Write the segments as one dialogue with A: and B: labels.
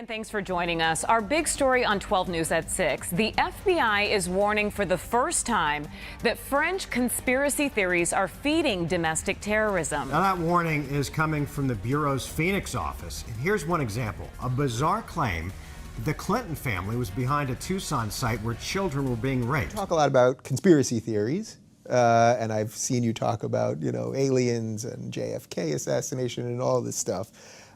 A: thanks for joining us. Our big story on 12 News at 6. The FBI is warning for the first time that French conspiracy theories are feeding domestic terrorism.
B: Now that warning is coming from the Bureau's Phoenix office. And here's one example. A bizarre claim the Clinton family was behind a Tucson site where children were being raped.
C: Talk a lot about conspiracy theories, and I've seen you talk about, aliens and JFK assassination and all this stuff.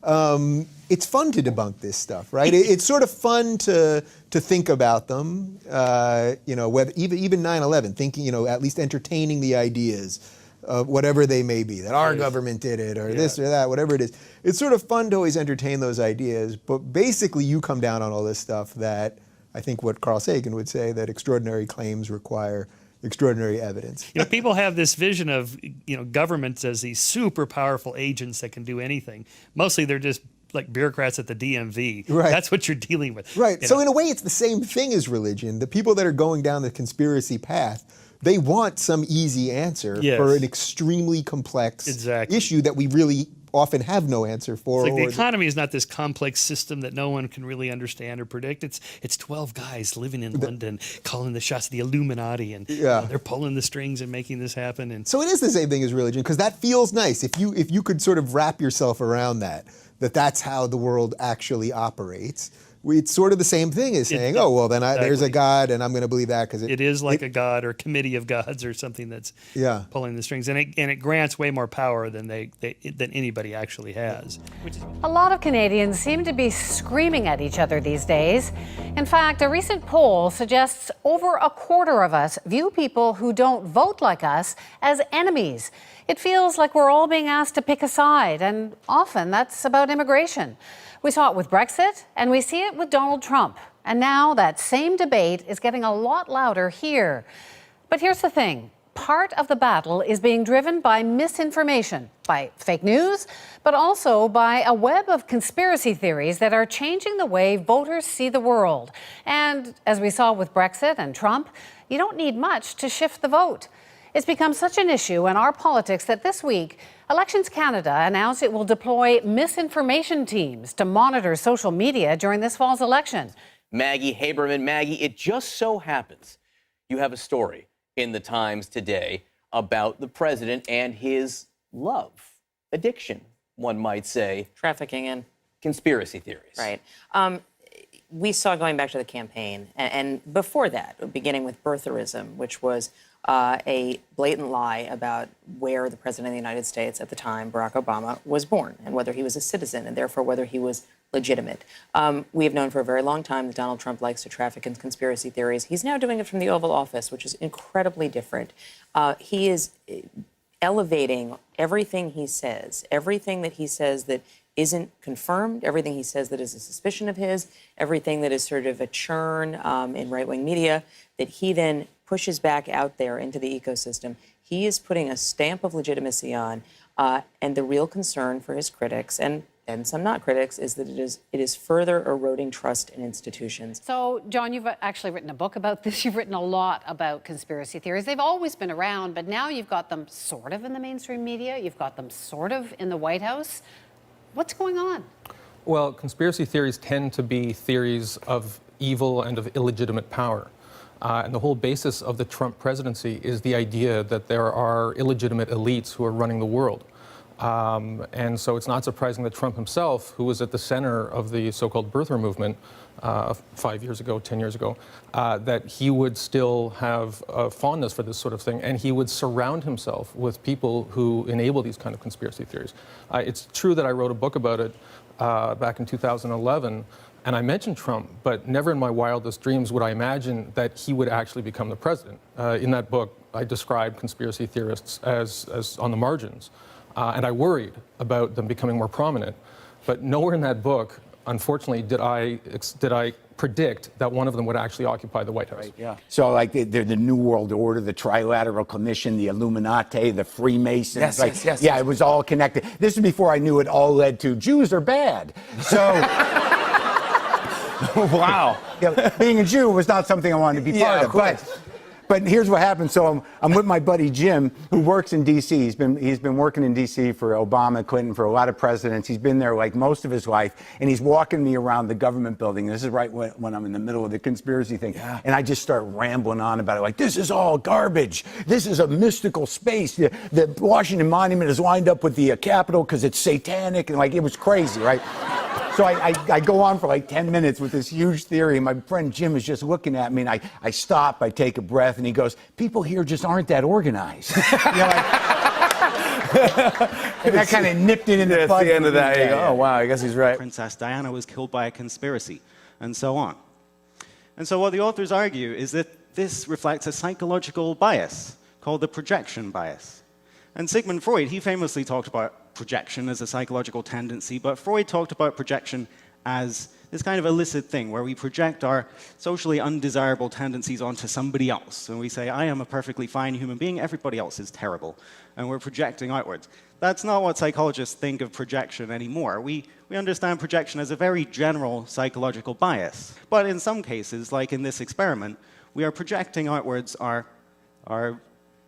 C: It's fun to debunk this stuff, right? It's sort of fun to think about them, whether even 9/11, thinking, at least entertaining the ideas of whatever they may be, that our government did it, or this or that, whatever it is. It's sort of fun to always entertain those ideas, but basically you come down on all this stuff that I think what Carl Sagan would say, that extraordinary claims require extraordinary evidence.
D: People have this vision of, governments as these super powerful agents that can do anything. Mostly they're just like bureaucrats at the DMV.
C: Right.
D: That's what you're dealing with.
C: Right. So in a way, it's the same thing as religion. The people that are going down the conspiracy path, they want some easy answer for an extremely complex issue that we really often have no answer for.
D: It's like the economy is not this complex system that no one can really understand or predict. It's 12 guys living in London calling the shots, the Illuminati, and they're pulling the strings and making this happen. And
C: so it is the same thing as religion, because that feels nice. If you could sort of wrap yourself around that's how the world actually operates. It's sort of the same thing as saying, there's a God, and I'm going to believe that because
D: it is like a god or committee of gods or something that's pulling the strings, and it grants way more power than than anybody actually has.
E: A lot of Canadians seem to be screaming at each other these days. In fact, a recent poll suggests over a quarter of us view people who don't vote like us as enemies. It feels like we're all being asked to pick a side, and often that's about immigration. We saw it with Brexit, and we see it with Donald Trump. And now that same debate is getting a lot louder here. But here's the thing. Part of the battle is being driven by misinformation, by fake news, but also by a web of conspiracy theories that are changing the way voters see the world. And as we saw with Brexit and Trump, you don't need much to shift the vote. It's become such an issue in our politics that this week, Elections Canada announced it will deploy misinformation teams to monitor social media during this fall's election.
F: Maggie Haberman. Maggie, it just so happens you have a story in the Times today about the president and his love, addiction, one might say.
G: Trafficking in.
F: Conspiracy theories.
G: Right. We saw going back to the campaign, and before that, beginning with birtherism, which was a blatant lie about where the president of the United States at the time, Barack Obama, was born and whether he was a citizen and therefore whether he was legitimate. We have known for a very long time that Donald Trump likes to traffic in conspiracy theories. He's now doing it from the Oval Office, which is incredibly different. He is elevating everything he says, everything that he says that isn't confirmed, everything he says that is a suspicion of his, everything that is sort of a churn in right-wing media that he then pushes back out there into the ecosystem. He is putting a stamp of legitimacy on, and the real concern for his critics and some not critics is that it is further eroding trust in institutions.
E: So, John, you've actually written a book about this. You've written a lot about conspiracy theories. They've always been around, but now you've got them sort of in the mainstream media. You've got them sort of in the White House. What's going on?
H: Well, conspiracy theories tend to be theories of evil and of illegitimate power. And the whole basis of the Trump presidency is the idea that there are illegitimate elites who are running the world. And so it's not surprising that Trump himself, who was at the center of the so-called birther movement 5 years ago, 10 years ago, that he would still have a fondness for this sort of thing, and he would surround himself with people who enable these kind of conspiracy theories. It's true that I wrote a book about it back in 2011, and I mentioned Trump, but never in my wildest dreams would I imagine that he would actually become the president. In that book, I described conspiracy theorists as on the margins, and I worried about them becoming more prominent. But nowhere in that book, unfortunately, did I predict that one of them would actually occupy the White House.
I: Right, yeah. So, like, they're the New World Order, the Trilateral Commission, the Illuminati, the Freemasons.
C: Yes.
I: Yeah, it was all connected. This is before I knew it all led to Jews are bad. So... Wow. Being a Jew was not something I wanted to be part of. But here's what happened. So I'm with my buddy Jim, who works in D.C. He's been working in D.C. for Obama, Clinton, for a lot of presidents. He's been there like most of his life, and he's walking me around the government building. This is right when I'm in the middle of the conspiracy thing, and I just start rambling on about it, like, this is all garbage. This is a mystical space. The Washington Monument is lined up with the Capitol because it's satanic, and like, it was crazy, right? So I go on for like 10 minutes with this huge theory. My friend Jim is just looking at me, and I stop, I take a breath, and he goes, people here just aren't that organized. And I kind of nipped it in the bud.
J: At the end of that, you go, oh, wow, I guess he's right.
K: Princess Diana was killed by a conspiracy, and so on. And so what the authors argue is that this reflects a psychological bias called the projection bias. And Sigmund Freud, he famously talked about projection as a psychological tendency, but Freud talked about projection as this kind of illicit thing where we project our socially undesirable tendencies onto somebody else. And we say, I am a perfectly fine human being, everybody else is terrible. And we're projecting outwards. That's not what psychologists think of projection anymore. We understand projection as a very general psychological bias. But in some cases, like in this experiment, we are projecting outwards our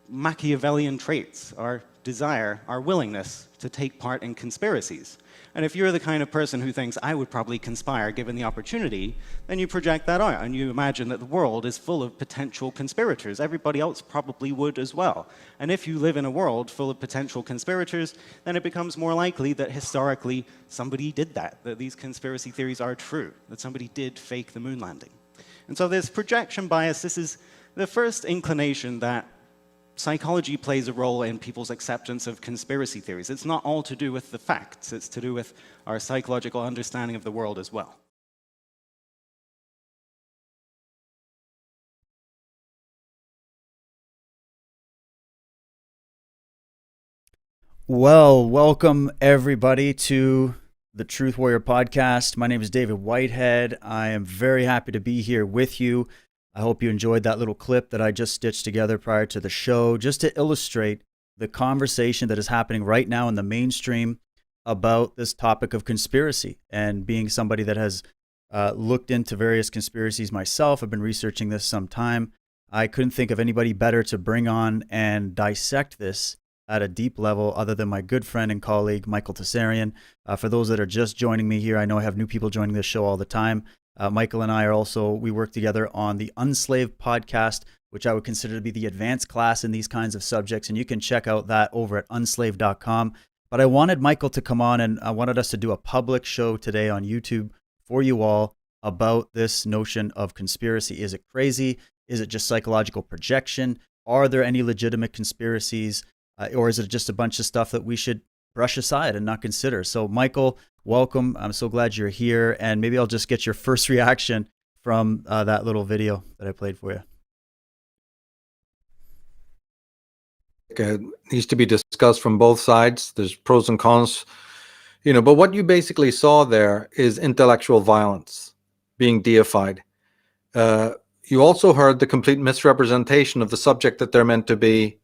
K: Machiavellian traits, our desire, our willingness to take part in conspiracies. And if you're the kind of person who thinks, I would probably conspire given the opportunity, then you project that out and you imagine that the world is full of potential conspirators. Everybody else probably would as well. And if you live in a world full of potential conspirators, then it becomes more likely that historically somebody did that these conspiracy theories are true, that somebody did fake the moon landing. And so this projection bias, this is the first inclination that psychology plays a role in people's acceptance of conspiracy theories. It's not all to do with the facts, it's to do with our psychological understanding of the world as well.
L: Well, welcome everybody to the Truth Warrior podcast. My name is David Whitehead. I am very happy to be here with you. I hope you enjoyed that little clip that I just stitched together prior to the show, just to illustrate the conversation that is happening right now in the mainstream about this topic of conspiracy. And being somebody that has looked into various conspiracies myself, I've been researching this some time, I couldn't think of anybody better to bring on and dissect this at a deep level other than my good friend and colleague, Michael Tsarion. For those that are just joining me here, I know I have new people joining this show all the time. Michael and I we work together on the Unslaved podcast, which I would consider to be the advanced class in these kinds of subjects. And you can check out that over at unslaved.com. But I wanted Michael to come on, and I wanted us to do a public show today on YouTube for you all about this notion of conspiracy. Is it crazy? Is it just psychological projection? Are there any legitimate conspiracies? Or is it just a bunch of stuff that we should brush aside and not consider? So Michael, welcome. I'm so glad you're here. And maybe I'll just get your first reaction from that little video that I played for you.
M: It needs to be discussed from both sides. There's pros and cons, but what you basically saw there is intellectual violence being deified. You also heard the complete misrepresentation of the subject that they're meant to be,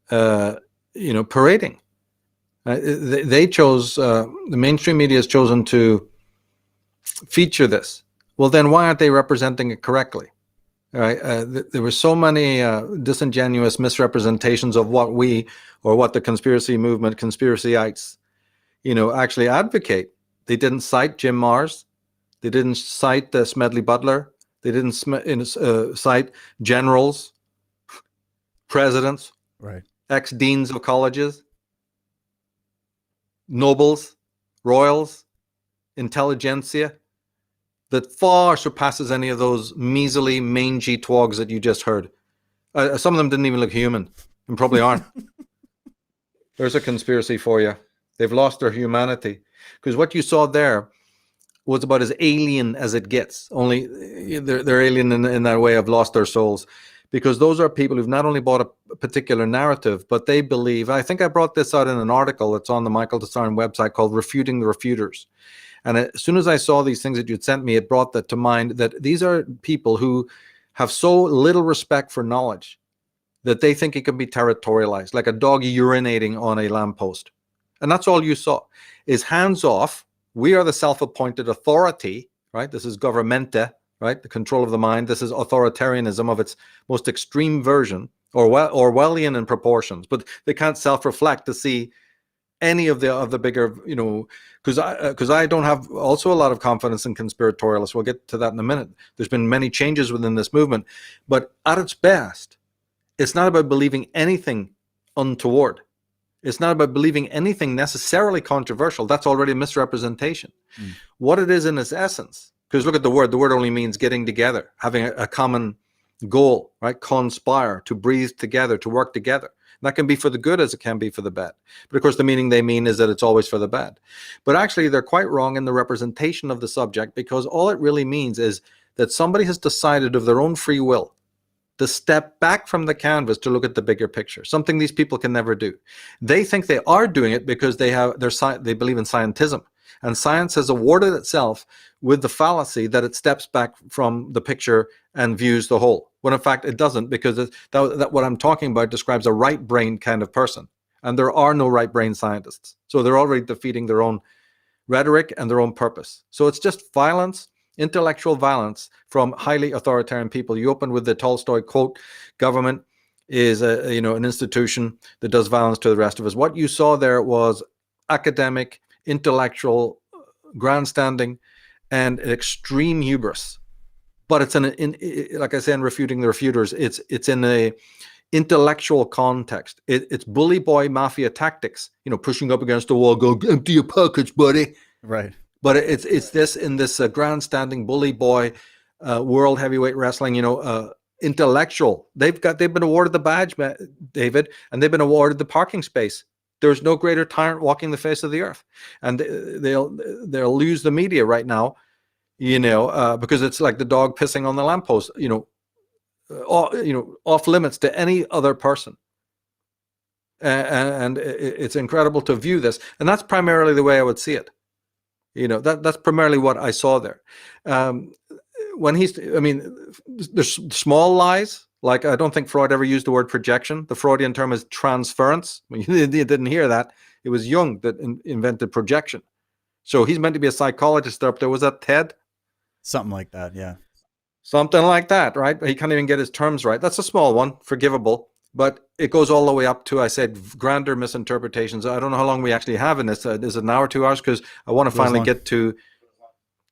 M: parading. They chose, the mainstream media has chosen to feature this. Well, then why aren't they representing it correctly? Right? There were so many disingenuous misrepresentations of what the conspiracy movement, conspiracyites, actually advocate. They didn't cite Jim Marrs. They didn't cite Smedley Butler. They didn't cite generals, presidents,
L: right,
M: ex-deans of colleges, nobles, royals, intelligentsia, that far surpasses any of those measly, mangy twogs that you just heard. Some of them didn't even look human, and probably aren't. There's a conspiracy for you. They've lost their humanity. Because what you saw there was about as alien as it gets. Only they're alien in that way, have lost their souls. Because those are people who've not only bought a particular narrative, but they believe, I think I brought this out in an article that's on the Michael Tsarion website called Refuting the Refuters. And as soon as I saw these things that you'd sent me, it brought that to mind, that these are people who have so little respect for knowledge that they think it can be territorialized, like a dog urinating on a lamppost. And that's all you saw, is hands off. We are the self-appointed authority, right? This is governmente, right? The control of the mind. This is authoritarianism of its most extreme version, or Orwellian in proportions. But they can't self-reflect to see any of the bigger, because I don't have also a lot of confidence in conspiratorialists. We'll get to that in a minute. There's been many changes within this movement, but at its best, it's not about believing anything untoward. It's not about believing anything necessarily controversial. That's already a misrepresentation. What it is in its essence, because look at the word only means getting together, having a common goal, right? Conspire, to breathe together, to work together. And that can be for the good as it can be for the bad. But of course, the meaning they mean is that it's always for the bad. But actually, they're quite wrong in the representation of the subject, because all it really means is that somebody has decided of their own free will to step back from the canvas to look at the bigger picture, something these people can never do. They think they are doing it because they believe in scientism. And science has awarded itself with the fallacy that it steps back from the picture and views the whole, when in fact it doesn't, because that what I'm talking about describes a right-brained kind of person. And there are no right-brained scientists. So they're already defeating their own rhetoric and their own purpose. So it's just violence, intellectual violence from highly authoritarian people. You open with the Tolstoy quote, government is an institution that does violence to the rest of us. What you saw there was academic, intellectual grandstanding and extreme hubris. But it's like I say, in refuting the refuters, it's in a intellectual context. It's bully boy mafia tactics, pushing up against the wall, go empty your pockets, buddy.
L: Right.
M: But it's this in this grandstanding bully boy world heavyweight wrestling, intellectual. They've been awarded the badge, David, and they've been awarded the parking space. There's no greater tyrant walking the face of the earth, and they'll lose the media right now, because it's like the dog pissing on the lamppost, off limits to any other person. And it's incredible to view this, and that's primarily the way I would see it. That's primarily what I saw there. There's small lies. Like, I don't think Freud ever used the word projection. The Freudian term is transference. You didn't hear that. It was Jung that invented projection. So he's meant to be a psychologist up there. Was that Ted?
L: Something like that, yeah.
M: Something like that, right? He can't even get his terms right. That's a small one, forgivable. But it goes all the way up to, I said, grander misinterpretations. I don't know how long we actually have in this. Is it an hour, 2 hours? Because I want to finally get to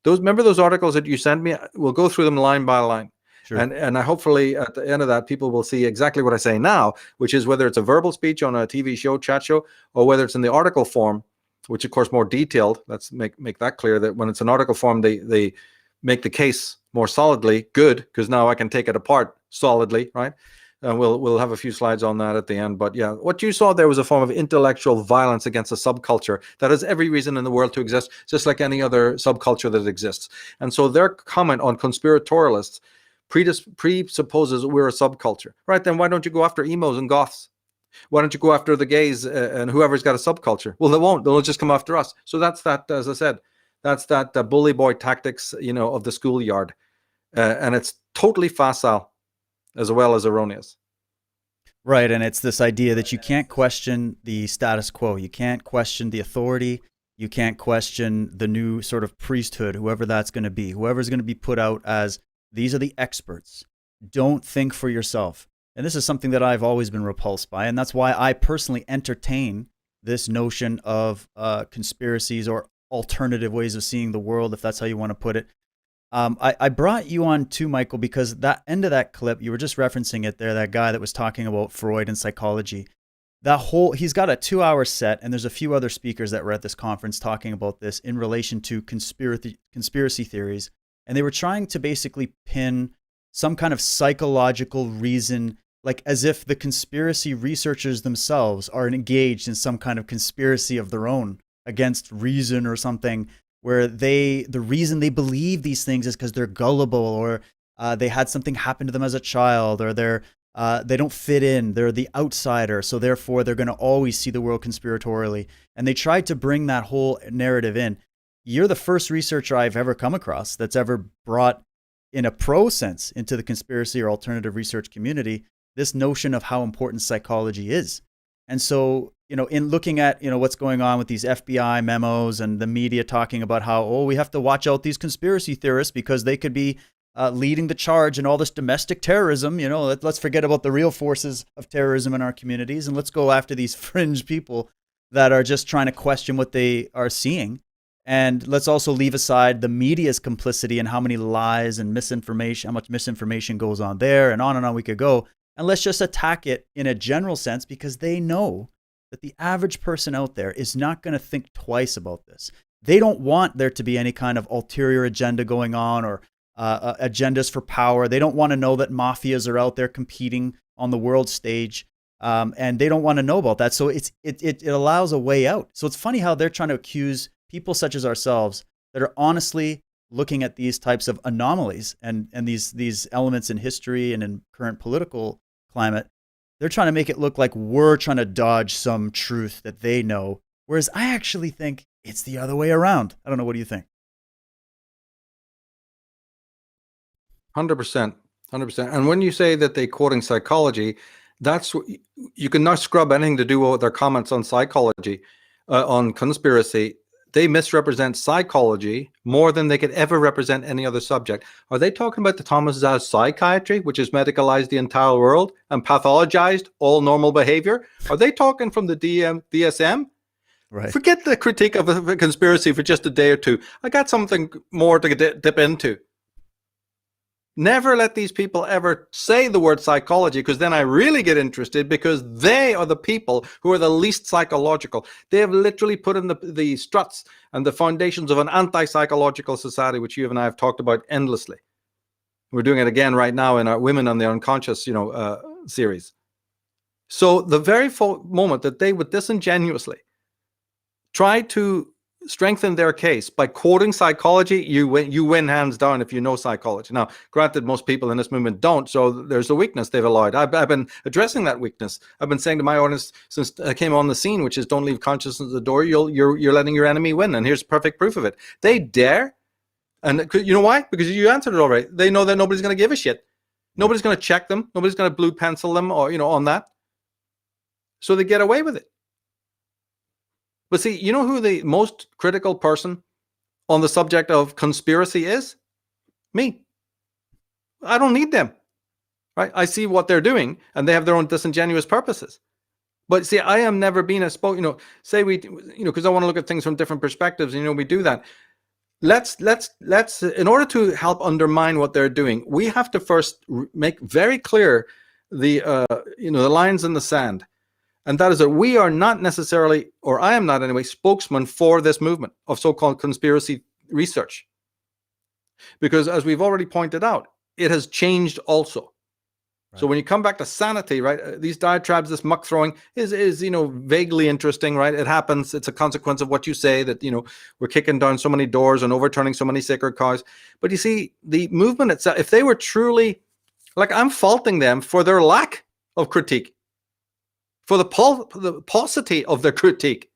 M: those. Remember those articles that you sent me? We'll go through them line by line. Sure. And I hopefully at the end of that, people will see exactly what I say now, which is whether it's a verbal speech on a TV show, chat show, or whether it's in the article form, which of course more detailed. Let's make that clear, that when it's an article form, they make the case more solidly. Good, because now I can take it apart solidly, right? And we'll have a few slides on that at the end. But yeah, what you saw there was a form of intellectual violence against a subculture that has every reason in the world to exist, just like any other subculture that exists. And so their comment on conspiratorialists presupposes we're a subculture, right? Then why don't you go after emos and goths? Why don't you go after the gays and whoever's got a subculture? Well, they won't. They'll just come after us. So that's that, as I said, that's that bully boy tactics, of the schoolyard. And it's totally facile as well as erroneous.
L: Right, and it's this idea that you can't question the status quo. You can't question the authority. You can't question the new sort of priesthood, whoever that's going to be, whoever's going to be put out as these are the experts. Don't think for yourself. And this is something that I've always been repulsed by, and that's why I personally entertain this notion of conspiracies or alternative ways of seeing the world, if that's how you want to put it. I brought you on too, Michael, because that end of that clip, you were just referencing it there, that guy that was talking about Freud and psychology. He's got a 2-hour set, and there's a few other speakers that were at this conference talking about this in relation to conspiracy theories. And they were trying to basically pin some kind of psychological reason, like as if the conspiracy researchers themselves are engaged in some kind of conspiracy of their own against reason or something, where the reason they believe these things is because they're gullible, or they had something happen to them as a child, or they don't fit in, they're the outsider, so therefore they're going to always see the world conspiratorially. And they tried to bring that whole narrative in. You're the first researcher I've ever come across that's ever brought, in a pro sense, into the conspiracy or alternative research community, this notion of how important psychology is. And so, in looking at, what's going on with these FBI memos and the media talking about how, we have to watch out these conspiracy theorists because they could be leading the charge in all this domestic terrorism. You know, let's forget about the real forces of terrorism in our communities, and let's go after these fringe people that are just trying to question what they are seeing. And let's also leave aside the media's complicity and how many lies and misinformation, how much misinformation goes on there, and on we could go. And let's just attack it in a general sense, because they know that the average person out there is not going to think twice about this. They don't want there to be any kind of ulterior agenda going on, or agendas for power. They don't want to know that mafias are out there competing on the world stage, and they don't want to know about that. So it allows a way out. So it's funny how they're trying to accuse people such as ourselves that are honestly looking at these types of anomalies and these elements in history and in current political climate. They're trying to make it look like we're trying to dodge some truth that they know, whereas I actually think it's the other way around. I don't know. What do you think?
M: 100%. And when you say that they're quoting psychology, that's you can not scrub anything to do with their comments on psychology, on conspiracy. They misrepresent psychology more than they could ever represent any other subject. Are they talking about the Thomas Zaz psychiatry, which has medicalized the entire world and pathologized all normal behavior? Are they talking from the DSM?
L: Right.
M: Forget the critique of a conspiracy for just a day or two. I got something more to dip into. Never let these people ever say the word psychology, because then I really get interested, because they are the people who are the least psychological. They have literally put in the struts and the foundations of an anti-psychological society, which you and I have talked about endlessly. We're doing it again right now in our Women on the Unconscious, series. So the very moment that they would disingenuously try to strengthen their case by quoting psychology, you win hands down if you know psychology. Now, granted, most people in this movement don't, so there's a weakness they've allowed. I've been addressing that weakness. I've been saying to my audience since I came on the scene, which is don't leave consciousness at the door. You're letting your enemy win, and here's perfect proof of it. They dare, and you know why? Because you answered it already. They know that nobody's going to give a shit. Nobody's going to check them. Nobody's going to blue pencil them, or on that. So they get away with it. But see, you know who the most critical person on the subject of conspiracy is? Me. I don't need them, right? I see what they're doing, and they have their own disingenuous purposes. But see, I am never being say we, because I want to look at things from different perspectives, we do that. Let's, in order to help undermine what they're doing, we have to first make very clear the lines in the sand. And that is that we are not necessarily, or I am not anyway, spokesman for this movement of so-called conspiracy research. Because as we've already pointed out, it has changed also. Right. So when you come back to sanity, right, these diatribes, this muck throwing is vaguely interesting, right? It happens. It's a consequence of what you say, that, we're kicking down so many doors and overturning so many sacred cows. But you see, the movement itself, if they were truly, I'm faulting them for their lack of critique, for the paucity of their critique.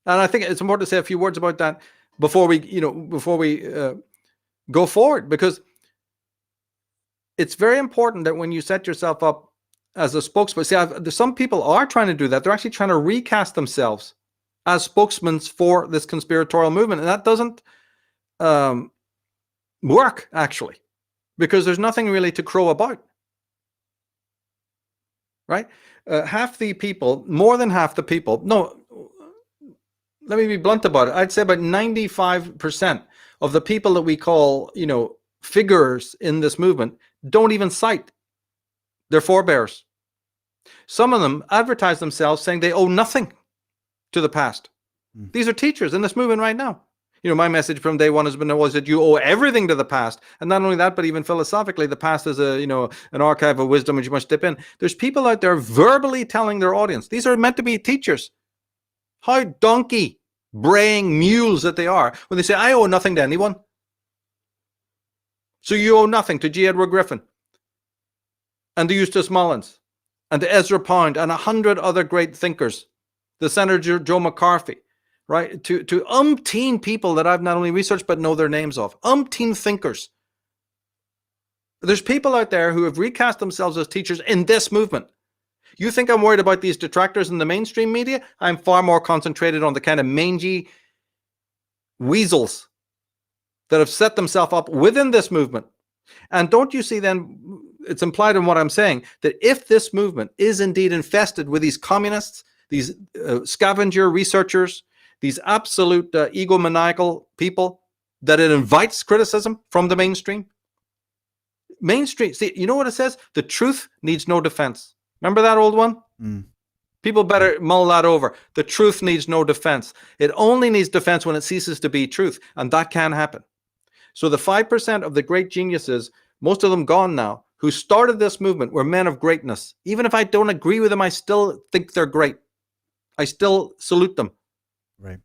M: And I think it's important to say a few words about that before we go forward, because it's very important that when you set yourself up as a spokesman, see, some people are trying to do that. They're actually trying to recast themselves as spokesmen for this conspiratorial movement. And that doesn't work, actually, because there's nothing really to crow about, right? Half the people, more than half the people, no, let me be blunt about it. I'd say about 95% of the people that we call, figures in this movement don't even cite their forebears. Some of them advertise themselves saying they owe nothing to the past. These are teachers in this movement right now. My message from day one has been always that you owe everything to the past. And not only that, but even philosophically, the past is an archive of wisdom which you must dip in. There's people out there verbally telling their audience, these are meant to be teachers. How donkey braying mules that they are when they say, I owe nothing to anyone. So you owe nothing to G. Edward Griffin and to Eustace Mullins and to Ezra Pound and 100 other great thinkers, the Senator Joe McCarthy, right? To umpteen people that I've not only researched but know their names of. Umpteen thinkers. There's people out there who have recast themselves as teachers in this movement. You think I'm worried about these detractors in the mainstream media? I'm far more concentrated on the kind of mangy weasels that have set themselves up within this movement And don't you see then, it's implied in what I'm saying, that if this movement is indeed infested with these communists, these scavenger researchers, these absolute egomaniacal people, that it invites criticism from the mainstream? See, you know what it says? The truth needs no defense. Remember that old one? People better mull that over. The truth needs no defense. It only needs defense when it ceases to be truth, and that can happen. So the 5% of the great geniuses, most of them gone now, who started this movement were men of greatness. Even if I don't agree with them, I still think they're great. I still salute them.
L: Right.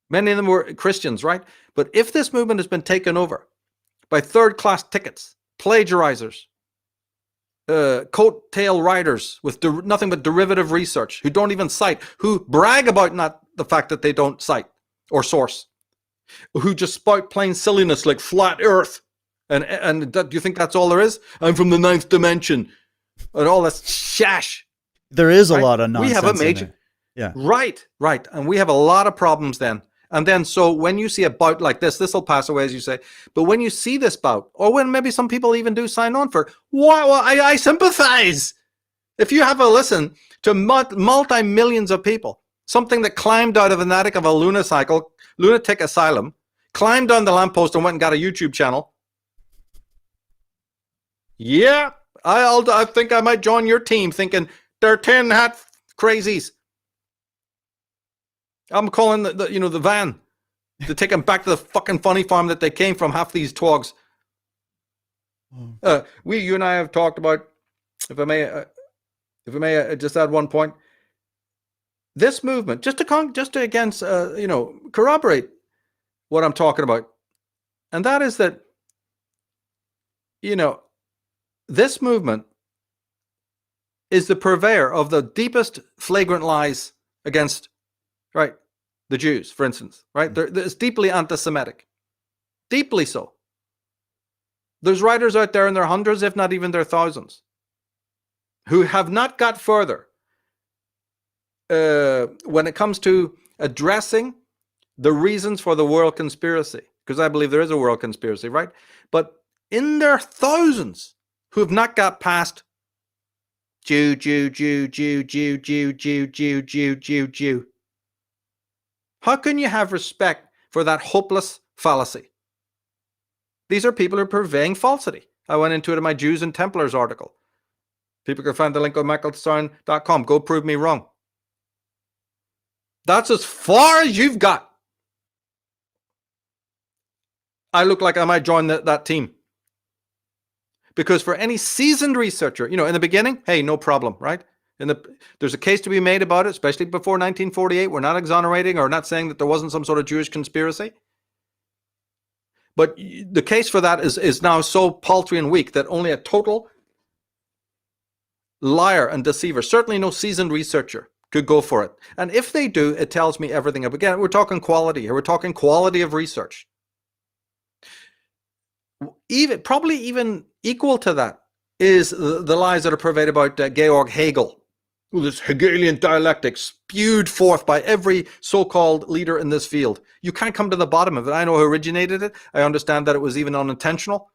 M: Many of them were Christians, right? But if this movement has been taken over by third-class tickets, plagiarizers, coat-tail riders with nothing but derivative research, who don't even cite, who brag about not the fact that they don't cite or source, who just spout plain silliness like flat Earth, and do you think that's all there is? I'm from the 9th dimension, and all that shash.
L: There is a
M: right?
L: lot of nonsense.
M: We have a major,
L: in there. Yeah.
M: right, and we have a lot of problems then. And then, so when you see a bout like this will pass away, as you say. But when you see this bout, or when maybe some people even do sign on for it, well, I sympathize. If you have a listen to multi-millions of people, something that climbed out of an attic of a lunatic asylum, climbed on the lamppost and went and got a YouTube channel. Yeah, I think I might join your team, thinking they're tin hat crazies. I'm calling the van to take them back to the fucking funny farm that they came from, half these twogs. You and I have talked about, if I may just add one point, this movement, just to again, corroborate what I'm talking about. And that is that, this movement is the purveyor of the deepest flagrant lies against, right, the Jews, for instance, right? It's deeply anti-Semitic, deeply so. There's writers out there in their hundreds, if not even their thousands, who have not got further when it comes to addressing the reasons for the world conspiracy, because I believe there is a world conspiracy, right? But in their thousands who have not got past Jew. How can you have respect for that hopeless fallacy? These are people who are purveying falsity. I went into it in my Jews and Templars article. People can find the link on michaeltsarn.com. Go prove me wrong. That's as far as you've got. I look like I might join that team. Because for any seasoned researcher, in the beginning, hey, no problem, right? There's a case to be made about it, especially before 1948. We're not exonerating or not saying that there wasn't some sort of Jewish conspiracy. But the case for that is now so paltry and weak that only a total liar and deceiver, certainly no seasoned researcher, could go for it. And if they do, it tells me everything. Again, we're talking quality here. We're talking quality of research. Probably even equal to that is the lies that are pervaded about Georg Hegel, this Hegelian dialectic spewed forth by every so-called leader in this field. You can't come to the bottom of it. I know who originated it. I understand that it was even unintentional.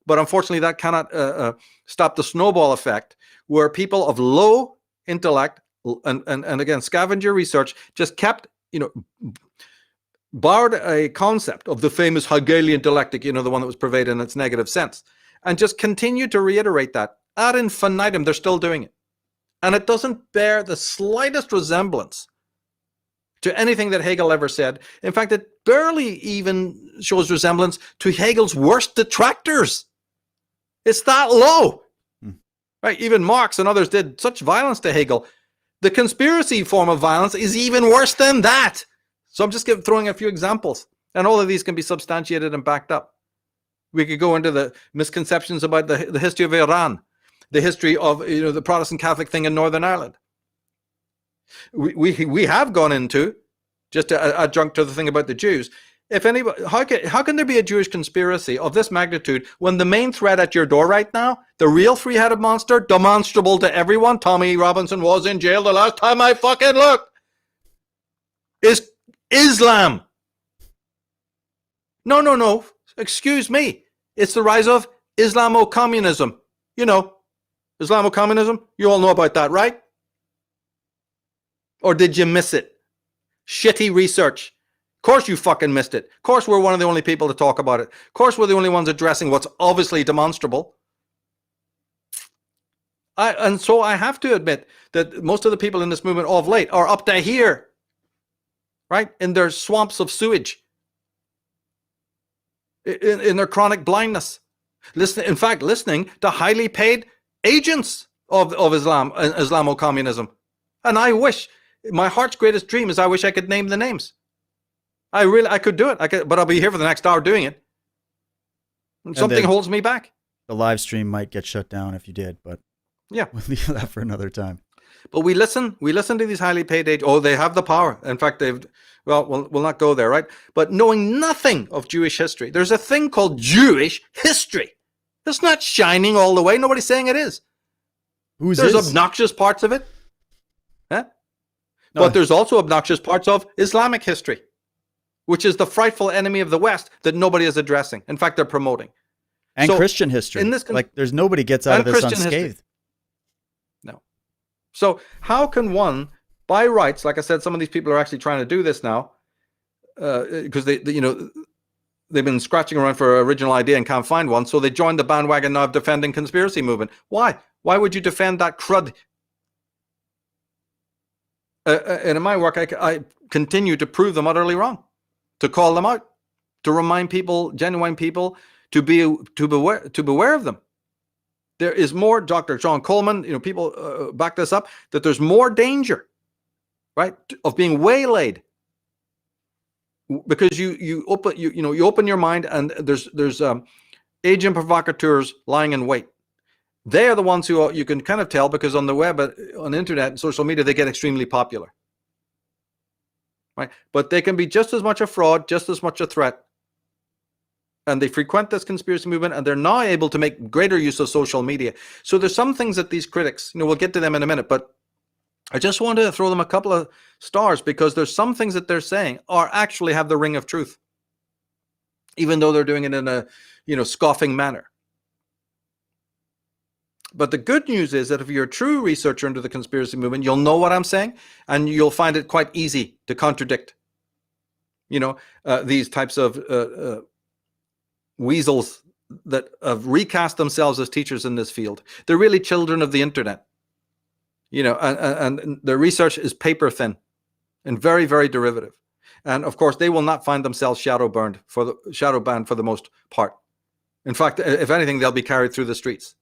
M: But unfortunately, that cannot stop the snowball effect, where people of low intellect and again, scavenger research just kept, borrowed a concept of the famous Hegelian dialectic, the one that was pervaded in its negative sense, and just continued to reiterate that ad infinitum. They're still doing it. And it doesn't bear the slightest resemblance to anything that Hegel ever said. In fact, it barely even shows resemblance to Hegel's worst detractors. It's that low. Right? Even Marx and others did such violence to Hegel. The conspiracy form of violence is even worse than that. So I'm just throwing a few examples. And all of these can be substantiated and backed up. We could go into the misconceptions about the history of Iran, the history of the Protestant Catholic thing in Northern Ireland. We have gone into, just to adjunct to the thing about the Jews, if anybody, how can there be a Jewish conspiracy of this magnitude when the main threat at your door right now, the real three-headed monster, demonstrable to everyone, Tommy Robinson was in jail the last time I fucking looked, is Islam. No. Excuse me. It's the rise of Islamo-communism. You know, Islamo-communism. You all know about that, right? Or did you miss it? Shitty research. Of course you fucking missed it. Of course we're one of the only people to talk about it. Of course we're the only ones addressing what's obviously demonstrable. And so I have to admit that most of the people in this movement of late are up to here, right? In their swamps of sewage, in their chronic blindness. Listening to highly paid agents of Islam and Islamo-communism. And I wish, my heart's greatest dream is I wish I could name the names. I could do it. But I'll be here for the next hour doing it. And something holds me back.
L: The live stream might get shut down if you did, but
M: yeah,
L: we'll leave that for another time.
M: But we listen to these highly paid agents. Oh, they have the power. In fact, we'll not go there, right? But knowing nothing of Jewish history, there's a thing called Jewish history. It's not shining all the way. Nobody's saying it is. There's obnoxious parts of it. Huh? No. But there's also obnoxious parts of Islamic history, which is the frightful enemy of the West that nobody is addressing. In fact, they're promoting.
L: And so, Christian history. There's nobody gets out of this unscathed. History.
M: No. So how can one, by rights, like I said, some of these people are actually trying to do this now, because they've been scratching around for an original idea and can't find one, so they joined the bandwagon now of defending conspiracy movement. Why? Why would you defend that crud? And in my work, I continue to prove them utterly wrong, to call them out, to remind people, genuine people, to beware of them. There is more. Dr. John Coleman, people back this up, that there's more danger, right, of being waylaid, because you open your mind, and there's agent provocateurs lying in wait. They are the ones who you can kind of tell, because on the web, on the internet and social media, they get extremely popular, right? But they can be just as much a fraud, just as much a threat. And they frequent this conspiracy movement, and they're now able to make greater use of social media. So there's some things that these critics, we'll get to them in a minute, but I just wanted to throw them a couple of stars, because there's some things that they're saying actually have the ring of truth, even though they're doing it in a, scoffing manner. But the good news is that if you're a true researcher into the conspiracy movement, you'll know what I'm saying, and you'll find it quite easy to contradict, these types of weasels that have recast themselves as teachers in this field. They're really children of the internet, and their research is paper thin and very, very derivative. And of course, they will not find themselves shadow banned for the most part. In fact, if anything, they'll be carried through the streets.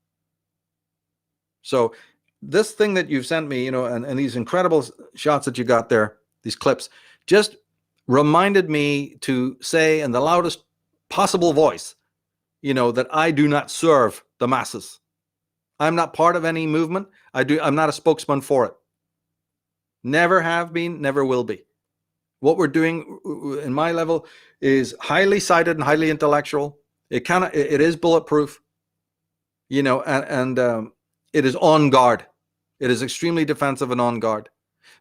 M: So this thing that you've sent me, and these incredible shots that you got there, these clips, just reminded me to say in the loudest possible voice, that I do not serve the masses. I'm not part of any movement. I'm not a spokesman for it. Never have been, never will be. What we're doing in my level is highly cited and highly intellectual. It is bulletproof, and it is on guard. It is extremely defensive and on guard,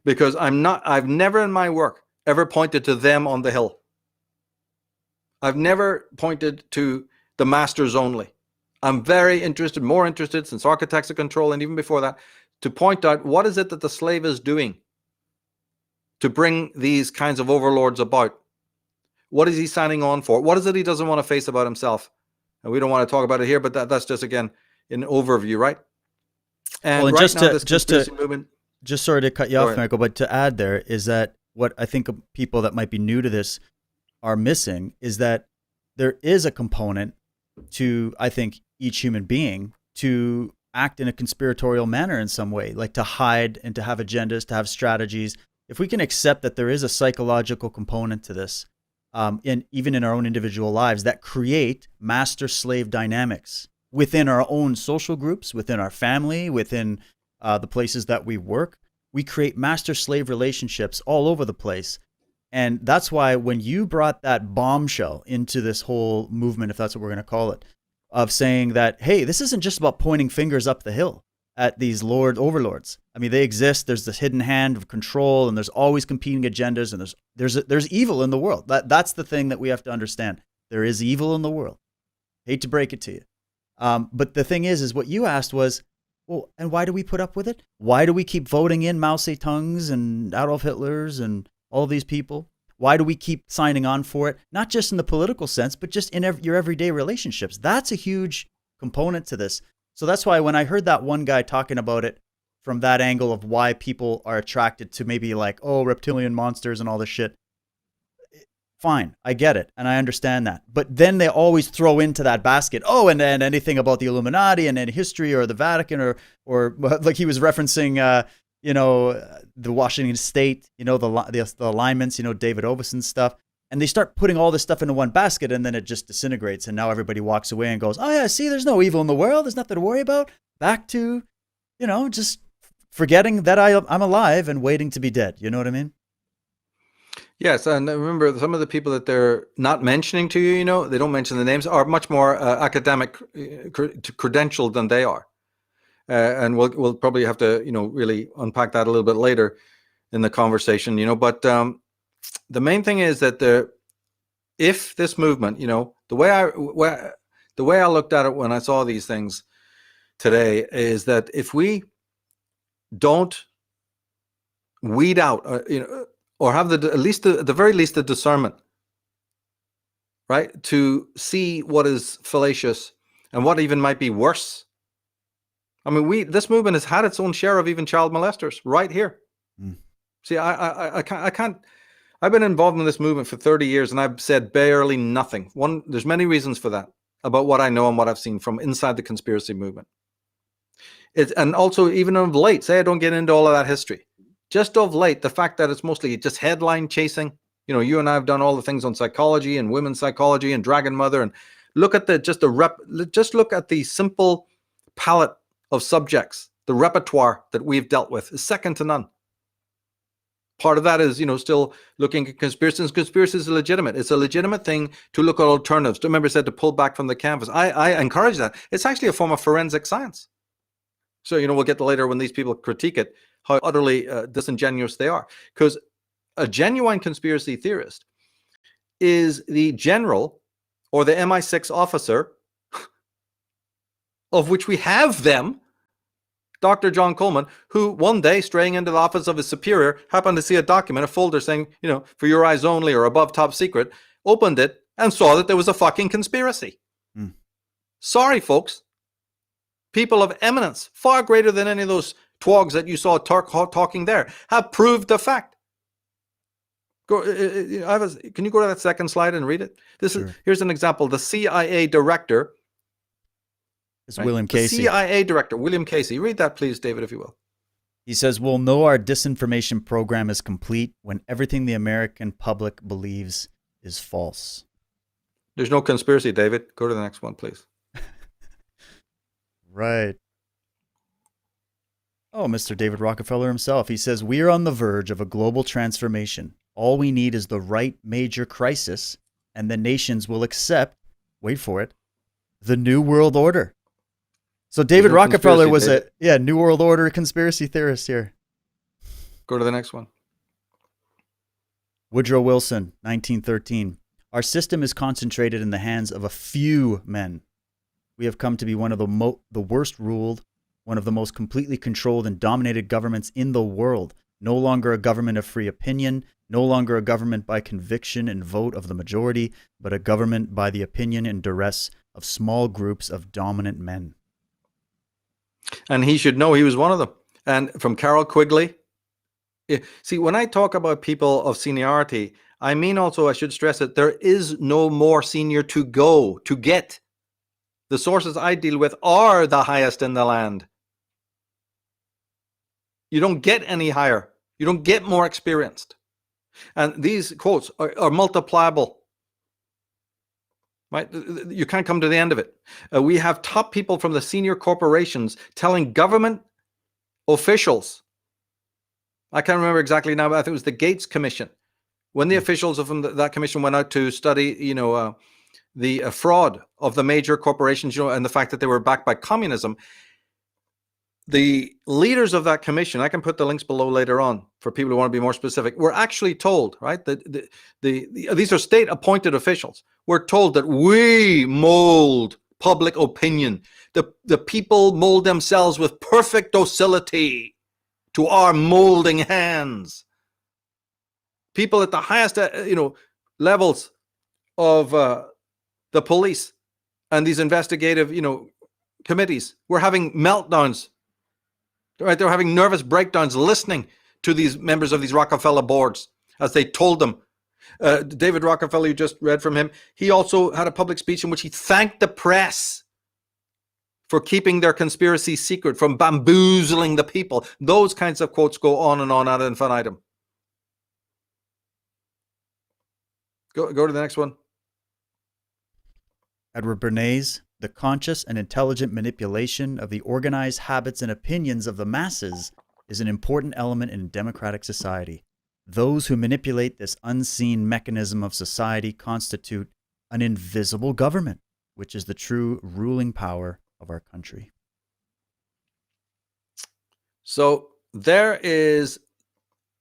M: because I've never in my work ever pointed to them on the hill. I've never pointed to the masters only. I'm very interested, more interested since Architects of Control, and even before that, to point out what is it that the slave is doing to bring these kinds of overlords about. What is he signing on for? What is it he doesn't want to face about himself? And we don't want to talk about it here, but that's just, again, an overview, right? And
L: well,
M: right
L: just sorry to cut you off, Michael, but to add there is that what I think people that might be new to this are missing is that there is a component to, I think, each human being to act in a conspiratorial manner in some way, like to hide and to have agendas, to have strategies. If we can accept that there is a psychological component to this, even in our own individual lives, that create master-slave dynamics within our own social groups, within our family, within the places that we work, we create master-slave relationships all over the place. And that's why when you brought that bombshell into this whole movement, if that's what we're going to call it, of saying that, hey, this isn't just about pointing fingers up the hill at these overlords. I mean, they exist. There's this hidden hand of control, and there's always competing agendas, and there's evil in the world. That's the thing that we have to understand. There is evil in the world. Hate to break it to you. But the thing is what you asked was, well, and why do we put up with it? Why do we keep voting in Mao Zedongs and Adolf Hitlers and all these people? Why do we keep signing on for it? Not just in the political sense, but just in your everyday relationships. That's a huge component to this. So that's why when I heard that one guy talking about it from that angle of why people are attracted to maybe like, oh, reptilian monsters and all this shit, fine, I get it, and I understand that. But then they always throw into that basket, oh, and then anything about the Illuminati and then history or the Vatican or like he was referencing, the Washington State, the alignments, David Oveson's stuff. And they start putting all this stuff into one basket, and then it just disintegrates. And now everybody walks away and goes, oh, yeah, see, there's no evil in the world. There's nothing to worry about. Back to, just forgetting that I'm alive and waiting to be dead. You know what I mean?
M: Yes, and remember, some of the people that they're not mentioning to you, they don't mention the names, are much more academic credentialed than they are. And we'll probably have to, really unpack that a little bit later in the conversation, But the main thing is that if this movement, the way I looked at it when I saw these things today is that if we don't weed out, or have at the very least the discernment, right, to see what is fallacious and what even might be worse. I mean, this movement has had its own share of even child molesters right here. See, I can't. I've been involved in this movement for 30 years, and I've said barely nothing. There's many reasons for that about what I know and what I've seen from inside the conspiracy movement. And also, even of late, say I don't get into all of that history. Just of late, the fact that it's mostly just headline chasing. You and I have done all the things on psychology and women's psychology and Dragon Mother, and look at just look at the simple palette of subjects. The repertoire that we've dealt with is second to none. Part of that is, still looking at conspiracies. Conspiracy is legitimate. It's a legitimate thing to look at alternatives. Remember, I said to pull back from the canvas. I encourage that. It's actually a form of forensic science. So, we'll get to later when these people critique it, how utterly disingenuous they are. Because a genuine conspiracy theorist is the general or the MI6 officer, of which we have them, Dr. John Coleman, who one day, straying into the office of his superior, happened to see a document, a folder saying, for your eyes only or above top secret, opened it and saw that there was a fucking conspiracy. Sorry, folks. People of eminence, far greater than any of those twogs that you saw talking there, have proved the fact. Can you go to that second slide and read it? Here's an example. The CIA director.
L: It's right? William Casey.
M: The CIA director, William Casey. Read that, please, David, if you will.
L: He says, we'll know our disinformation program is complete when everything the American public believes is false.
M: There's no conspiracy, David. Go to the next one, please.
L: Right. Oh, Mr. David Rockefeller himself. He says, we are on the verge of a global transformation. All we need is the right major crisis, and the nations will accept, wait for it, the New World Order. So David Rockefeller was a New World Order conspiracy theorist here.
M: Go to the next one.
L: Woodrow Wilson, 1913. Our system is concentrated in the hands of a few men. We have come to be one of the worst ruled, one of the most completely controlled and dominated governments in the world. No longer a government of free opinion, no longer a government by conviction and vote of the majority, but a government by the opinion and duress of small groups of dominant men.
M: And he should know he was one of them. And from Carol Quigley. See, when I talk about people of seniority, I mean also, I should stress it, there is no more senior to get. The sources I deal with are the highest in the land. You don't get any higher. You don't get more experienced. And these quotes are multipliable. Right? You can't come to the end of it. We have top people from the senior corporations telling government officials, I can't remember exactly now, but I think it was the Gates Commission, when the officials from that commission went out to study, the fraud of the major corporations, and the fact that they were backed by communism. The leaders of that commission, I can put the links below later on for people who want to be more specific, were actually told, right, that these are state-appointed officials, were told that we mold public opinion. The people mold themselves with perfect docility to our molding hands. People at the highest, levels of the police and these investigative, committees were having meltdowns. Right, they were having nervous breakdowns listening to these members of these Rockefeller boards as they told them. David Rockefeller, you just read from him, he also had a public speech in which he thanked the press for keeping their conspiracy secret, from bamboozling the people. Those kinds of quotes go on and on ad infinitum. Go to the next one.
L: Edward Bernays, the conscious and intelligent manipulation of the organized habits and opinions of the masses is an important element in democratic society. Those who manipulate this unseen mechanism of society constitute an invisible government, which is the true ruling power of our country.
M: So there is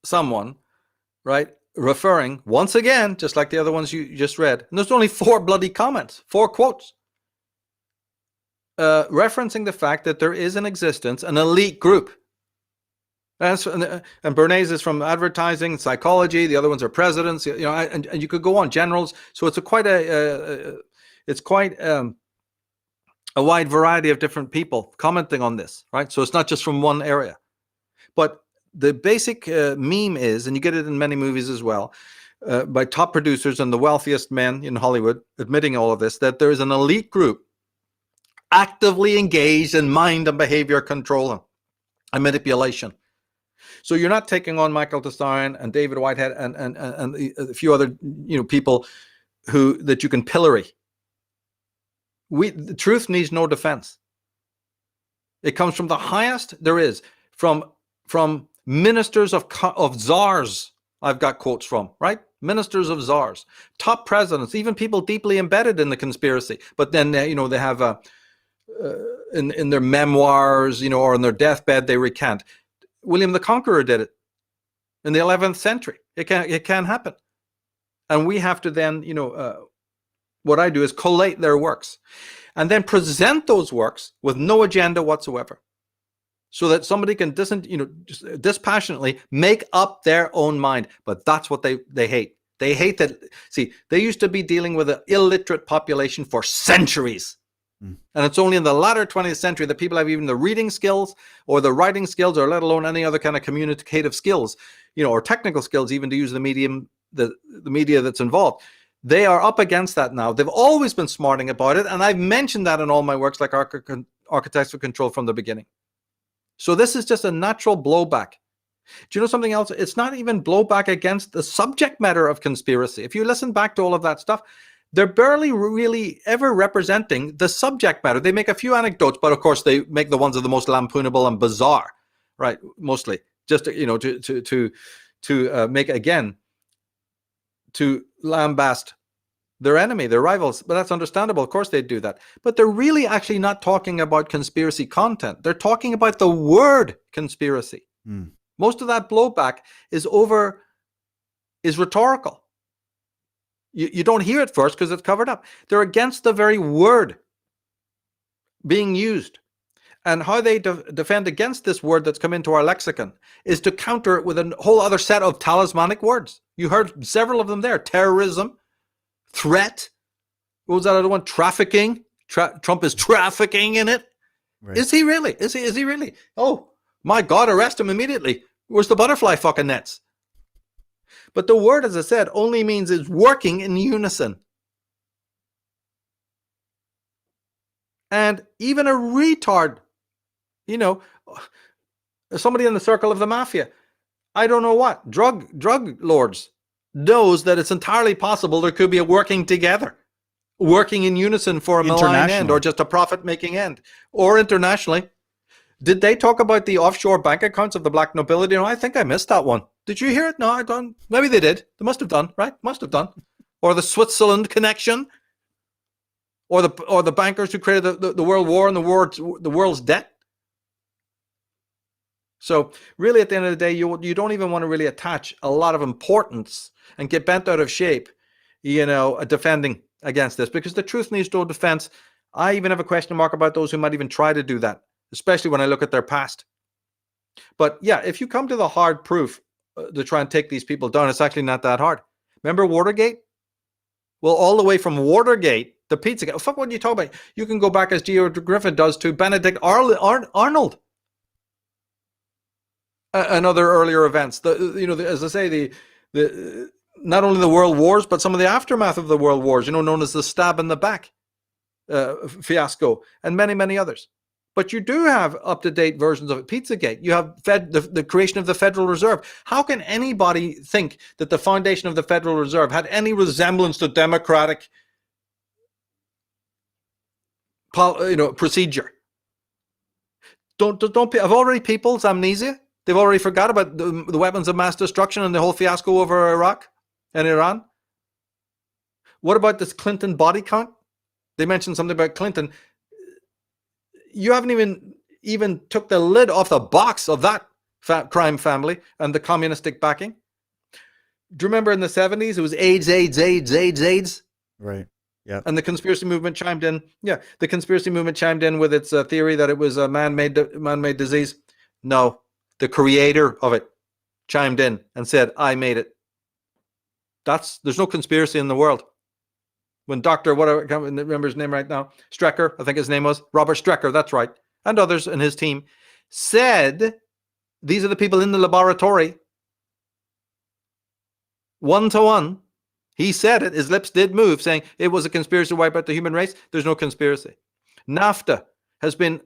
M: someone, right, referring once again, just like the other ones you just read, and there's only 4 bloody comments, 4 quotes, referencing the fact that there is in existence an elite group. And Bernays is from advertising, psychology. The other ones are presidents, and you could go on, generals. So it's quite a wide variety of different people commenting on this, right? So it's not just from one area. But the basic meme is, and you get it in many movies as well, by top producers and the wealthiest men in Hollywood admitting all of this, that there is an elite group actively engaged in mind and behavior control and manipulation. So you're not taking on Michael Tsarion and David Whitehead and a few other people that you can pillory. The truth needs no defense. It comes from the highest there is, from ministers of czars. I've got quotes from, right? Ministers of czars, top presidents, even people deeply embedded in the conspiracy. But then they have in their memoirs, or in their deathbed, they recant. William the Conqueror did it in the 11th century. It can happen. And we have to then, what I do is collate their works and then present those works with no agenda whatsoever, so that somebody can just dispassionately make up their own mind. But that's what they hate. They hate that. See, they used to be dealing with an illiterate population for centuries. And it's only in the latter 20th century that people have even the reading skills or the writing skills, or let alone any other kind of communicative skills, or technical skills, even to use the medium, the media that's involved. They are up against that now. They've always been smarting about it. And I've mentioned that in all my works, like Architects of Control, from the beginning. So this is just a natural blowback. Do you know something else? It's not even blowback against the subject matter of conspiracy. If you listen back to all of that stuff, they're barely really ever representing the subject matter. They make a few anecdotes, but of course they make the ones of the most lampoonable and bizarre, right? Mostly just to make, again, to lambast their enemy, their rivals. But that's understandable. Of course they do that. But they're really actually not talking about conspiracy content. They're talking about the word conspiracy. Most of that blowback is rhetorical. You don't hear it first because it's covered up. They're against the very word being used. And how they defend against this word that's come into our lexicon is to counter it with a whole other set of talismanic words. You heard several of them there. Terrorism, threat. What was that other one? Trafficking. Trump is trafficking in it. Right. Is he really? Is he really? Oh, my God, arrest him immediately. Where's the butterfly fucking nets? But the word, as I said, only means it's working in unison. And even a retard, somebody in the circle of the mafia, I don't know what, drug lords, knows that it's entirely possible there could be a working together, working in unison for a malign end, or just a profit-making end, or internationally. Did they talk about the offshore bank accounts of the black nobility? No, I think I missed that one. Did you hear it? No, I don't. Maybe they did. They must have done, right? Must have done. Or the Switzerland connection, or the bankers who created the World War and the world's debt. So really, at the end of the day, you don't even want to really attach a lot of importance and get bent out of shape, defending against this, because the truth needs no defense. I even have a question mark about those who might even try to do that, especially when I look at their past. But yeah, if you come to the hard proof to try and take these people down, it's actually not that hard. Remember Watergate? Well, all the way from Watergate to Pizzagate. Fuck, what are you talking about? You can go back, as Geo Griffin does, to Benedict Arnold and other earlier events. As I say, the not only the world wars, but some of the aftermath of the world wars, known as the stab in the back fiasco, and many, many others. But you do have up-to-date versions of it. Pizzagate. You have the creation of the Federal Reserve. How can anybody think that the foundation of the Federal Reserve had any resemblance to democratic procedure? Have already people's amnesia? They've already forgot about the weapons of mass destruction and the whole fiasco over Iraq and Iran. What about this Clinton body count? They mentioned something about Clinton. You haven't even took the lid off the box of that crime family and the communistic backing. Do you remember in the 70s, it was AIDS?
L: Right. Yeah.
M: And the conspiracy movement chimed in. Yeah, the conspiracy movement chimed in with its theory that it was a man-made disease. No, the creator of it chimed in and said, I made it. There's no conspiracy in the world. When Dr. whatever, I can't remember his name right now, Strecker, I think his name was, Robert Strecker, that's right, and others in his team, said, these are the people in the laboratory, one-to-one, he said it, his lips did move, saying it was a conspiracy to wipe out the human race. There's no conspiracy. NAFTA has been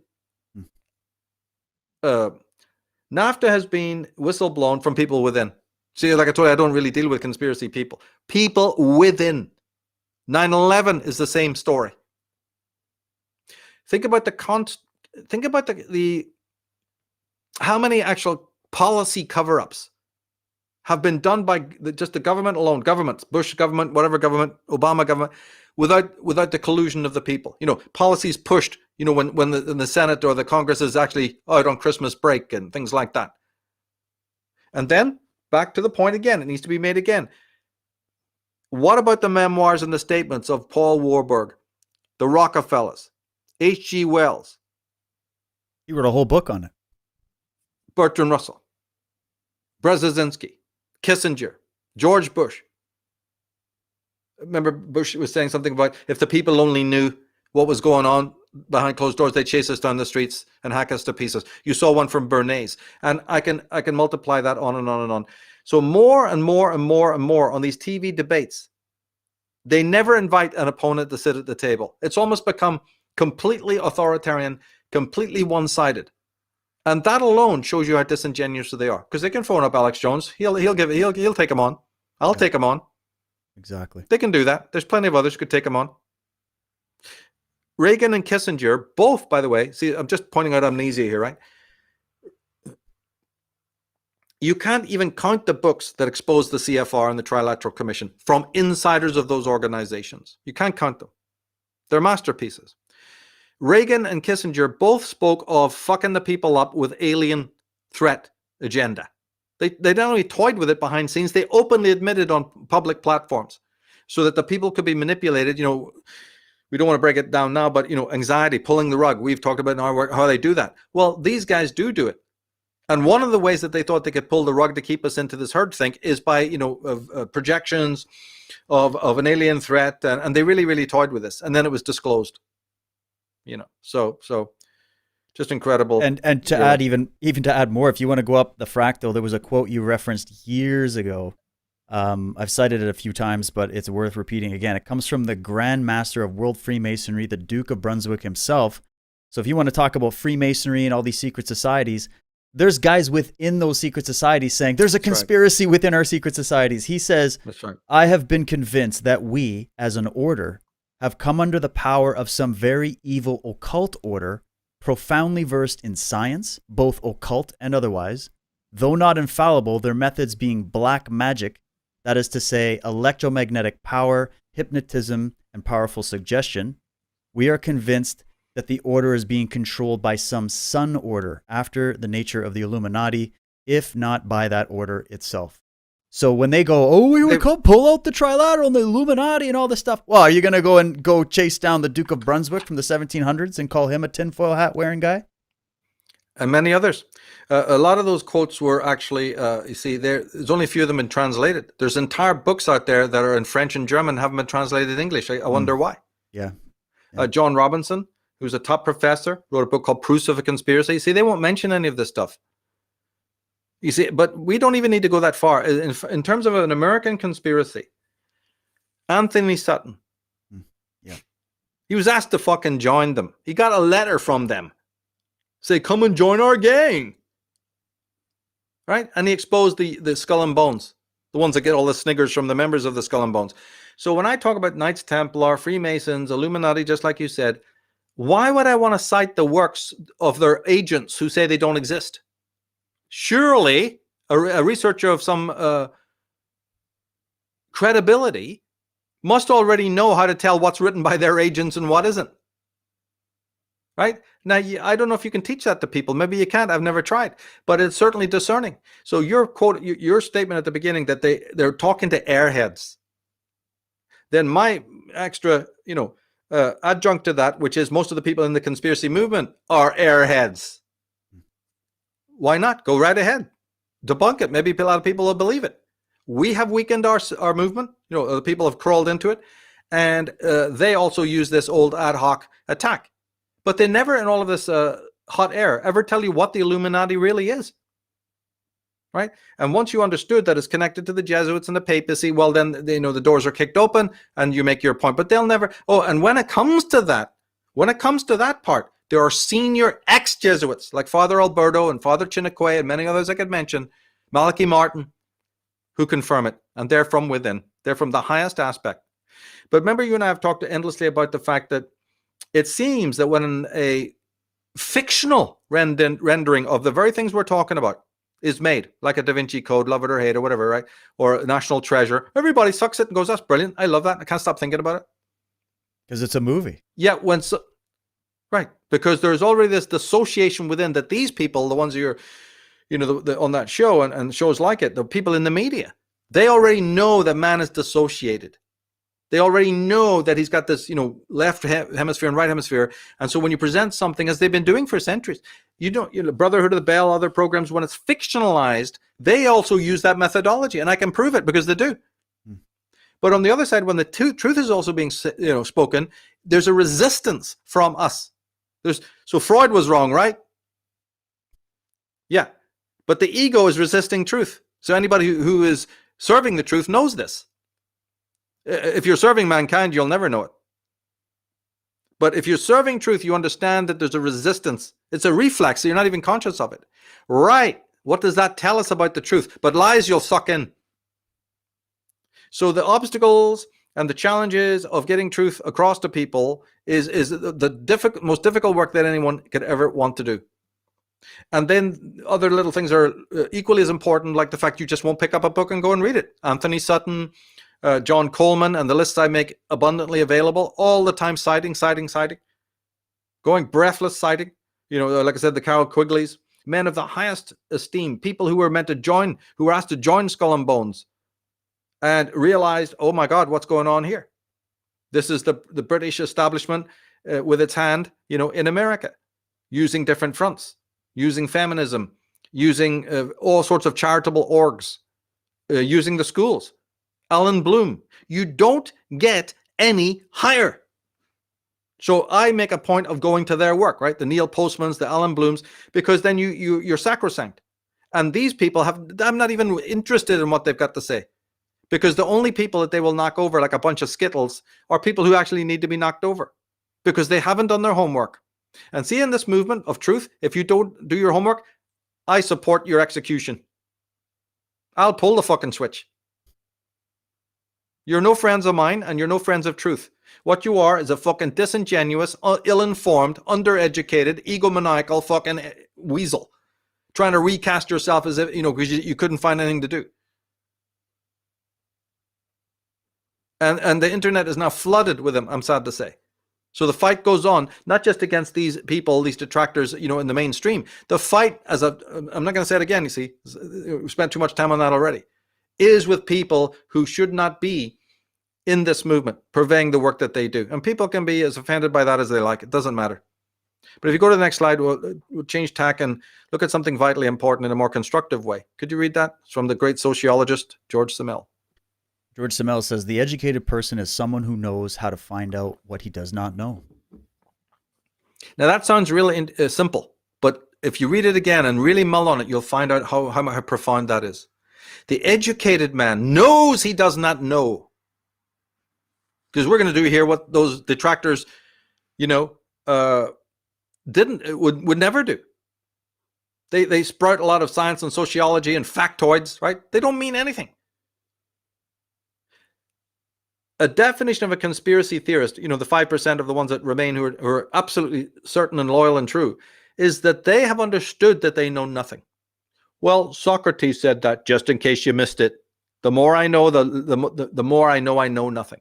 M: whistleblown from people within. See, like I told you, I don't really deal with conspiracy people. People within. 9/11 is the same story. Think about the how many actual policy cover-ups have been done by just the government alone, governments, Bush government, whatever government, Obama government, without the collusion of the people. Policies pushed, when the Senate or the Congress is actually out on Christmas break and things like that. And then back to the point again, it needs to be made again. What about the memoirs and the statements of Paul Warburg, the Rockefellers, H.G. Wells?
L: He wrote a whole book on it.
M: Bertrand Russell, Brzezinski, Kissinger, George Bush. Remember, Bush was saying something about if the people only knew what was going on behind closed doors, they'd chase us down the streets and hack us to pieces. You saw one from Bernays, and I can multiply that on and on and on. So more and more and more and more on these TV debates, they never invite an opponent to sit at the table. It's almost become completely authoritarian, completely one-sided. And that alone shows you how disingenuous they are. Because they can phone up Alex Jones. He'll take him on. I'll take him on.
L: Exactly.
M: They can do that. There's plenty of others who could take him on. Reagan and Kissinger, both, by the way, see, I'm just pointing out amnesia here, right? You can't even count the books that expose the CFR and the Trilateral Commission from insiders of those organizations. You can't count them. They're masterpieces. Reagan and Kissinger both spoke of fucking the people up with alien threat agenda. They not only toyed with it behind scenes, they openly admitted on public platforms so that the people could be manipulated. We don't want to break it down now, but anxiety, pulling the rug. We've talked about how they do that. Well, these guys do it. And one of the ways that they thought they could pull the rug to keep us into this herd think is by, projections of an alien threat. And they really, really toyed with this. And then it was disclosed, so just incredible.
L: And to add even to add more, if you want to go up the fractal, there was a quote you referenced years ago. I've cited it a few times, but it's worth repeating again. It comes from the Grand Master of World Freemasonry, the Duke of Brunswick himself. So if you want to talk about Freemasonry and all these secret societies, there's guys within those secret societies saying there's a conspiracy within our secret societies. He says,
M: That's right.
L: I have been convinced that we, as an order, have come under the power of some very evil occult order, profoundly versed in science, both occult and otherwise, though not infallible, their methods being black magic, that is to say, electromagnetic power, hypnotism, and powerful suggestion. We are convinced that the order is being controlled by some sun order after the nature of the Illuminati, if not by that order itself. So when they go, oh, we would pull out the trilateral and the Illuminati and all this stuff. Well, are you going to go chase down the Duke of Brunswick from the 1700s and call him a tinfoil hat wearing guy?
M: And many others. A lot of those quotes were actually, you see, there's only a few of them been translated. There's entire books out there that are in French and German, haven't been translated in English. I wonder why.
L: Yeah.
M: John Robinson, who's a top professor, wrote a book called Proofs of a Conspiracy. See, they won't mention any of this stuff. You see, but we don't even need to go that far. In terms of an American conspiracy, Anthony Sutton, he was asked to fucking join them. He got a letter from them. Say, come and join our gang. Right? And he exposed the Skull and Bones, the ones that get all the sniggers from the members of the Skull and Bones. So when I talk about Knights Templar, Freemasons, Illuminati, just like you said, why would I want to cite the works of their agents who say they don't exist? Surely a researcher of some credibility must already know how to tell what's written by their agents and what isn't. Right? Now, I don't know if you can teach that to people. Maybe you can't. I've never tried. But it's certainly discerning. So your quote, your statement at the beginning that they're talking to airheads. Then my extra, adjunct to that, which is most of the people in the conspiracy movement are airheads. Why not? Go right ahead. Debunk it. Maybe a lot of people will believe it. We have weakened our movement. The people have crawled into it. And they also use this old ad hoc attack. But they never, in all of this hot air, ever tell you what the Illuminati really is. Right? And once you understood that it's connected to the Jesuits and the papacy, well, then, the doors are kicked open and you make your point. But they'll never, and when it comes to that part, there are senior ex-Jesuits like Father Alberto and Father Chiniquet and many others I could mention, Malachi Martin, who confirm it. And they're from within. They're from the highest aspect. But remember, you and I have talked endlessly about the fact that it seems that when a fictional rendering of the very things we're talking about is made, like a Da Vinci Code, love it or hate it or whatever, right? Or a National Treasure, everybody sucks it and goes, that's brilliant. I love that. I can't stop thinking about it.
L: Because it's a movie.
M: Yeah, right. Because there's already this dissociation within that these people, the ones who are, on that show and shows like it, the people in the media, they already know that man is dissociated. They already know that he's got this, left hemisphere and right hemisphere. And so when you present something, as they've been doing for centuries, Brotherhood of the Bell, other programs, when it's fictionalized, they also use that methodology. And I can prove it because they do. But on the other side, when the truth is also being spoken, there's a resistance from us. So Freud was wrong, right? Yeah. But the ego is resisting truth. So anybody who is serving the truth knows this. If you're serving mankind, you'll never know it. But if you're serving truth, you understand that there's a resistance. It's a reflex, so you're not even conscious of it. Right. What does that tell us about the truth? But lies you'll suck in. So the obstacles and the challenges of getting truth across to people is the most difficult work that anyone could ever want to do. And then other little things are equally as important, like the fact you just won't pick up a book and go and read it. Anthony Sutton, John Coleman, and the lists I make abundantly available all the time, citing, going breathless citing. Like I said, the Carol Quigleys, men of the highest esteem, people who were meant to join, who were asked to join Skull and Bones, and realized, oh my God, what's going on here? This is the British establishment with its hand, in America, using different fronts, using feminism, using all sorts of charitable orgs, using the schools. Alan Bloom, you don't get any higher. So I make a point of going to their work, right? The Neil Postmans, the Alan Blooms, because then you're sacrosanct. And these people I'm not even interested in what they've got to say, because the only people that they will knock over like a bunch of Skittles are people who actually need to be knocked over because they haven't done their homework. And see, in this movement of truth, if you don't do your homework, I support your execution. I'll pull the fucking switch. You're no friends of mine, and you're no friends of truth. What you are is a fucking disingenuous, ill-informed, undereducated, egomaniacal fucking weasel trying to recast yourself as if, because you couldn't find anything to do. And the internet is now flooded with them, I'm sad to say. So the fight goes on, not just against these people, these detractors, in the mainstream. The fight I'm not going to say it again, you see, we spent too much time on that already. is with people who should not be in this movement, purveying the work that they do. And people can be as offended by that as they like. It doesn't matter. But if you go to the next slide, we'll change tack and look at something vitally important in a more constructive way. Could you read that? It's from the great sociologist, George Simmel.
L: George Simmel says, the educated person is someone who knows how to find out what he does not know.
M: Now that sounds really simple, but if you read it again and really mull on it, you'll find out how profound that is. The educated man knows he does not know. Because we're going to do here what those detractors, would never do. They sprout a lot of science and sociology and factoids, right? They don't mean anything. A definition of a conspiracy theorist, the 5% of the ones that remain who are absolutely certain and loyal and true, is that they have understood that they know nothing. Well, Socrates said that, just in case you missed it. The more I know, the more I know nothing.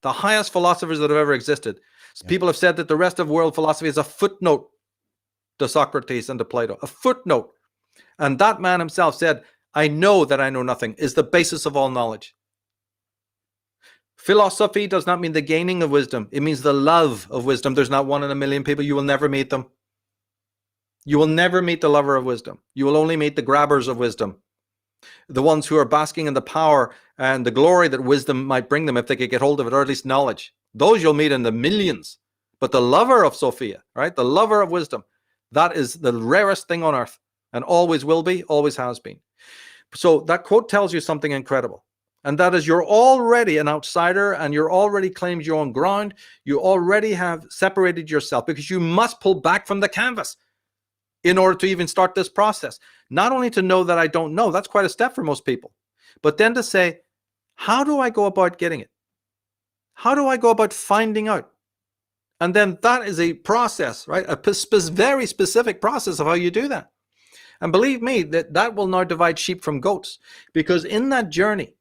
M: The highest philosophers that have ever existed. People have said that the rest of world philosophy is a footnote to Socrates and to Plato, a footnote. And that man himself said, I know that I know nothing, is the basis of all knowledge. Philosophy does not mean the gaining of wisdom. It means the love of wisdom. There's not one in a million people. You will never meet them. You will never meet the lover of wisdom. You will only meet the grabbers of wisdom. The ones who are basking in the power and the glory that wisdom might bring them if they could get hold of it, or at least knowledge. Those you'll meet in the millions. But the lover of Sophia, right? The lover of wisdom, that is the rarest thing on earth and always will be, always has been. So that quote tells you something incredible. And that is, you're already an outsider and you're already claimed your own ground. You already have separated yourself because you must pull back from the canvas in order to even start this process. Not only to know that I don't know, that's quite a step for most people, but then to say, how do I go about getting it? How do I go about finding out? And then that is a process, right? A very specific process of how you do that. And believe me, that will now divide sheep from goats, because in that journey,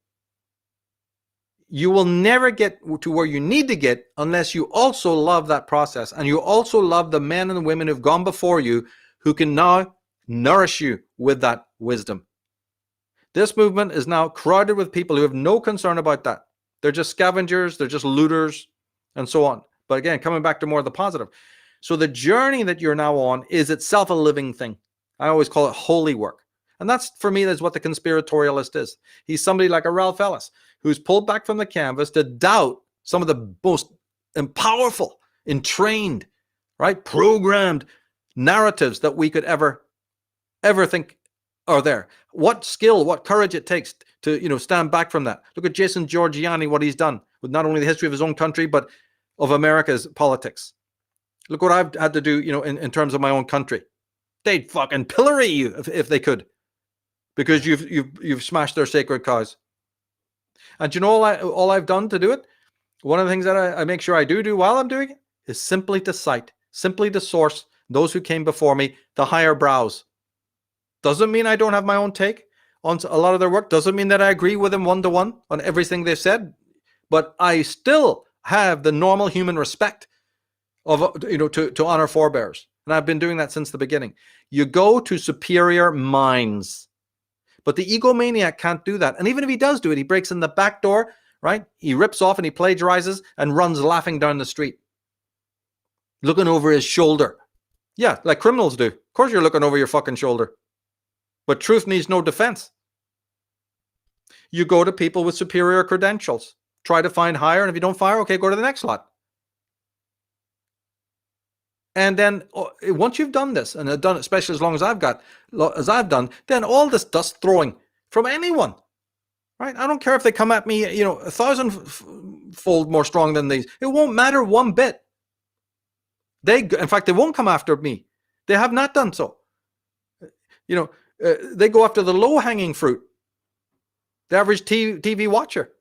M: you will never get to where you need to get unless you also love that process. And you also love the men and women who've gone before you, who can now nourish you with that wisdom. This movement is now crowded with people who have no concern about that. They're just scavengers, they're just looters, and so on. But again, coming back to more of the positive. So the journey that you're now on is itself a living thing. I always call it holy work. And that's, for me, that's what the conspiratorialist is. He's somebody like a Ralph Ellis, who's pulled back from the canvas to doubt some of the most powerful, entrained, right, programmed narratives that we could ever think are there. What skill, what courage it takes to stand back from that. Look at Jason Giorgiani, what he's done with not only the history of his own country, but of America's politics. Look what I've had to do, in terms of my own country. They'd fucking pillory you if they could, because you've smashed their sacred cows. And all I've done to do it, one of the things that I make sure I do while I'm doing it, is simply to cite, simply to source those who came before me, the higher brows. Doesn't mean I don't have my own take on a lot of their work. Doesn't mean that I agree with them one-to-one on everything they've said. But I still have the normal human respect of, to honor forebears. And I've been doing that since the beginning. You go to superior minds. But the egomaniac can't do that. And even if he does do it, he breaks in the back door, right? He rips off and he plagiarizes and runs laughing down the street, looking over his shoulder. Yeah, like criminals do. Of course you're looking over your fucking shoulder. But truth needs no defense. You go to people with superior credentials. Try to find higher, and if you don't fire, okay, go to the next lot. And then once you've done this, and have done it, especially as long as I've done, then all this dust throwing from anyone, right? I don't care if they come at me, 1,000-fold more strong than these. It won't matter one bit. In fact, they won't come after me. They have not done so. They go after the low-hanging fruit, the average TV watcher.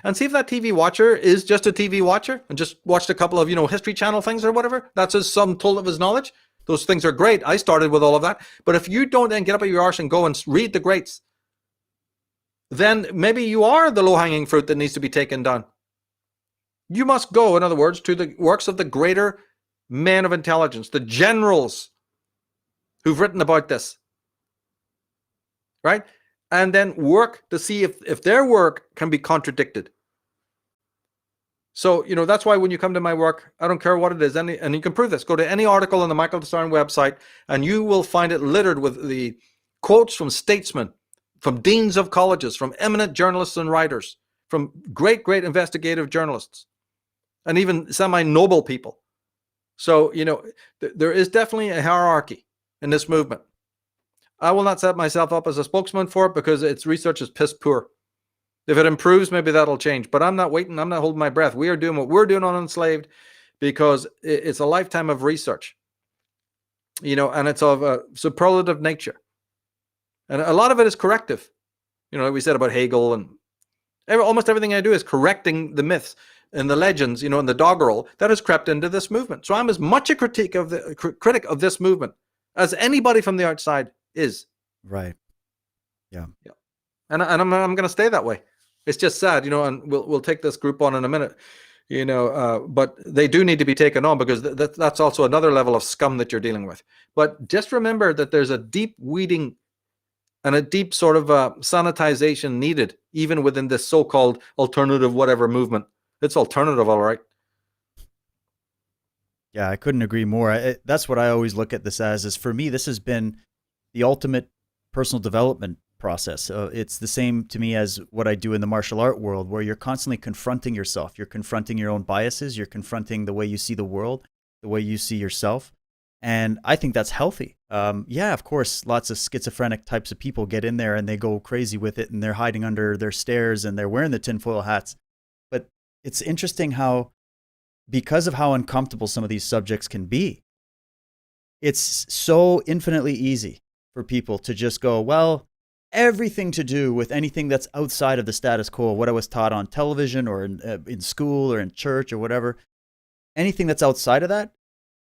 M: And see if that TV watcher is just a TV watcher and just watched a couple of, History Channel things or whatever. That's his sum total of his knowledge. Those things are great. I started with all of that. But if you don't then get up at your arse and go and read the greats, then maybe you are the low-hanging fruit that needs to be taken down. You must go, in other words, to the works of the greater men of intelligence, the generals who've written about this, right? and then work to see if their work can be contradicted. So, that's why when you come to my work, I don't care what it is, and you can prove this. Go to any article on the Michael Tsarion website, and you will find it littered with the quotes from statesmen, from deans of colleges, from eminent journalists and writers, from great, great investigative journalists, and even semi-noble people. So, there is definitely a hierarchy in this movement. I will not set myself up as a spokesman for it because its research is piss poor. If it improves, maybe that'll change. But I'm not waiting. I'm not holding my breath. We are doing what we're doing on Enslaved because it's a lifetime of research, and it's of a superlative nature. And a lot of it is corrective. Like we said about Hegel, and almost everything I do is correcting the myths and the legends, and the doggerel that has crept into this movement. So I'm as much a critic of this movement as anybody from the outside is.
L: Right. Yeah.
M: And I'm going to stay that way. It's just sad, and we'll take this group on in a minute, but they do need to be taken on because that's also another level of scum that you're dealing with. But just remember that there's a deep weeding and a deep sort of sanitization needed, even within this so-called alternative whatever movement. It's alternative, all right.
L: Yeah, I couldn't agree more. That's what I always look at this as, is for me, this has been the ultimate personal development process. It's the same to me as what I do in the martial art world, where you're constantly confronting yourself. You're confronting your own biases. You're confronting the way you see the world, the way you see yourself. And I think that's healthy. Yeah, of course, lots of schizophrenic types of people get in there and they go crazy with it and they're hiding under their stairs and they're wearing the tinfoil hats. But it's interesting how, because of how uncomfortable some of these subjects can be, it's so infinitely easy for people to just go, well, everything to do with anything that's outside of the status quo, what I was taught on television or in school or in church or whatever, anything that's outside of that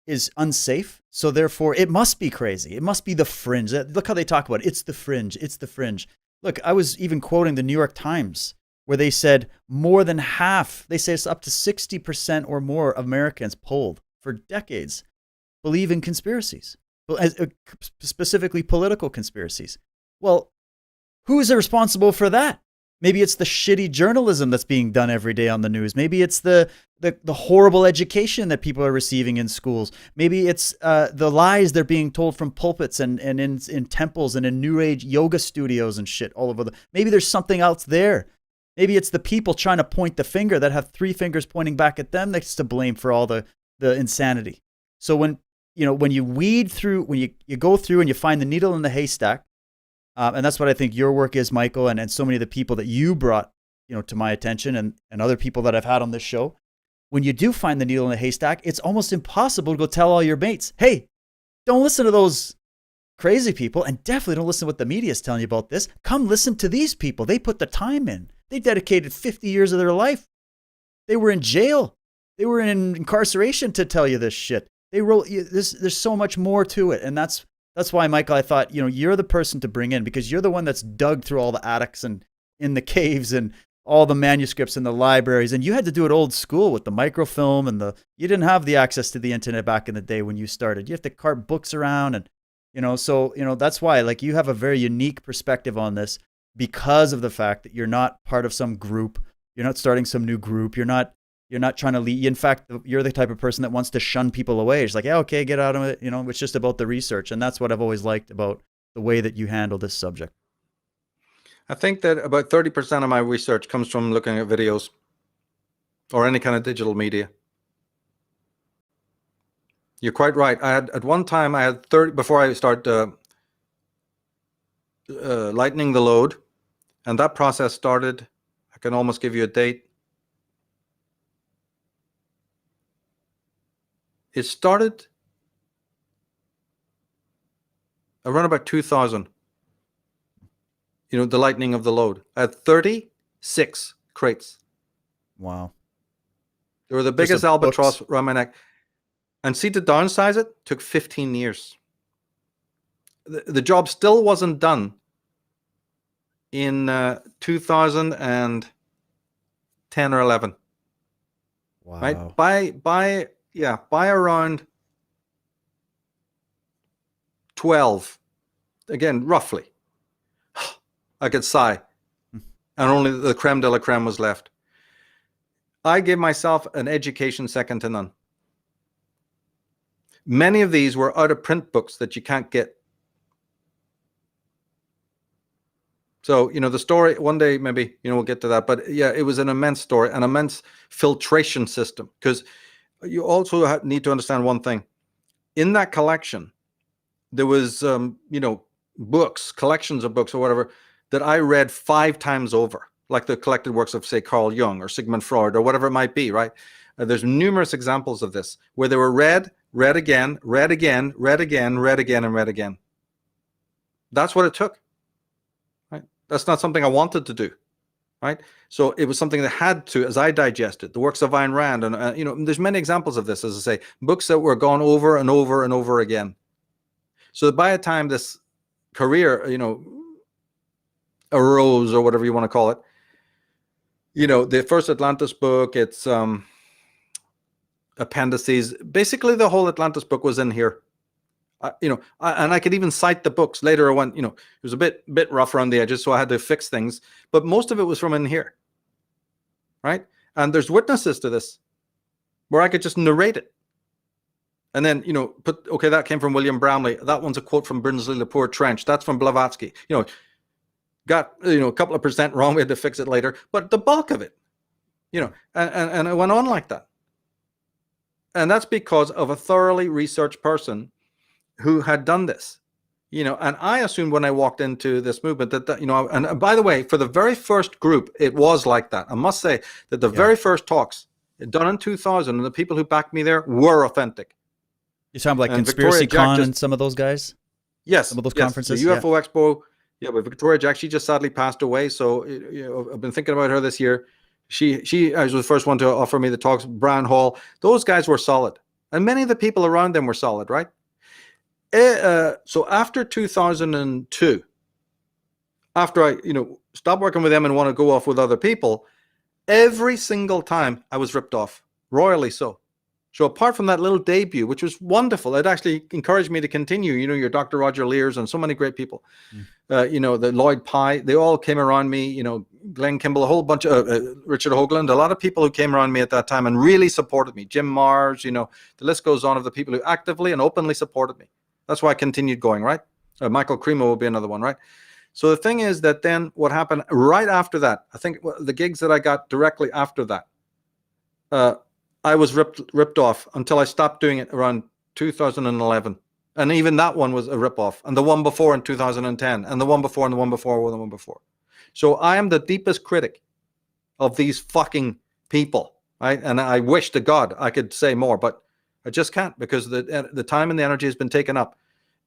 L: is unsafe. So therefore, it must be crazy. It must be the fringe. Look how they talk about it. It's the fringe. It's the fringe. Look, I was even quoting the New York Times, where they said more than half, they say it's up to 60% or more of Americans polled for decades believe in conspiracies, specifically political conspiracies. Well, who is responsible for that? Maybe it's the shitty journalism that's being done every day on the news. Maybe it's the horrible education that people are receiving in schools. Maybe it's the lies they're being told from pulpits and in temples and in New Age yoga studios and shit all over maybe there's something else there. Maybe it's the people trying to point the finger that have three fingers pointing back at them that's to blame for all the insanity. So when you weed through, when you go through and you find the needle in the haystack, and that's what I think your work is, Michael, and so many of the people that you brought, to my attention and other people that I've had on this show. When you do find the needle in the haystack, it's almost impossible to go tell all your mates, hey, don't listen to those crazy people, and definitely don't listen to what the media is telling you about this. Come listen to these people. They put the time in. They dedicated 50 years of their life. They were in jail. They were in incarceration to tell you this shit. They wrote this. There's so much more to it, and that's why, Michael, I thought, you're the person to bring in, because you're the one that's dug through all the attics and in the caves and all the manuscripts in the libraries. And you had to do it old school with the microfilm and you didn't have the access to the internet back in the day when you started. You have to cart books around and, so, that's why, like, you have a very unique perspective on this because of the fact that you're not part of some group. You're not starting some new group. You're not trying to lead. In fact, you're the type of person that wants to shun people away. It's like, yeah, okay, get out of it. It's just about the research. And that's what I've always liked about the way that you handle this subject.
M: I think that about 30% of my research comes from looking at videos or any kind of digital media. You're quite right. At one time, I had 30, before I start lightening the load, and that process started, I can almost give you a date. It started around about 2000. The lightening of the load. I had 36 crates.
L: Wow.
M: They were the biggest albatross around my neck. And see, to downsize it took 15 years. The job still wasn't done in 2010 or 11.
L: Wow.
M: Right? By around 12, again, roughly, I could sigh. And only the creme de la creme was left. I gave myself an education second to none. Many of these were out of print books that you can't get. So, the story, one day maybe, we'll get to that. But yeah, it was an immense story, an immense filtration system. Because you also need to understand one thing. In that collection, there was, books, collections of books or whatever, that I read 5 times over. Like the collected works of, say, Carl Jung or Sigmund Freud or whatever it might be, right? There's numerous examples of this where they were read again, read again, read again, read again, and read again. That's what it took, right? That's not something I wanted to do, right? So it was something that had to, as I digested, the works of Ayn Rand, and there's many examples of this, as I say, books that were gone over and over and over again. So by the time this career, arose, or whatever you want to call it, the first Atlantis book, it's appendices. Basically, the whole Atlantis book was in here. And I could even cite the books later when, it was a bit rough around the edges, so I had to fix things. But most of it was from in here, right? And there's witnesses to this where I could just narrate it. And then, that came from William Bramley. That one's a quote from Brinsley Lepore Trench. That's from Blavatsky. Got a couple of percent wrong. We had to fix it later, but the bulk of it, and it went on like that. And that's because of a thoroughly researched person who had done this, and I assumed when I walked into this movement that and by the way, for the very first group, it was like that. I must say that the very first talks done in 2000, and the people who backed me there were authentic.
L: You're talking about like Conspiracy Con and some of those guys?
M: Yes.
L: Some of those conferences?
M: The UFO Expo. Yeah, but Victoria Jack, she just sadly passed away. So I've been thinking about her this year. She was the first one to offer me the talks. Brian Hall, those guys were solid, and many of the people around them were solid, right? So after 2002, after I stopped working with them and want to go off with other people, every single time I was ripped off, royally so. So apart from that little debut, which was wonderful, it actually encouraged me to continue. Your Dr. Roger Lears and so many great people, the Lloyd Pye, they all came around me, Glenn Kimball, a whole bunch of Richard Hoagland, a lot of people who came around me at that time and really supported me. Jim Mars, the list goes on of the people who actively and openly supported me. That's why I continued going, right? Michael Cremo will be another one, right? So the thing is that then what happened right after that, I think the gigs that I got directly after that, I was ripped off until I stopped doing it around 2011. And even that one was a rip-off. And the one before in 2010. And the one before and the one before and the one before. So I am the deepest critic of these fucking people, right? And I wish to God I could say more, but I just can't, because the time and the energy has been taken up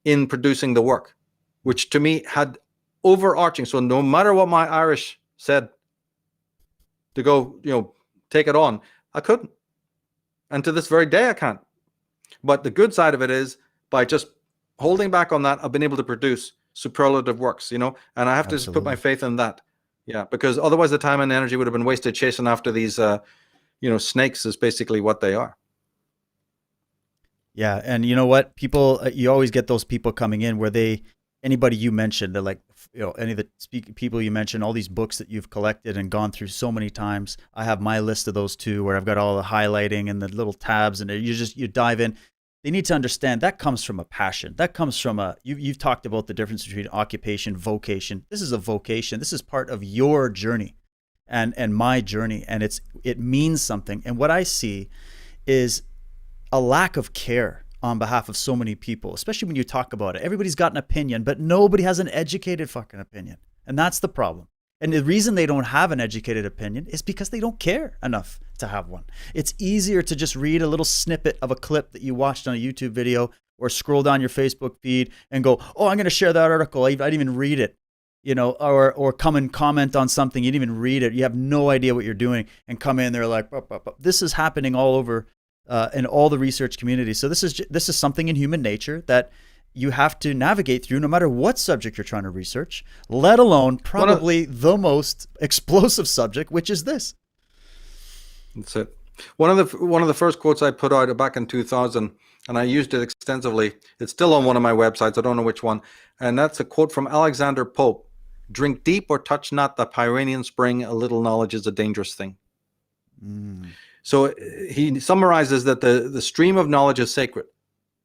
M: in producing the work, which to me had overarching. So no matter what my Irish said to go, take it on, I couldn't. And to this very day, I can't. But the good side of it is, by just holding back on that, I've been able to produce superlative works, and I have to just put my faith in that. Yeah, because otherwise the time and energy would have been wasted chasing after these, snakes is basically what they are.
L: Yeah, and you know what? People, you always get those people coming in where anybody you mentioned, they're like, any of the people you mentioned, all these books that you've collected and gone through so many times. I have my list of those too, where I've got all the highlighting and the little tabs, and you dive in. They need to understand that comes from a passion. That comes from you've talked about the difference between occupation, vocation. This is a vocation. This is part of your journey and my journey, and it means something. And what I see is a lack of care on behalf of so many people, especially when you talk about it. Everybody's got an opinion, but nobody has an educated fucking opinion. And that's the problem. And the reason they don't have an educated opinion is because they don't care enough to have one. It's easier to just read a little snippet of a clip that you watched on a YouTube video, or scroll down your Facebook feed and go, oh, I'm going to share that article. I didn't even read it, or come and comment on something. You didn't even read it. You have no idea what you're doing, and come in there like, this is happening all over in all the research community. So this is something in human nature that you have to navigate through, no matter what subject you're trying to research, let alone probably the most explosive subject, which is this.
M: That's it. One of the first quotes I put out back in 2000, and I used it extensively. It's still on one of my websites. I don't know which one. And that's a quote from Alexander Pope. Drink deep or touch not the Pyrenean spring. A little knowledge is a dangerous thing. So he summarizes that the stream of knowledge is sacred.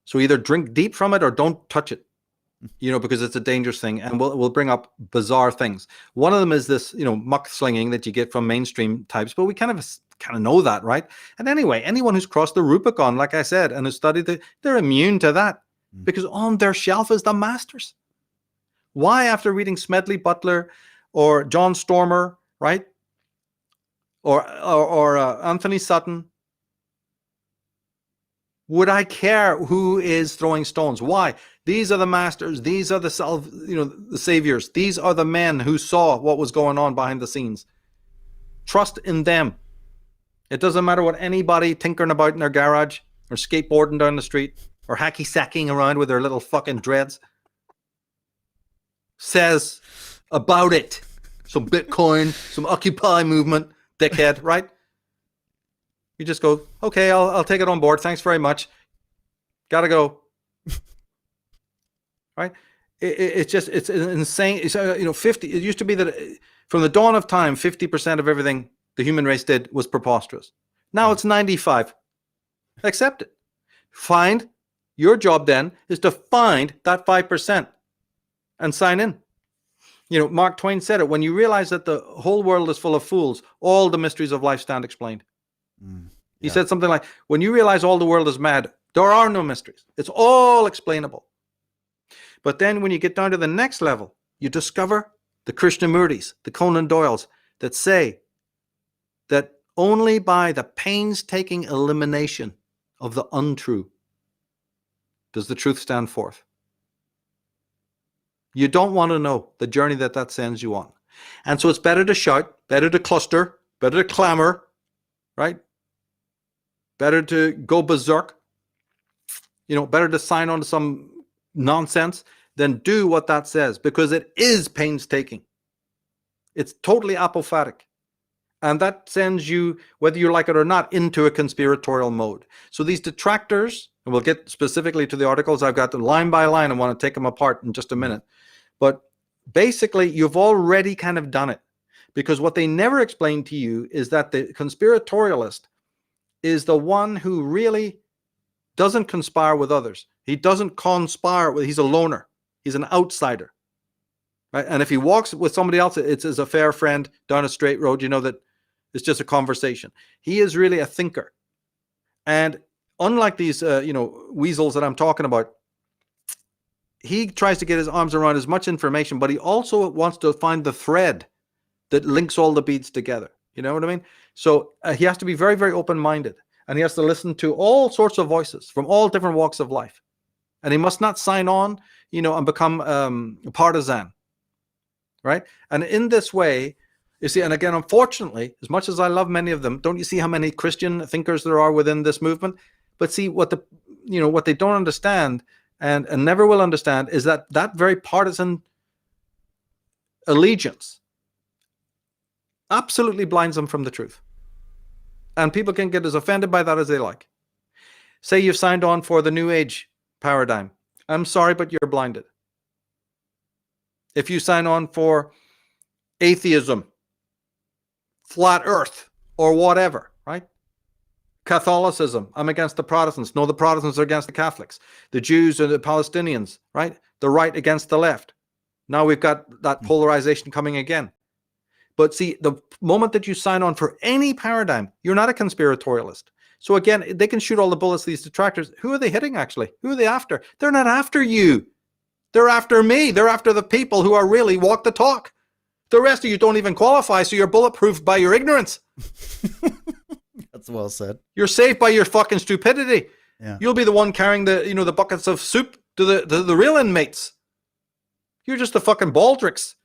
M: So either drink deep from it or don't touch it, because it's a dangerous thing. And we'll bring up bizarre things. One of them is this, muck slinging that you get from mainstream types, but we kind of know that, right? And anyway, anyone who's crossed the Rubicon, like I said, and has studied it, they're immune to that because on their shelf is the masters. Why, after reading Smedley Butler or John Stormer, right? Or Anthony Sutton, would I care who is throwing stones? Why? These are the masters. These are the saviors. These are the men who saw what was going on behind the scenes. Trust in them. It doesn't matter what anybody tinkering about in their garage or skateboarding down the street or hacky-sacking around with their little fucking dreads says about it. Some Bitcoin, some Occupy movement, dickhead, right? You just go, okay, I'll take it on board. Thanks very much. Gotta go. Right? It's insane. It's, 50. It used to be that from the dawn of time, 50% of everything the human race did was preposterous. Now it's 95. Accept it. Your job then is to find that 5% and sign in. Mark Twain said it, when you realize that the whole world is full of fools, all the mysteries of life stand explained. He said something like, when you realize all the world is mad, there are no mysteries. It's all explainable. But then when you get down to the next level, you discover the Krishnamurtis, the Conan Doyles, that say that only by the painstaking elimination of the untrue does the truth stand forth. You don't want to know the journey that sends you on. And so it's better to shout, better to cluster, better to clamor, right? Better to go berserk, better to sign on to some nonsense than do what that says, because it is painstaking. It's totally apophatic. And that sends you, whether you like it or not, into a conspiratorial mode. So these detractors, and we'll get specifically to the articles, I've got them line by line. I want to take them apart in just a minute. But basically, you've already kind of done it. Because what they never explain to you is that the conspiratorialist is the one who really doesn't conspire with others. He doesn't conspire with, he's a loner. He's an outsider. Right? And if he walks with somebody else, it's as a fair friend down a straight road, that it's just a conversation. He is really a thinker. And unlike these, weasels that I'm talking about, he tries to get his arms around as much information, but he also wants to find the thread that links all the beads together. You know what I mean? So he has to be very, very open-minded, and he has to listen to all sorts of voices from all different walks of life. And he must not sign on, and become a partisan, right? And in this way, you see, and again, unfortunately, as much as I love many of them, don't you see how many Christian thinkers there are within this movement? But see, what they don't understand and never will understand is that very partisan allegiance absolutely blinds them from the truth. And people can get as offended by that as they like. Say you've signed on for the New Age paradigm. I'm sorry, but you're blinded. If you sign on for atheism, flat earth, or whatever, right? Catholicism, I'm against the Protestants. No, the Protestants are against the Catholics. The Jews and the Palestinians, right? The right against the left. Now we've got that polarization coming again. But see, the moment that you sign on for any paradigm, you're not a conspiratorialist. So again, they can shoot all the bullets, these detractors. Who are they hitting, actually? Who are they after? They're not after you. They're after me. They're after the people who are really walk the talk. The rest of you don't even qualify, so you're bulletproof by your ignorance.
L: That's well said.
M: You're saved by your fucking stupidity.
L: Yeah.
M: You'll be the one carrying the buckets of soup to the real inmates. You're just the fucking baldricks.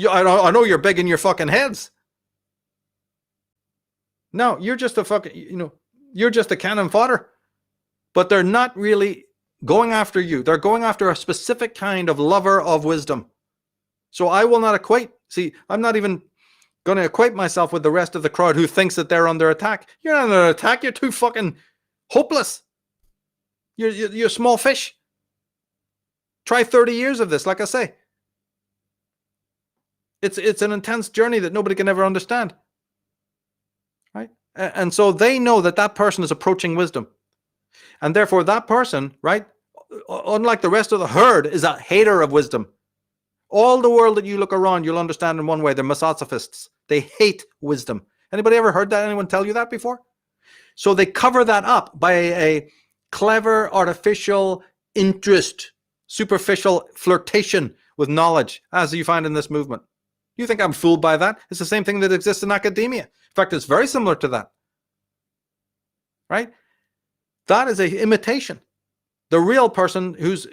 M: I know you're big in your fucking heads. No, you're just a fucking, you're just a cannon fodder. But they're not really going after you. They're going after a specific kind of lover of wisdom. So I will not equate. See, I'm not even going to equate myself with the rest of the crowd who thinks that they're under attack. You're not under attack. You're too fucking hopeless. You're a small fish. Try 30 years of this, like I say. It's an intense journey that nobody can ever understand. Right? And so they know that that person is approaching wisdom. And therefore that person, right, unlike the rest of the herd, is a hater of wisdom. All the world that you look around, you'll understand in one way, they're misophists. They hate wisdom. Anybody ever heard that? Anyone tell you that before? So they cover that up by a clever, artificial interest, superficial flirtation with knowledge, as you find in this movement. You think I'm fooled by that? It's the same thing that exists in academia. In fact, it's very similar to that. Right? That is a imitation. The real person who's,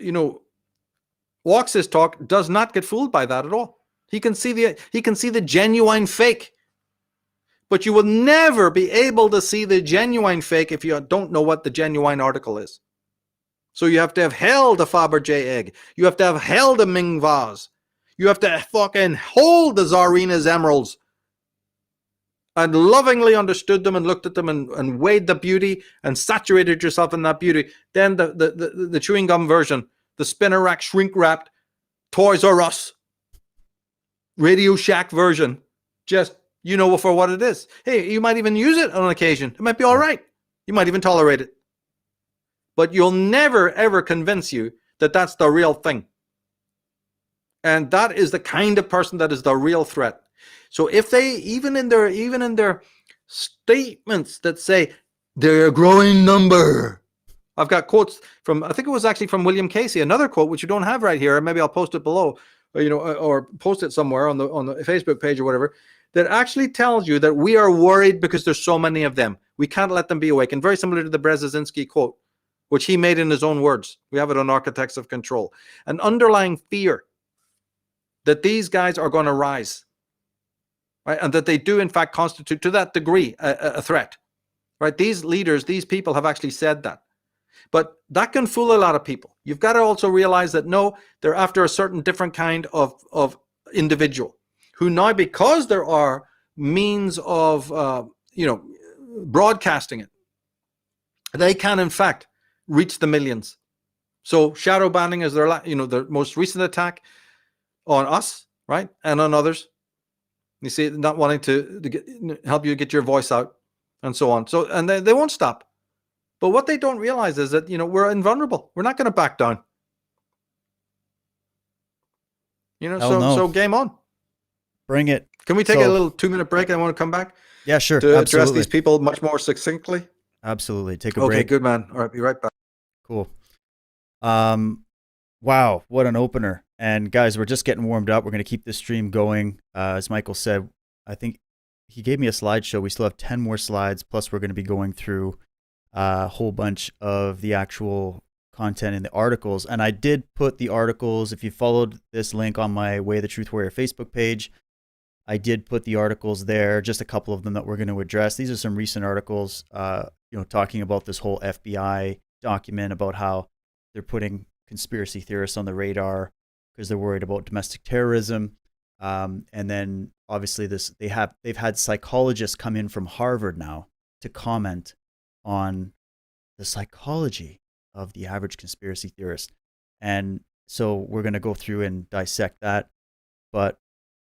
M: walks his talk does not get fooled by that at all. He can see the genuine fake. But you will never be able to see the genuine fake if you don't know what the genuine article is. So you have to have held a Fabergé egg. You have to have held a Ming vase. You have to fucking hold the Tsarina's emeralds and lovingly understood them and looked at them and weighed the beauty and saturated yourself in that beauty. Then the chewing gum version, the spinner rack, shrink wrapped, Toys R Us, Radio Shack version, just, for what it is. Hey, you might even use it on occasion. It might be all right. You might even tolerate it. But you'll never, ever convince you that that's the real thing. And that is the kind of person that is the real threat. So if they, even in their statements that say they're a growing number, I've got quotes from, I think it was actually from William Casey, another quote which you don't have right here. Maybe I'll post it below, or post it somewhere on the Facebook page or whatever, that actually tells you that we are worried because there's so many of them. We can't let them be awakened. Very similar to the Brzezinski quote, which he made in his own words. We have it on Architects of Control. An underlying fear that these guys are going to rise, right? And that they do, in fact, constitute, to that degree, a threat, right? These leaders, these people have actually said that. But that can fool a lot of people. You've got to also realize that, no, they're after a certain different kind of individual who now, because there are means of, broadcasting it, they can, in fact, reach the millions. So shadow banning is their most recent attack on us, right? And on others. You see, not wanting to help you get your voice out and so on. So, and they won't stop. But what they don't realize is that, we're invulnerable. We're not going to back down. So game on.
L: Bring it.
M: Can we take a little 2-minute break? I want to come back.
L: Yeah, sure.
M: To
L: absolutely.
M: address these people much more succinctly.
L: Absolutely. Take a break.
M: Okay, good, man. All right, be right back.
L: Cool. Wow, what an opener. And guys, we're just getting warmed up. We're going to keep this stream going. As Michael said, I think he gave me a slideshow. We still have 10 more slides. Plus, we're going to be going through a whole bunch of the actual content in the articles. And I did put the articles, if you followed this link on my Way the Truth Warrior Facebook page, I did put the articles there, just a couple of them that we're going to address. These are some recent articles, talking about this whole FBI document, about how they're putting conspiracy theorists on the radar because they're worried about domestic terrorism. And then obviously they've had psychologists come in from Harvard now to comment on the psychology of the average conspiracy theorist. And so we're going to go through and dissect that. But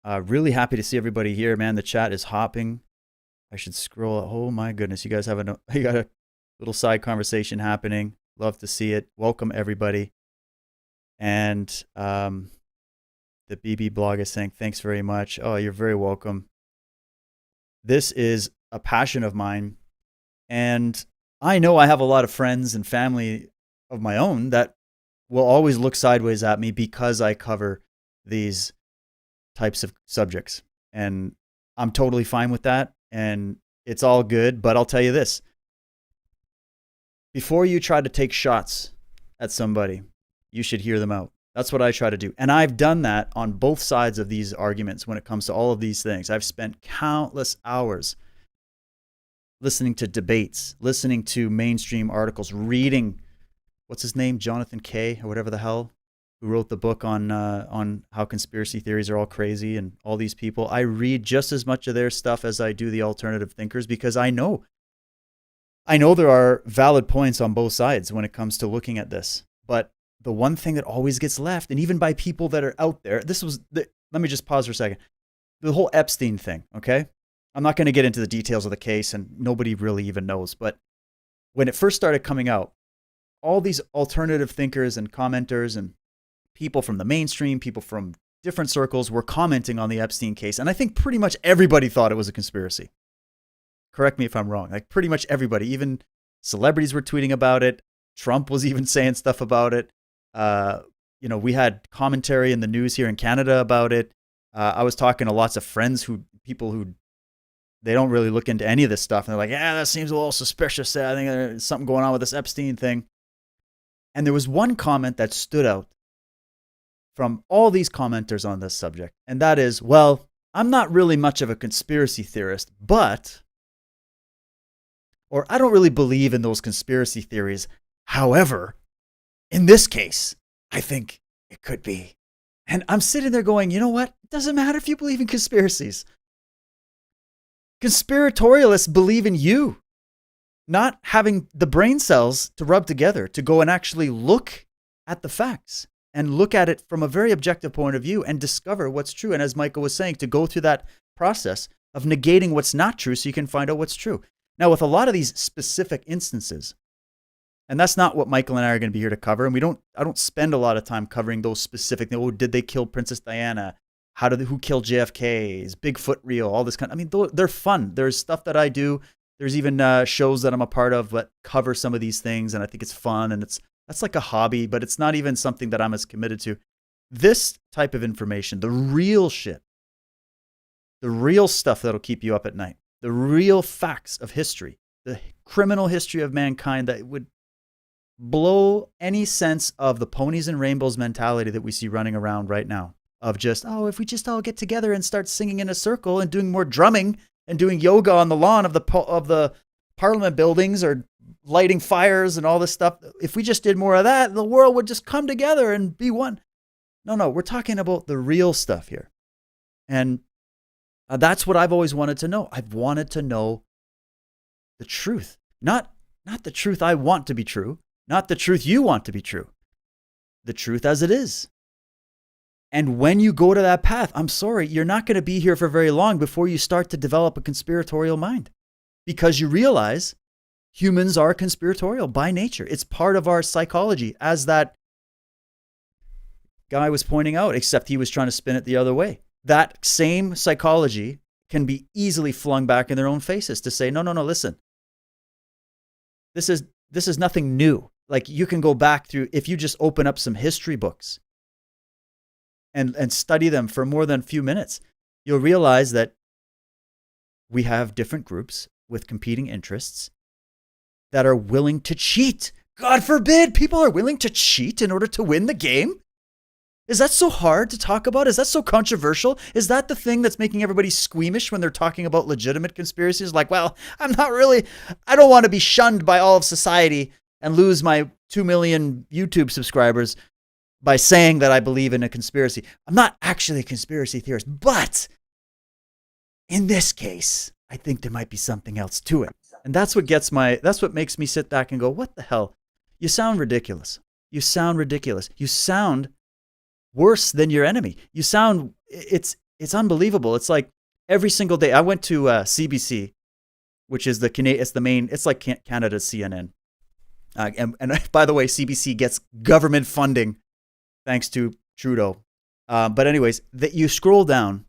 L: really happy to see everybody here, man. The chat is hopping. I should scroll. Oh my goodness. You guys you got a little side conversation happening. Love to see it. Welcome everybody. And the BB blog is saying, thanks very much. Oh, you're very welcome. This is a passion of mine. And I know I have a lot of friends and family of my own that will always look sideways at me because I cover these types of subjects. And I'm totally fine with that. And it's all good. But I'll tell you this. Before you try to take shots at somebody, you should hear them out. That's what I try to do. And I've done that on both sides of these arguments when it comes to all of these things. I've spent countless hours listening to debates, listening to mainstream articles, reading, what's his name, Jonathan Kay, or whatever the hell, who wrote the book on how conspiracy theories are all crazy, and all these people. I read just as much of their stuff as I do the alternative thinkers, because I know there are valid points on both sides when it comes to looking at this. But the one thing that always gets left, and even by people that are out there, let me just pause for a second. the whole Epstein thing, okay? I'm not going to get into the details of the case, and nobody really even knows. But when it first started coming out, all these alternative thinkers and commenters and people from the mainstream, people from different circles were commenting on the Epstein case. And I think pretty much everybody thought it was a conspiracy. Correct me if I'm wrong. Like pretty much everybody, even celebrities were tweeting about it. Trump was even saying stuff about it. We had commentary in the news here in Canada about it. I was talking to lots of friends people who they don't really look into any of this stuff. And they're like, yeah, that seems a little suspicious. I think there's something going on with this Epstein thing. And there was one comment that stood out from all these commenters on this subject. And that is, well, I'm not really much of a conspiracy theorist, or I don't really believe in those conspiracy theories. However, in this case, I think it could be. And I'm sitting there going, you know what? It doesn't matter if you believe in conspiracies. Conspiratorialists believe in you, not having the brain cells to rub together to go and actually look at the facts and look at it from a very objective point of view and discover what's true. And as Michael was saying, to go through that process of negating what's not true so you can find out what's true. Now, with a lot of these specific instances, and that's not what Michael and I are going to be here to cover. And I don't spend a lot of time covering those specific things. Oh, did they kill Princess Diana? Who killed JFK? Is Bigfoot real? All this kind of, they're fun. There's stuff that I do. There's even shows that I'm a part of that cover some of these things. And I think it's fun. And that's like a hobby, but it's not even something that I'm as committed to. This type of information, the real shit, the real stuff that'll keep you up at night, the real facts of history, the criminal history of mankind that would blow any sense of the ponies and rainbows mentality that we see running around right now of just, if we just all get together and start singing in a circle and doing more drumming and doing yoga on the lawn of the parliament buildings or lighting fires and all this stuff. If we just did more of that, the world would just come together and be one. No, we're talking about the real stuff here. And that's what I've always wanted to know. I've wanted to know the truth, not the truth I want to be true, not the truth you want to be true, the truth as it is. And when you go to that path, I'm sorry, you're not going to be here for very long before you start to develop a conspiratorial mind, because you realize humans are conspiratorial by nature. It's part of our psychology, as that guy was pointing out, except he was trying to spin it the other way. That same psychology can be easily flung back in their own faces to say, no, listen, this is nothing new. Like, you can go back through, if you just open up some history books and study them for more than a few minutes, you'll realize that we have different groups with competing interests that are willing to cheat. God forbid people are willing to cheat in order to win the game. Is that so hard to talk about? Is that so controversial? Is that the thing that's making everybody squeamish when they're talking about legitimate conspiracies? Like, well, I don't want to be shunned by all of society and lose my 2 million YouTube subscribers by saying that I believe in a conspiracy. I'm not actually a conspiracy theorist, but in this case, I think there might be something else to it. And that's what makes me sit back and go, what the hell? You sound ridiculous. You sound worse than your enemy. It's unbelievable. It's like every single day. I went to CBC, which is it's like Canada's CNN. And by the way, CBC gets government funding thanks to Trudeau. But anyways, you scroll down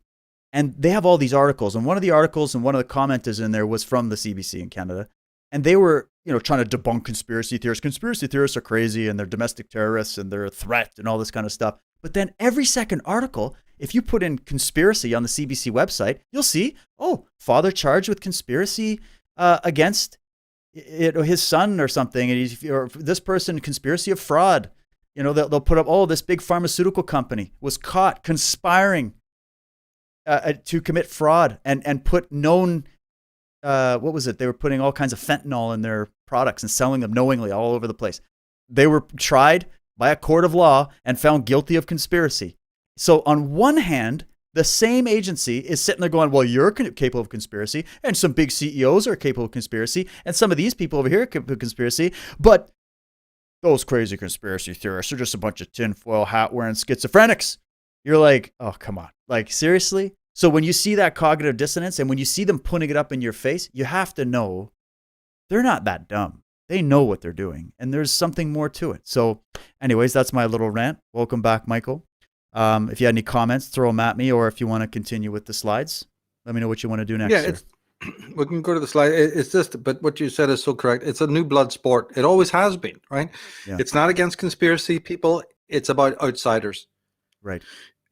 L: and they have all these articles. And one of the articles and one of the commenters in there was from the CBC in Canada. And they were, trying to debunk conspiracy theorists. Conspiracy theorists are crazy and they're domestic terrorists and they're a threat and all this kind of stuff. But then every second article, if you put in conspiracy on the CBC website, you'll see, father charged with conspiracy against his son or something. And or this person, conspiracy of fraud. They'll put up, this big pharmaceutical company was caught conspiring to commit fraud and put known, what was it? They were putting all kinds of fentanyl in their products and selling them knowingly all over the place. They were tried by a court of law and found guilty of conspiracy. So on one hand, the same agency is sitting there going, well, you're capable of conspiracy, and some big CEOs are capable of conspiracy, and some of these people over here are capable of conspiracy, but those crazy conspiracy theorists are just a bunch of tinfoil hat wearing schizophrenics. You're like, oh, come on. Like, seriously? So when you see that cognitive dissonance and when you see them putting it up in your face, you have to know they're not that dumb. They know what they're doing, and there's something more to it. So anyways, that's my little rant. Welcome back, Michael. If you had any comments, throw them at me, or if you want to continue with the slides, let me know what you want to do next.
M: Yeah, we can go to the slide. It's just, but what you said is so correct. It's a new blood sport. It always has been, right?
L: Yeah.
M: It's not against conspiracy people. It's about outsiders.
L: Right.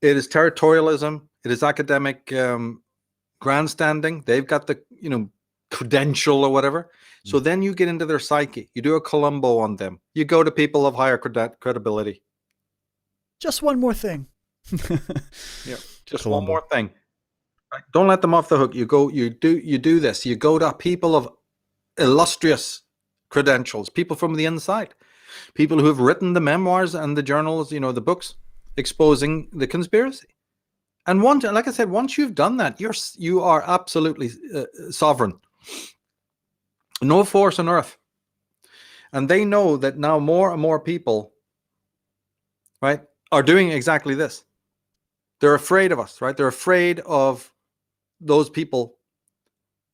M: It is territorialism. It is academic grandstanding. They've got the, credential or whatever. So then you get into their psyche. You do a Columbo on them. You go to people of higher credibility.
L: Just one more thing.
M: Yeah, just
L: Columbo.
M: one more thing. Right? Don't let them off the hook. You do this. You go to people of illustrious credentials, people from the inside, people who have written the memoirs and the journals, the books exposing the conspiracy. And once, like I said, once you've done that, you are absolutely sovereign. No force on earth. And they know that now more and more people, right, are doing exactly this. They're afraid of us, right? They're afraid of those people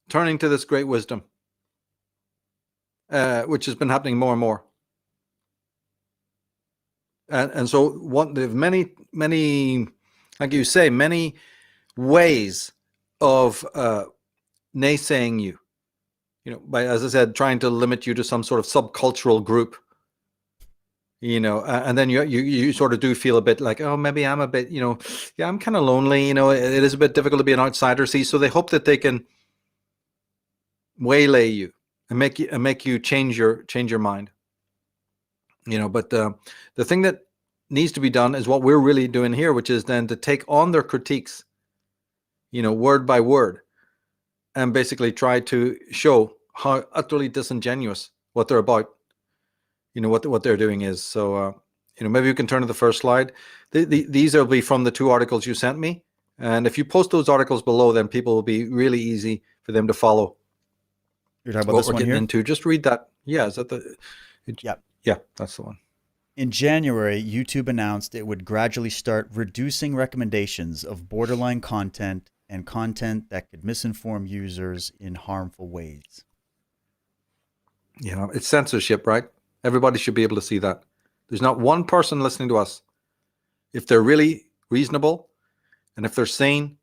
M: turning to this great wisdom, which has been happening more and more. And so there's many, like you say, many ways of naysaying you. By, as I said, trying to limit you to some sort of subcultural group, and then you sort of do feel a bit like, oh, maybe I'm a bit, yeah, I'm kind of lonely, it is a bit difficult to be an outsider. See, so they hope that they can waylay you and make you change your mind, but the thing that needs to be done is what we're really doing here, which is then to take on their critiques, word by word, and basically try to show how utterly disingenuous what they're about, what they're doing is. So, maybe you can turn to the first slide. These will be from the 2 articles you sent me. And if you post those articles below, then people will be really easy for them to follow.
L: You're talking about this one here?
M: Into. Just read that. Yeah, is that the... Yeah, that's the one.
L: In January, YouTube announced it would gradually start reducing recommendations of borderline content and content that could misinform users in harmful ways.
M: It's censorship, right? Everybody should be able to see that. There's not one person listening to us. If they're really reasonable and if they're sane,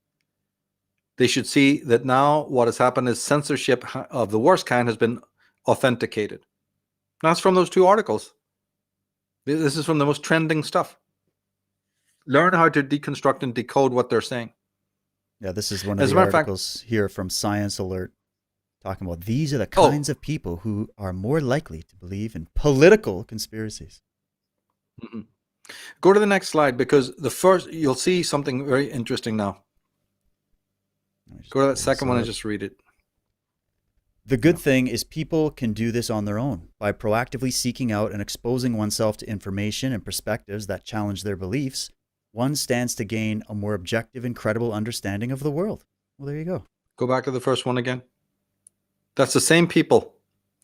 M: they should see that now what has happened is censorship of the worst kind has been authenticated. That's from those 2 articles. This is from the most trending stuff. Learn how to deconstruct and decode what they're saying.
L: Yeah, this is one of the articles here from Science Alert, talking about these are the kinds of people who are more likely to believe in political conspiracies.
M: Mm-hmm. Go to the next slide, because you'll see something very interesting now. Go to that second one and just read it.
L: The good thing is people can do this on their own by proactively seeking out and exposing oneself to information and perspectives that challenge their beliefs. One stands to gain a more objective and credible understanding of the world. Well, there you go.
M: Go back to the first one again. That's the same people.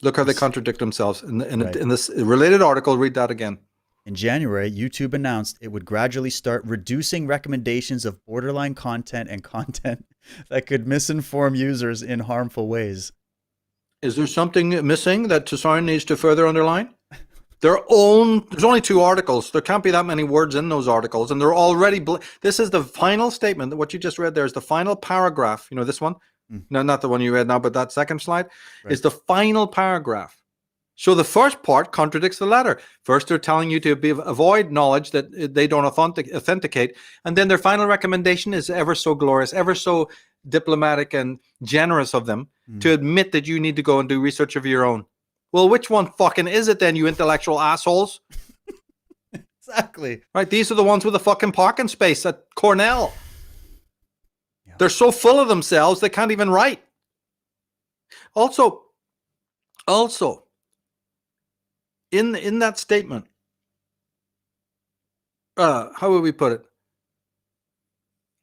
M: Look how they contradict themselves. In this related article, read that again.
L: In January, YouTube announced it would gradually start reducing recommendations of borderline content and content that could misinform users in harmful ways.
M: Is there something missing that Tsarion needs to further underline? There's only 2 articles. There can't be that many words in those articles, and they're already. This is the final statement. What you just read there is the final paragraph. This one? No, not the one you read now, but that second slide is the final paragraph. So the first part contradicts the latter. First, they're telling you to avoid knowledge that they don't authenticate, and then their final recommendation is ever so glorious, ever so diplomatic and generous of them to admit that you need to go and do research of your own. Well, which one fucking is it then, you intellectual assholes?
L: Exactly.
M: Right, these are the ones with the fucking parking space at Cornell. Yeah. They're so full of themselves, they can't even write. Also, in that statement, how would we put it?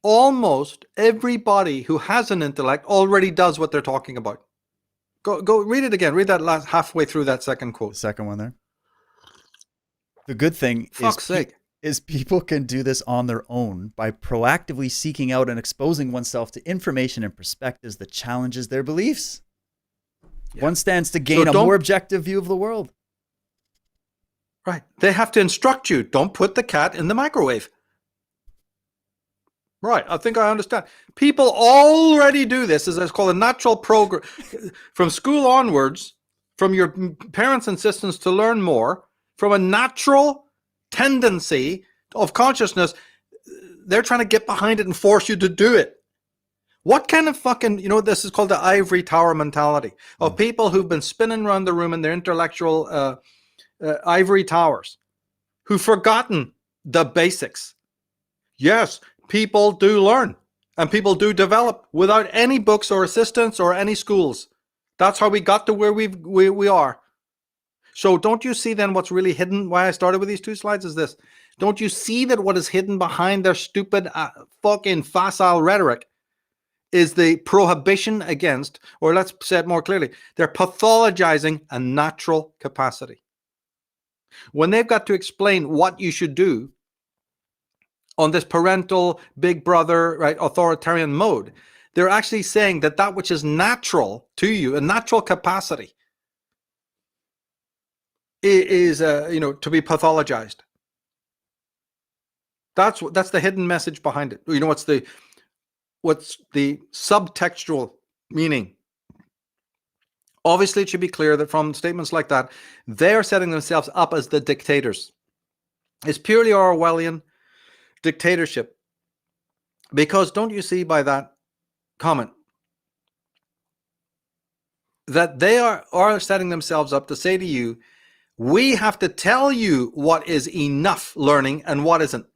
M: Almost everybody who has an intellect already does what they're talking about. Go read it again. Read that halfway through that second quote.
L: The second one there. The good thing is people can do this on their own by proactively seeking out and exposing oneself to information and perspectives that challenges their beliefs. Yeah. One stands to gain a more objective view of the world.
M: Right. They have to instruct you. Don't put the cat in the microwave. Right. I think I understand. People already do this. As it's called a natural program. From school onwards, from your parents' insistence to learn more, from a natural tendency of consciousness, they're trying to get behind it and force you to do it. What kind of fucking, this is called the ivory tower mentality of people who've been spinning around the room in their intellectual ivory towers, who've forgotten the basics. Yes, people do learn and people do develop without any books or assistance or any schools. That's how we got to where we are. So don't you see then what's really hidden? Why I started with these two slides is this. Don't you see that what is hidden behind their stupid fucking facile rhetoric is the prohibition against, or let's say it more clearly, they're pathologizing a natural capacity. When they've got to explain what you should do on this parental, big brother, right, authoritarian mode, they're actually saying that that which is natural to you, a natural capacity, is to be pathologized. That's the hidden message behind it. What's the subtextual meaning? Obviously, it should be clear that from statements like that, they are setting themselves up as the dictators. It's purely Orwellian dictatorship. Because don't you see by that comment that they are setting themselves up to say to you, we have to tell you what is enough learning and what isn't.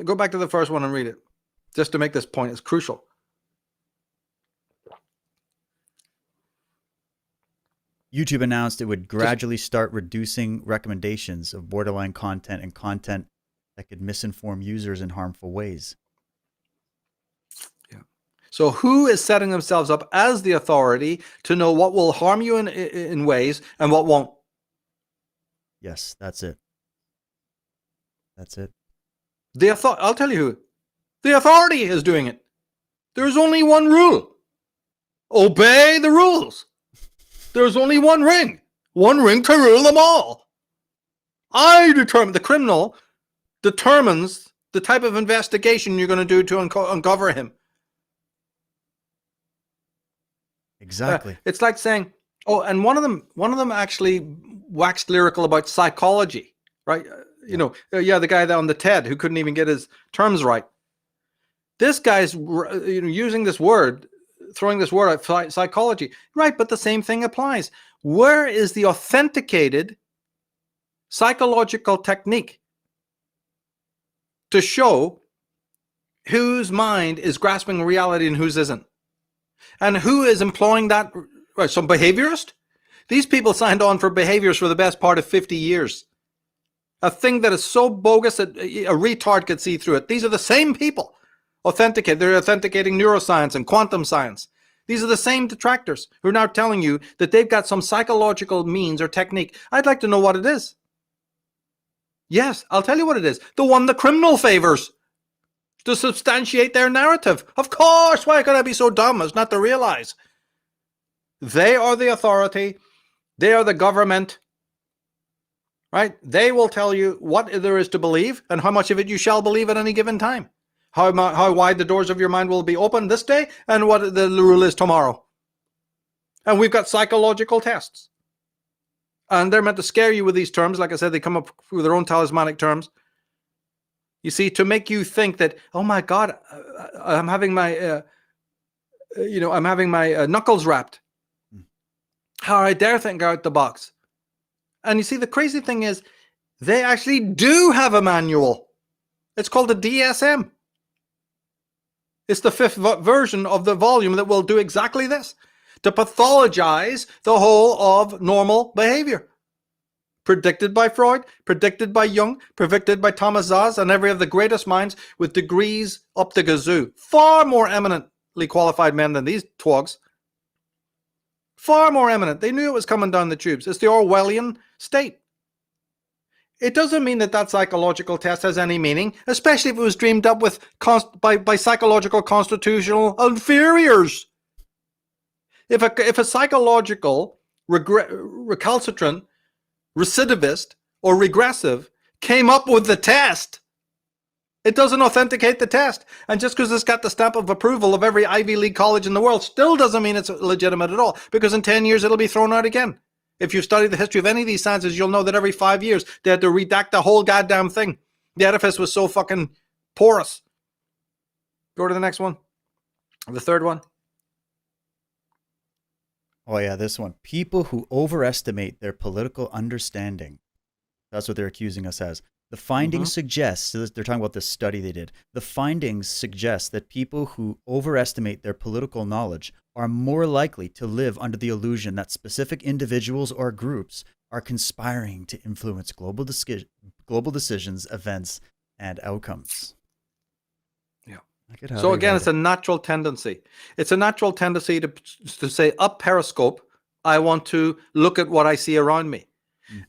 M: Go back to the first one and read it, just to make this point. It's crucial.
L: YouTube announced it would gradually start reducing recommendations of borderline content and content that could misinform users in harmful ways.
M: So who is setting themselves up as the authority to know what will harm you in ways and what won't?
L: Yes, that's it. That's it.
M: I'll tell you who. The authority is doing it. There's only one rule. Obey the rules. There's only one ring to rule them all. The criminal determines the type of investigation you're going to do to uncover him.
L: Exactly.
M: It's like saying, and one of them actually waxed lyrical about psychology, right? The guy on the TED who couldn't even get his terms right. This guy's using this word, throwing this word at psychology, right? But the same thing applies. Where is the authenticated psychological technique to show whose mind is grasping reality and whose isn't? And who is employing that? Right, some behaviorist? These people signed on for behaviors for the best part of 50 years. A thing that is so bogus that a retard could see through it. These are the same people. They're authenticating neuroscience and quantum science. These are the same detractors who are now telling you that they've got some psychological means or technique. I'd like to know what it is. Yes, I'll tell you what it is. The one the criminal favors to substantiate their narrative. Of course, why could I be so dumb as not to realize? They are the authority. They are the government. Right? They will tell you what there is to believe and how much of it you shall believe at any given time. How wide the doors of your mind will be open this day and what the rule is tomorrow. And we've got psychological tests. And they're meant to scare you with these terms. Like I said, they come up with their own talismanic terms. You see, to make you think that, oh my God, I'm having my, knuckles wrapped. How I dare think out the box. And you see, the crazy thing is, they actually do have a manual. It's called the DSM. It's the 5th version of the volume that will do exactly this, to pathologize the whole of normal behavior. Predicted by Freud, predicted by Jung, predicted by Thomas Szasz, and every of the greatest minds with degrees up the gazoo. Far more eminently qualified men than these twogs. Far more eminent. They knew it was coming down the tubes. It's the Orwellian state. It doesn't mean that psychological test has any meaning, especially if it was dreamed up with by psychological constitutional inferiors. If a psychological recalcitrant, recidivist, or regressive came up with the test, it doesn't authenticate the test. And just because it's got the stamp of approval of every Ivy League college in the world still doesn't mean it's legitimate at all, because in 10 years it'll be thrown out again. If you've studied the history of any of these sciences, you'll know that every 5 years they had to redact the whole goddamn thing. The edifice was so fucking porous. Go to the next one. The third one.
L: Oh, yeah, this one. People who overestimate their political understanding. That's what they're accusing us as. The findings suggest, so they're talking about this study they did. The findings suggest that people who overestimate their political knowledge are more likely to live under the illusion that specific individuals or groups are conspiring to influence global decisions, events, and outcomes.
M: Yeah.
L: So
M: again, it's a natural tendency. It's a natural tendency to say, up Periscope, I want to look at what I see around me.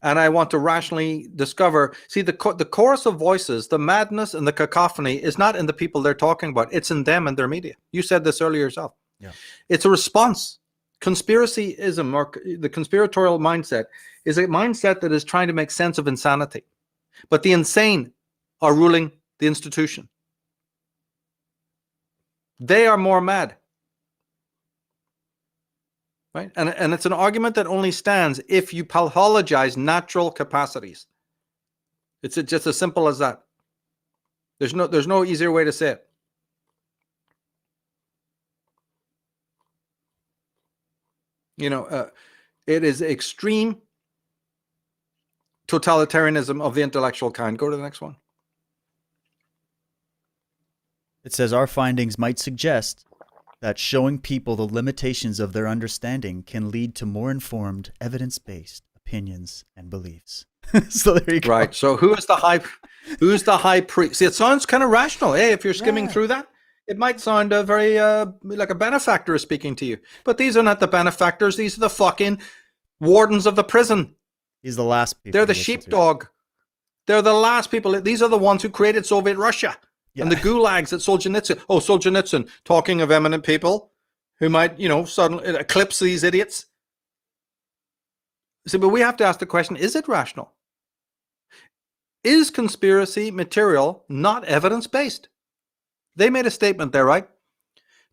M: And I want to rationally discover, see, the chorus of voices, the madness and the cacophony is not in the people they're talking about. It's in them and their media. You said this earlier yourself.
L: Yeah.
M: It's a response. Conspiracyism, or the conspiratorial mindset, is a mindset that is trying to make sense of insanity. But the insane are ruling the institution. They are more mad. Right? And it's an argument that only stands if you pathologize natural capacities. It's just as simple as that. There's no easier way to say it. It is extreme totalitarianism of the intellectual kind. Go to the next one.
L: It says our findings might suggest that showing people the limitations of their understanding can lead to more informed, evidence-based opinions and beliefs. So there you go.
M: Right. So who's the high priest? See, it sounds kind of rational. Hey, if you're skimming through that, it might sound very like a benefactor is speaking to you. But these are not the benefactors. These are the fucking wardens of the prison.
L: He's the last people.
M: They're the sheepdog. They're the last people. These are the ones who created Soviet Russia. Yeah. And the gulags at Solzhenitsyn. Oh, Solzhenitsyn, talking of eminent people who might, suddenly eclipse these idiots. See, but we have to ask the question, is it rational? Is conspiracy material not evidence-based? They made a statement there, right?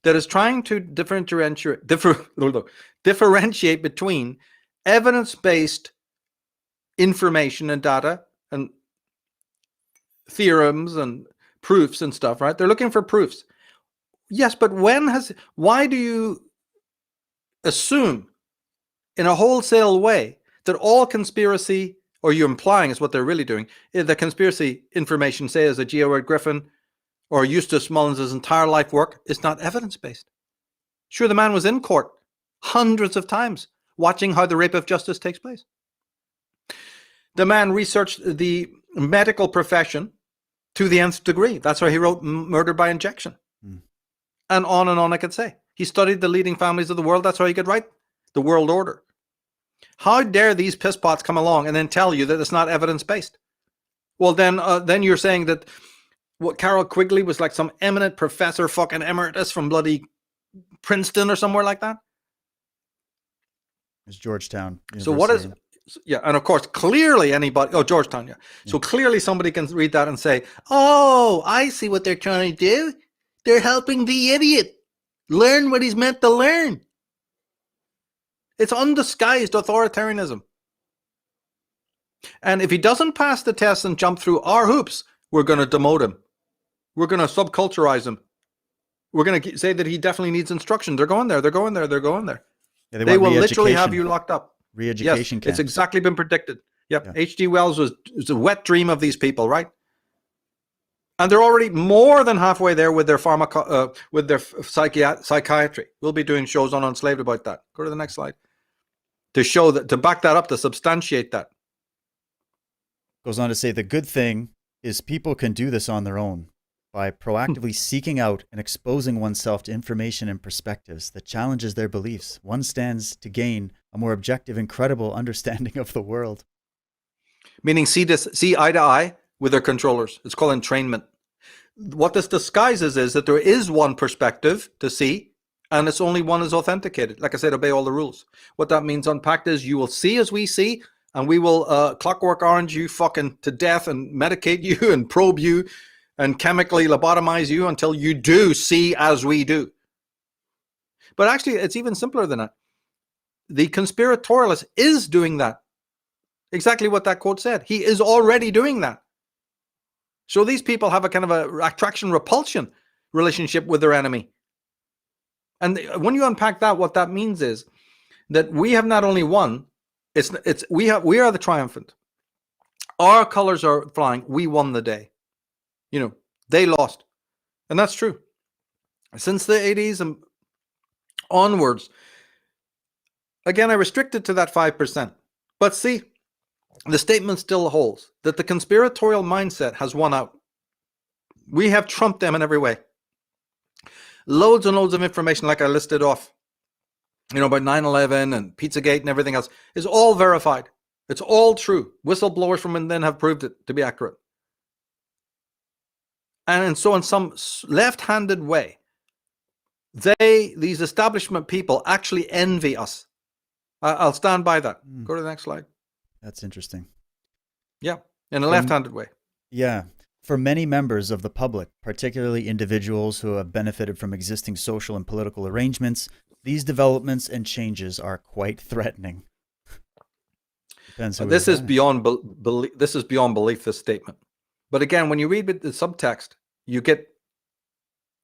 M: That is trying to differentiate between evidence-based information and data and theorems and proofs and stuff, right? They're looking for proofs. Yes, but why do you assume in a wholesale way that all conspiracy, or you're implying is what they're really doing, is the conspiracy information, say as a G. Edward Griffin or Eustace Mullins' entire life work, is not evidence-based? Sure, the man was in court hundreds of times watching how the rape of justice takes place. The man researched the medical profession to the nth degree. That's why he wrote Murder by Injection. And on I could say. He studied the leading families of the world. That's how he could write The World Order. How dare these pisspots come along and then tell you that it's not evidence-based? Well, then you're saying that what Carol Quigley was like some eminent professor fucking emeritus from bloody Princeton or somewhere like that?
L: It's Georgetown University.
M: So what is... Yeah, and of course, clearly anybody... Oh, Georgetown, yeah. So clearly somebody can read that and say, oh, I see what they're trying to do. They're helping the idiot learn what he's meant to learn. It's undisguised authoritarianism. And if he doesn't pass the test and jump through our hoops, we're going to demote him. We're going to subculturize him. We're going to say that he definitely needs instruction. They're going there. They're going there. They're going there.
L: Yeah,
M: they will literally have you locked up.
L: Re-education
M: Yes,
L: camps.
M: it's exactly been predicted. Yep. H.G. Wells was a wet dream of these people, right? And they're already more than halfway there with their psychiatry. We'll be doing shows on Unslaved about that. Go to the next slide. To show that, to back that up, to substantiate that.
L: Goes on to say the good thing is people can do this on their own by proactively seeking out and exposing oneself to information and perspectives that challenges their beliefs. One stands to gain a more objective and credible understanding of the world.
M: meaning see eye to eye with their controllers. It's called entrainment. What this disguises is that there is one perspective to see, and it's only one is authenticated. Like I said, obey all the rules. What that means unpacked is you will see as we see, and we will clockwork orange you fucking to death and medicate you and probe you and chemically lobotomize you until you do see as we do. But actually, it's even simpler than that. The conspiratorialist is doing that. Exactly what that quote said. He is already doing that. So these people have a kind of a attraction-repulsion relationship with their enemy. And when you unpack that, what that means is that we have not only won, we are the triumphant. Our colors are flying. We won the day. They lost. And that's true. Since the 80s and onwards, again, I restricted to that 5%. But see, the statement still holds that the conspiratorial mindset has won out. We have trumped them in every way. Loads and loads of information, like I listed off, about 9/11 and Pizzagate and everything else, is all verified. It's all true. Whistleblowers from then have proved it to be accurate. And so in some left-handed way, these establishment people actually envy us. I'll stand by that. Go to the next slide.
L: That's interesting.
M: Yeah, in a left-handed way.
L: Yeah. For many members of the public, particularly individuals who have benefited from existing social and political arrangements, these developments and changes are quite threatening.
M: This is beyond belief. This is beyond belief, this statement. But again, when you read the subtext, you get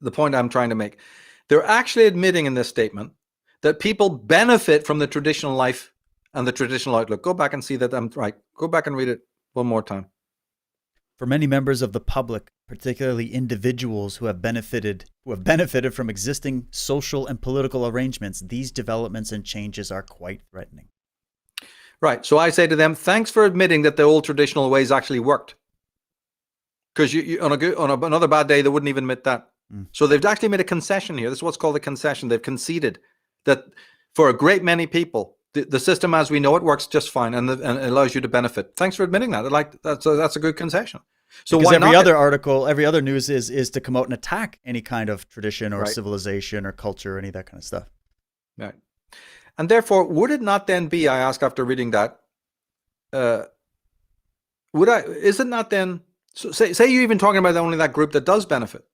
M: the point I'm trying to make. They're actually admitting in this statement that people benefit from the traditional life and the traditional outlook. Go back and see that I'm right. Go back and read it one more time.
L: For many members of the public, particularly individuals who have benefited from existing social and political arrangements, these developments and changes are quite threatening.
M: Right. So I say to them, thanks for admitting that the old traditional ways actually worked. Because on another bad day, they wouldn't even admit that. So they've actually made a concession here. This is what's called a concession. They've conceded that for a great many people, the system as we know it works just fine and allows you to benefit. Thanks for admitting that. That's a good concession. So
L: because
M: why
L: every other news is to come out and attack any kind of tradition or civilization or culture or any of that kind of stuff.
M: Right. And therefore, would it not then be, I ask after reading that, is it not then, so say you're even talking about only that group that does benefit.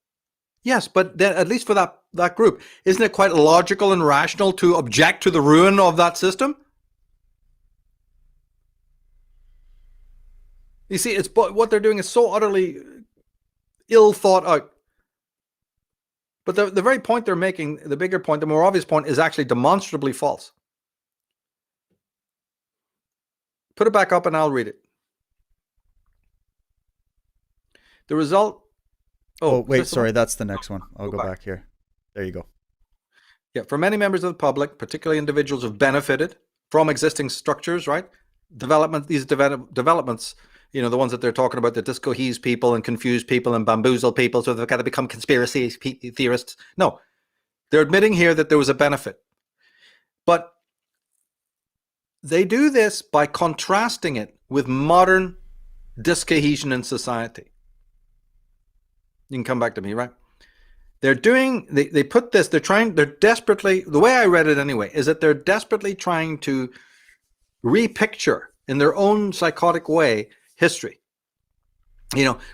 M: Yes, but then at least for that group, isn't it quite logical and rational to object to the ruin of that system? You see, what they're doing is so utterly ill thought out. But the very point they're making, the bigger point, the more obvious point, is actually demonstrably false. Put it back up and I'll read it. The result...
L: Oh, wait, sorry, that's the next one. I'll go back here. There you go.
M: Yeah, for many members of the public, particularly individuals who've benefited from existing structures, right? These developments, the ones that they're talking about that discohese people and confuse people and bamboozle people so they've got to become conspiracy theorists. No, they're admitting here that there was a benefit. But they do this by contrasting it with modern discohesion in society. You can come back to me, right? They put this, they're desperately, the way I read it anyway, is that they're desperately trying to repicture in their own psychotic way history.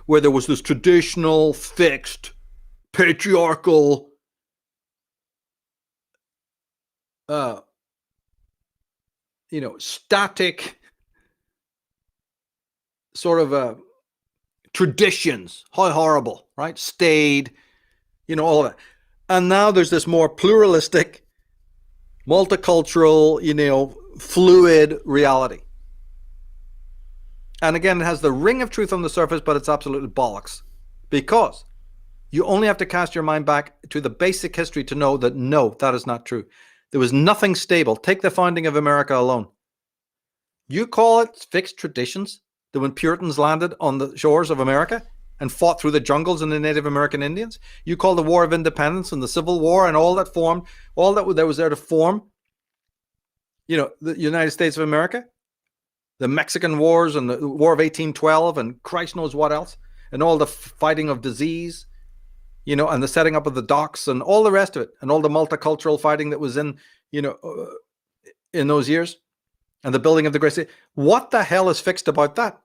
M: Where there was this traditional, fixed, patriarchal, static sort of traditions, how horrible, right? Stayed, all of that. And now there's this more pluralistic, multicultural, fluid reality. And again, it has the ring of truth on the surface, but it's absolutely bollocks. Because you only have to cast your mind back to the basic history to know that no, that is not true. There was nothing stable. Take the founding of America alone. You call it fixed traditions? That when Puritans landed on the shores of America and fought through the jungles and the Native American Indians, you call the War of Independence and the Civil War and all that formed, all that was there to form, the United States of America? the Mexican wars and the War of 1812 and Christ knows what else, and all the fighting of disease, you know, and the setting up of the docks and all the rest of it, and all the multicultural fighting that was in, you know, in those years, and the building of the great city. What the hell is fixed about that?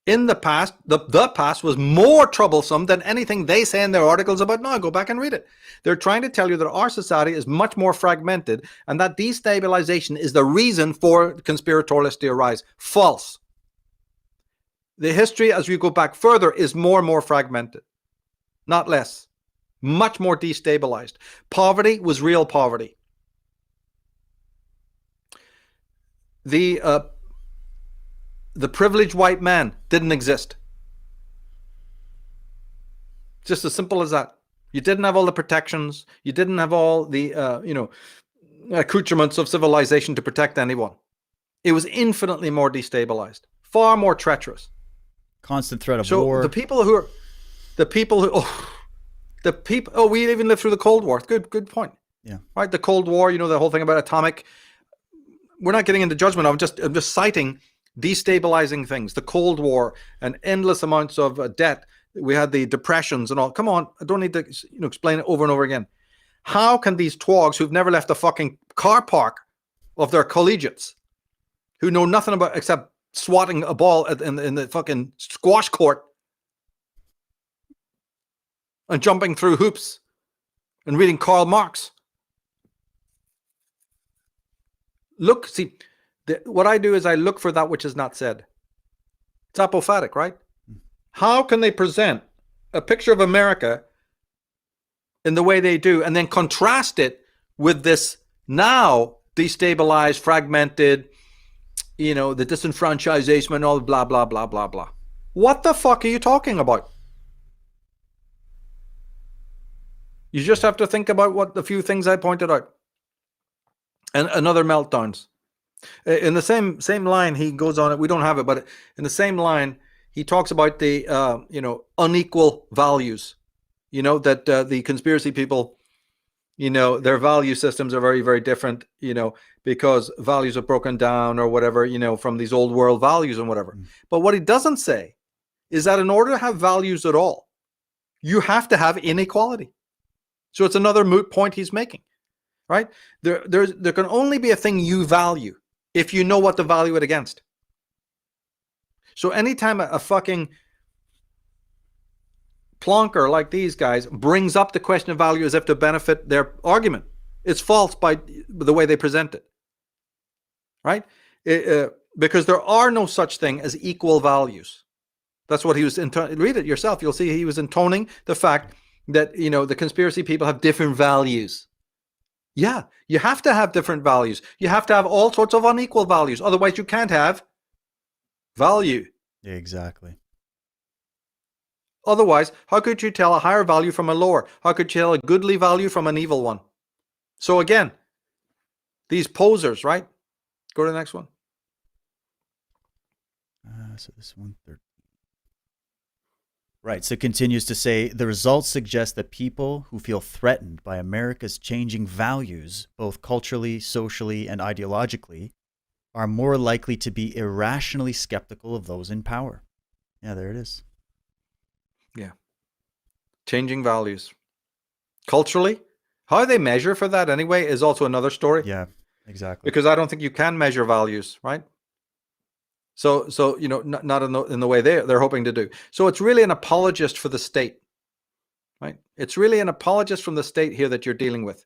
M: In the past, the past was more troublesome than anything they say in their articles about now. Go back and read it. They're trying to tell you that our society is much more fragmented and that destabilization is the reason for conspiratorialists to arise. False. The history, as we go back further, is more and more fragmented, not less. Much more destabilized. Poverty was real poverty. The privileged white man didn't exist. Just as simple as that. You didn't have all the protections. You didn't have all the, accoutrements of civilization to protect anyone. It was infinitely more destabilized, far more treacherous.
L: Constant threat of war.
M: So we even lived through the Cold War. Good point.
L: Yeah.
M: Right. The Cold War, you know, the whole thing about atomic. We're not getting into judgment. I'm just citing destabilizing things. The Cold War and endless amounts of debt. We had the depressions and all. Come on, I don't need to explain it over and over again. How can these twogs who've never left the fucking car park of their collegiates, who know nothing about except swatting a ball in the fucking squash court and jumping through hoops and reading Karl Marx? Look, see, what I do is I look for that which is not said. It's apophatic, right? How can they present a picture of America in the way they do and then contrast it with this now destabilized, fragmented, the disenfranchisement and all blah, blah, blah, blah, blah. What the fuck are you talking about? You just have to think about what the few things I pointed out. And other meltdowns. In the same line, he goes on it. We don't have it, but in the same line, he talks about the unequal values. That the conspiracy people, their value systems are very, very different. Because values are broken down or whatever. From these old world values and whatever. But what he doesn't say is that in order to have values at all, you have to have inequality. So it's another moot point he's making. Right? There can only be a thing you value if you know what to value it against. So anytime a fucking plonker like these guys brings up the question of value as if to benefit their argument, it's false by the way they present it. Right? Because there are no such thing as equal values. That's what he was read it yourself. You'll see he was intoning the fact that the conspiracy people have different values. Yeah, you have to have different values. You have to have all sorts of unequal values. Otherwise, you can't have value.
L: Yeah, exactly.
M: Otherwise, how could you tell a higher value from a lower? How could you tell a goodly value from an evil one? So again, these posers, right? Go to the next one.
L: So this 113. Right, so it continues to say, the results suggest that people who feel threatened by America's changing values, both culturally, socially, and ideologically, are more likely to be irrationally skeptical of those in power. Yeah, there it is.
M: Yeah. Changing values. Culturally, how they measure for that anyway is also another story.
L: Yeah, exactly.
M: Because I don't think you can measure values, right? So not in the way they're hoping to do. So it's really an apologist for the state, right? It's really an apologist from the state here that you're dealing with.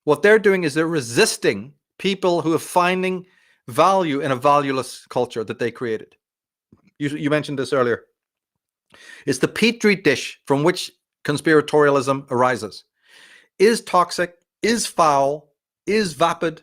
M: What they're doing is they're resisting people who are finding value in a valueless culture that they created. You mentioned this earlier. It's the petri dish from which conspiratorialism arises. Is toxic, is foul, is vapid,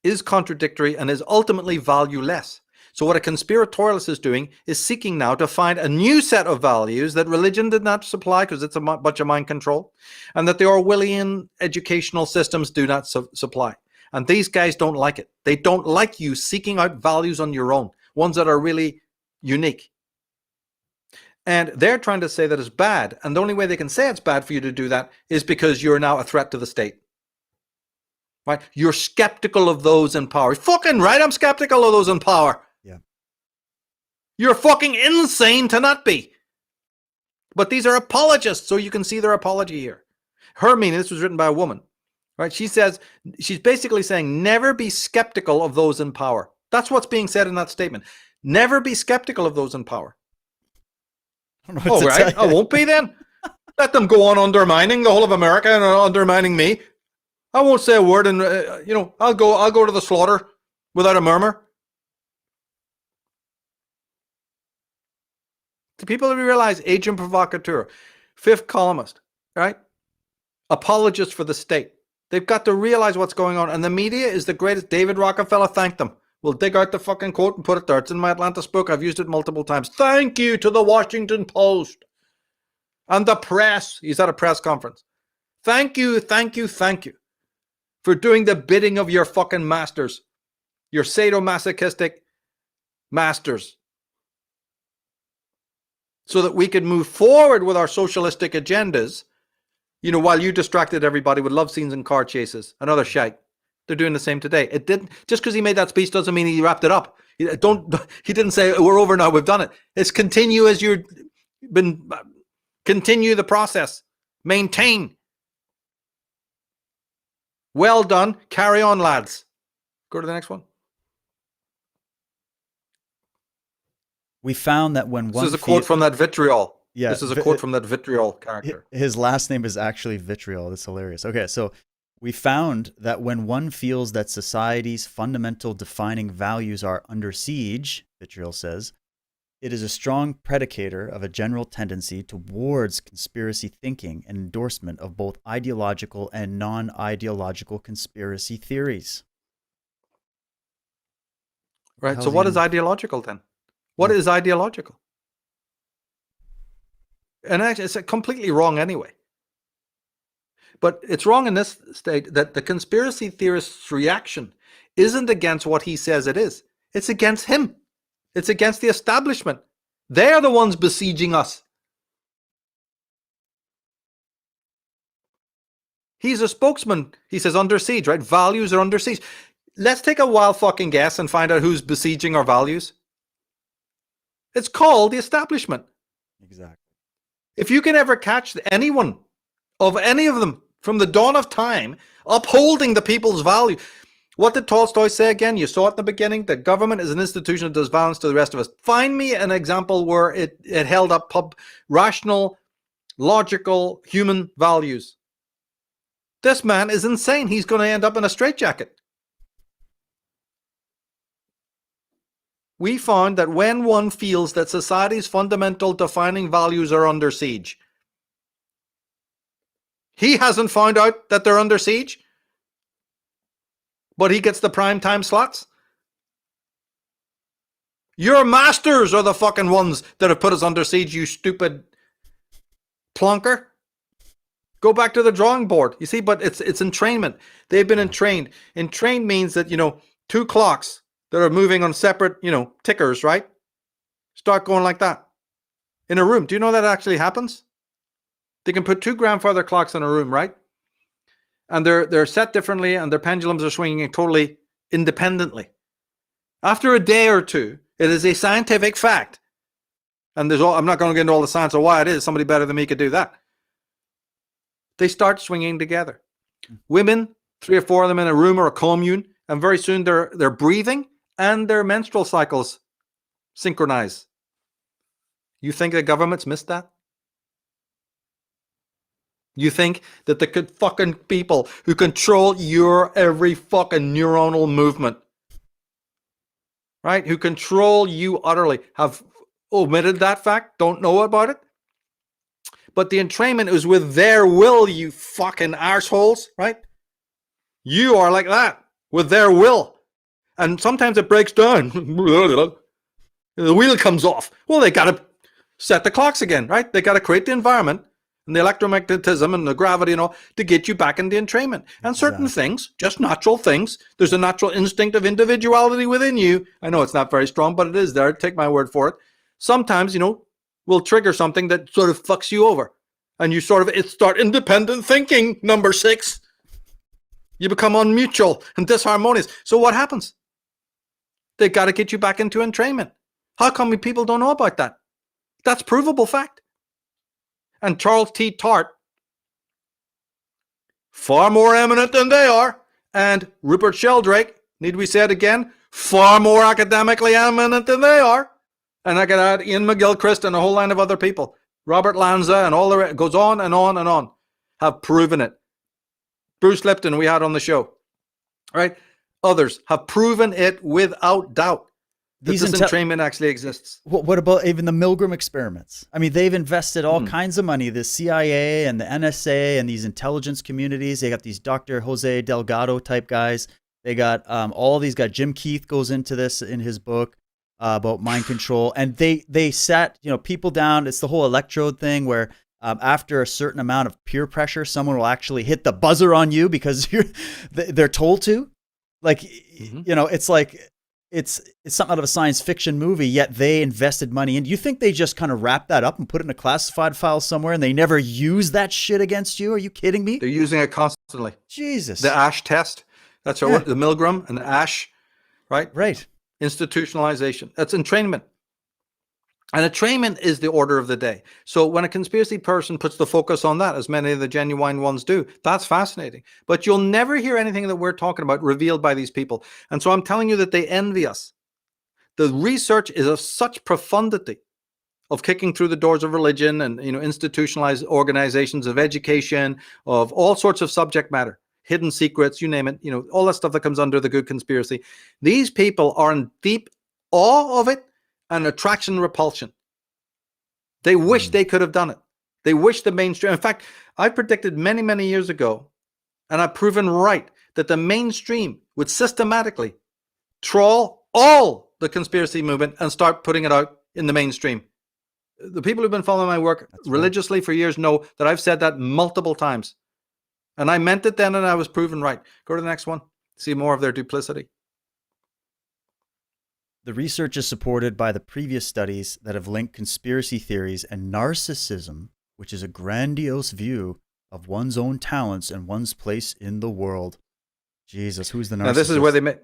M: is contradictory, and is ultimately valueless. So what a conspiratorialist is doing is seeking now to find a new set of values that religion did not supply because it's a bunch of mind control, and that the Orwellian educational systems do not supply. And these guys don't like it. They don't like you seeking out values on your own, ones that are really unique. And they're trying to say that it's bad. And the only way they can say it's bad for you to do that is because you're now a threat to the state. Right? You're skeptical of those in power. Fucking right, I'm skeptical of those in power. You're fucking insane to not be. But these are apologists, so you can see their apology here. Her meaning, this was written by a woman, right? She says, she's basically saying, never be skeptical of those in power. That's what's being said in that statement. Never be skeptical of those in power. Oh, right. I won't be then. Let them go on undermining the whole of America and undermining me. I won't say a word, and I'll go to the slaughter without a murmur. The people who realize agent provocateur, fifth columnist, right? Apologist for the state. They've got to realize what's going on, and the media is the greatest. David Rockefeller thanked them. We'll dig out the fucking quote and put it there. It's in my Atlantis book. I've used it multiple times. Thank you to the Washington Post and the press. He's at a press conference. Thank you for doing the bidding of your fucking masters, your sadomasochistic masters, so that we could move forward with our socialistic agendas, while you distracted everybody with love scenes and car chases and other shite. They're doing the same today. It didn't, just because he made that speech doesn't mean he wrapped it up. He didn't say we're over now, we've done it. It's continue as continue the process. Maintain. Well done. Carry on, lads. Go to the next one.
L: We found that when one...
M: This is a quote from that vitriol.
L: Yeah,
M: this is a quote from that vitriol character.
L: His last name is actually Vitriol. That's hilarious. Okay, so we found that when one feels that society's fundamental defining values are under siege, Vitriol says, it is a strong predicator of a general tendency towards conspiracy thinking and endorsement of both ideological and non-ideological conspiracy theories.
M: Right, so what is ideological then? What is ideological? And actually, it's completely wrong anyway. But it's wrong in this state that the conspiracy theorist's reaction isn't against what he says it is. It's against him. It's against the establishment. They're the ones besieging us. He's a spokesman. He says under siege, right? Values are under siege. Let's take a wild fucking guess and find out who's besieging our values. It's called the establishment.
L: Exactly.
M: If you can ever catch anyone of any of them from the dawn of time upholding the people's value. What did Tolstoy say again? You saw it in the beginning. The government is an institution that does violence to the rest of us. Find me an example where it held up rational, logical, human values. This man is insane. He's going to end up in a straitjacket. We found that when one feels that society's fundamental defining values are under siege, he hasn't found out that they're under siege, but he gets the prime time slots. Your masters are the fucking ones that have put us under siege, you stupid plonker. Go back to the drawing board. You see, but it's entrainment. They've been entrained. Entrained means that, two clocks that are moving on separate, tickers, right? Start going like that in a room. Do you know that actually happens? They can put two grandfather clocks in a room, right? And they're set differently, and their pendulums are swinging totally independently. After a day or two, it is a scientific fact. And I'm not going to get into all the science of why it is. Somebody better than me could do that. They start swinging together. Women, 3 or 4 of them in a room or a commune, and very soon they're breathing and their menstrual cycles synchronize. You think the government's missed that? You think that the fucking people who control your every fucking neuronal movement, right, who control you utterly, have omitted that fact, don't know about it? But the entrainment is with their will, you fucking arseholes, right? You are like that, with their will. And sometimes it breaks down. The wheel comes off. Well, they got to set the clocks again, right? They got to create the environment and the electromagnetism and the gravity and all to get you back in the entrainment. And certain things, just natural things, there's a natural instinct of individuality within you. I know it's not very strong, but it is there. Take my word for it. Sometimes, will trigger something that sort of fucks you over. And you start independent thinking, number 6. You become unmutual and disharmonious. So what happens? They got to get you back into entrainment. How come people don't know about that? That's provable fact. And Charles T. Tart, far more eminent than they are, and Rupert Sheldrake, need we say it again, far more academically eminent than they are. And I could add Ian McGilchrist and a whole line of other people, Robert Lanza and all the rest, goes on and on and on, have proven it. Bruce Lipton we had on the show, right? Others have proven it without doubt. This entrainment actually exists.
L: What about even the Milgram experiments? I mean, they've invested all kinds of money, the CIA and the NSA and these intelligence communities. They got these Dr. Jose Delgado type guys. They got all these guys. Jim Keith goes into this in his book about mind control. And they sat people down. It's the whole electrode thing where after a certain amount of peer pressure, someone will actually hit the buzzer on you because they're told to. Like, it's like... It's something out of a science fiction movie, yet they invested money in. Do you think they just kind of wrap that up and put it in a classified file somewhere and they never use that shit against you? Are you kidding me?
M: They're using it constantly.
L: Jesus.
M: The ASH test. That's what the Milgram and the ASH, right?
L: Right.
M: Institutionalization. That's entrainment. And entrainment is the order of the day. So when a conspiracy person puts the focus on that, as many of the genuine ones do, that's fascinating. But you'll never hear anything that we're talking about revealed by these people. And so I'm telling you that they envy us. The research is of such profundity of kicking through the doors of religion and institutionalized organizations of education, of all sorts of subject matter, hidden secrets, you name it, all that stuff that comes under the good conspiracy. These people are in deep awe of it. And attraction, repulsion. They wish they could have done it. They wish the mainstream. In fact, I predicted many, many years ago, and I've proven right, that the mainstream would systematically trawl all the conspiracy movement and start putting it out in the mainstream. The people who've been following my work religiously for years know that I've said that multiple times. And I meant it then, and I was proven right. Go to the next one. See more of their duplicity.
L: The research is supported by the previous studies that have linked conspiracy theories and narcissism, which is a grandiose view of one's own talents and one's place in the world. Jesus, who's the narcissist?
M: Now, this is where they made...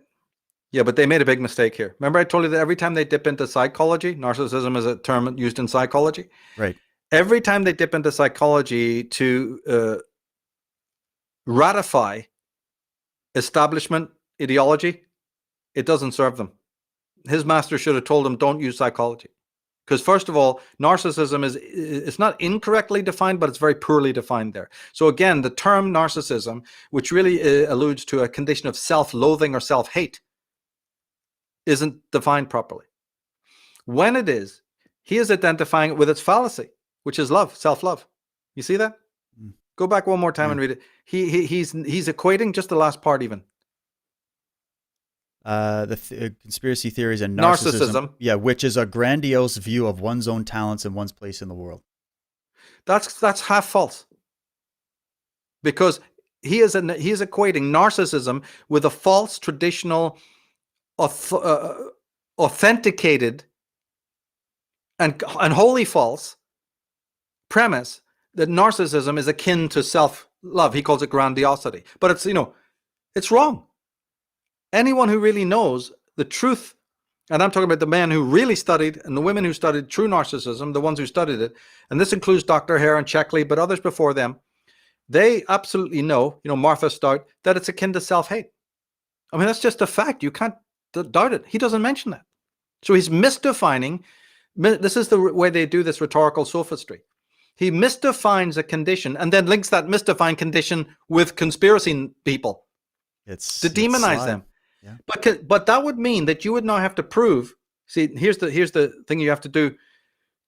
M: Yeah, but they made a big mistake here. Remember I told you that every time they dip into psychology, narcissism is a term used in psychology.
L: Right.
M: Every time they dip into psychology to ratify establishment ideology, it doesn't serve them. His master should have told him, don't use psychology. Because first of all, narcissism it's not incorrectly defined, but it's very poorly defined there. So again, the term narcissism, which really alludes to a condition of self-loathing or self-hate, isn't defined properly. When it is, he is identifying it with its fallacy, which is love, self-love. You see that? Go back one more time and read it. He's equating just the last part even.
L: Conspiracy theories and narcissism. Yeah, which is a grandiose view of one's own talents and one's place in the world.
M: That's half false. Because he is equating narcissism with a false, traditional, authenticated, and wholly false premise that narcissism is akin to self-love. He calls it grandiosity. But it's wrong. Anyone who really knows the truth, and I'm talking about the men who really studied and the women who studied true narcissism, the ones who studied it, and this includes Dr. Hare and Checkley, but others before them, they absolutely know, Martha Stout, that it's akin to self-hate. I mean, that's just a fact. You can't doubt it. He doesn't mention that. So he's misdefining. This is the way they do this rhetorical sophistry. He misdefines a condition and then links that misdefined condition with conspiracy people to demonize them. Yeah. But that would mean that you would now have to prove. See, here's the thing you have to do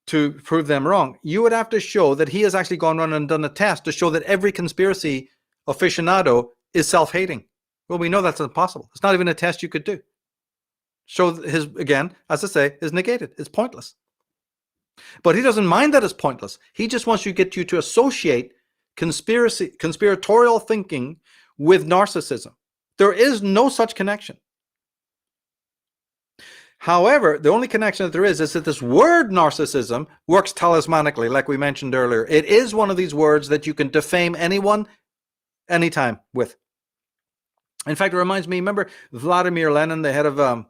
M: to prove them wrong. You would have to show that he has actually gone around and done a test to show that every conspiracy aficionado is self-hating. Well, we know that's impossible. It's not even a test you could do. So again, as I say, is negated. It's pointless. But he doesn't mind that it's pointless. He just wants to get you to associate conspiratorial thinking with narcissism. There is no such connection. However, the only connection that there is that this word narcissism works talismanically, like we mentioned earlier. It is one of these words that you can defame anyone, anytime with. In fact, it reminds me, remember Vladimir Lenin, the head of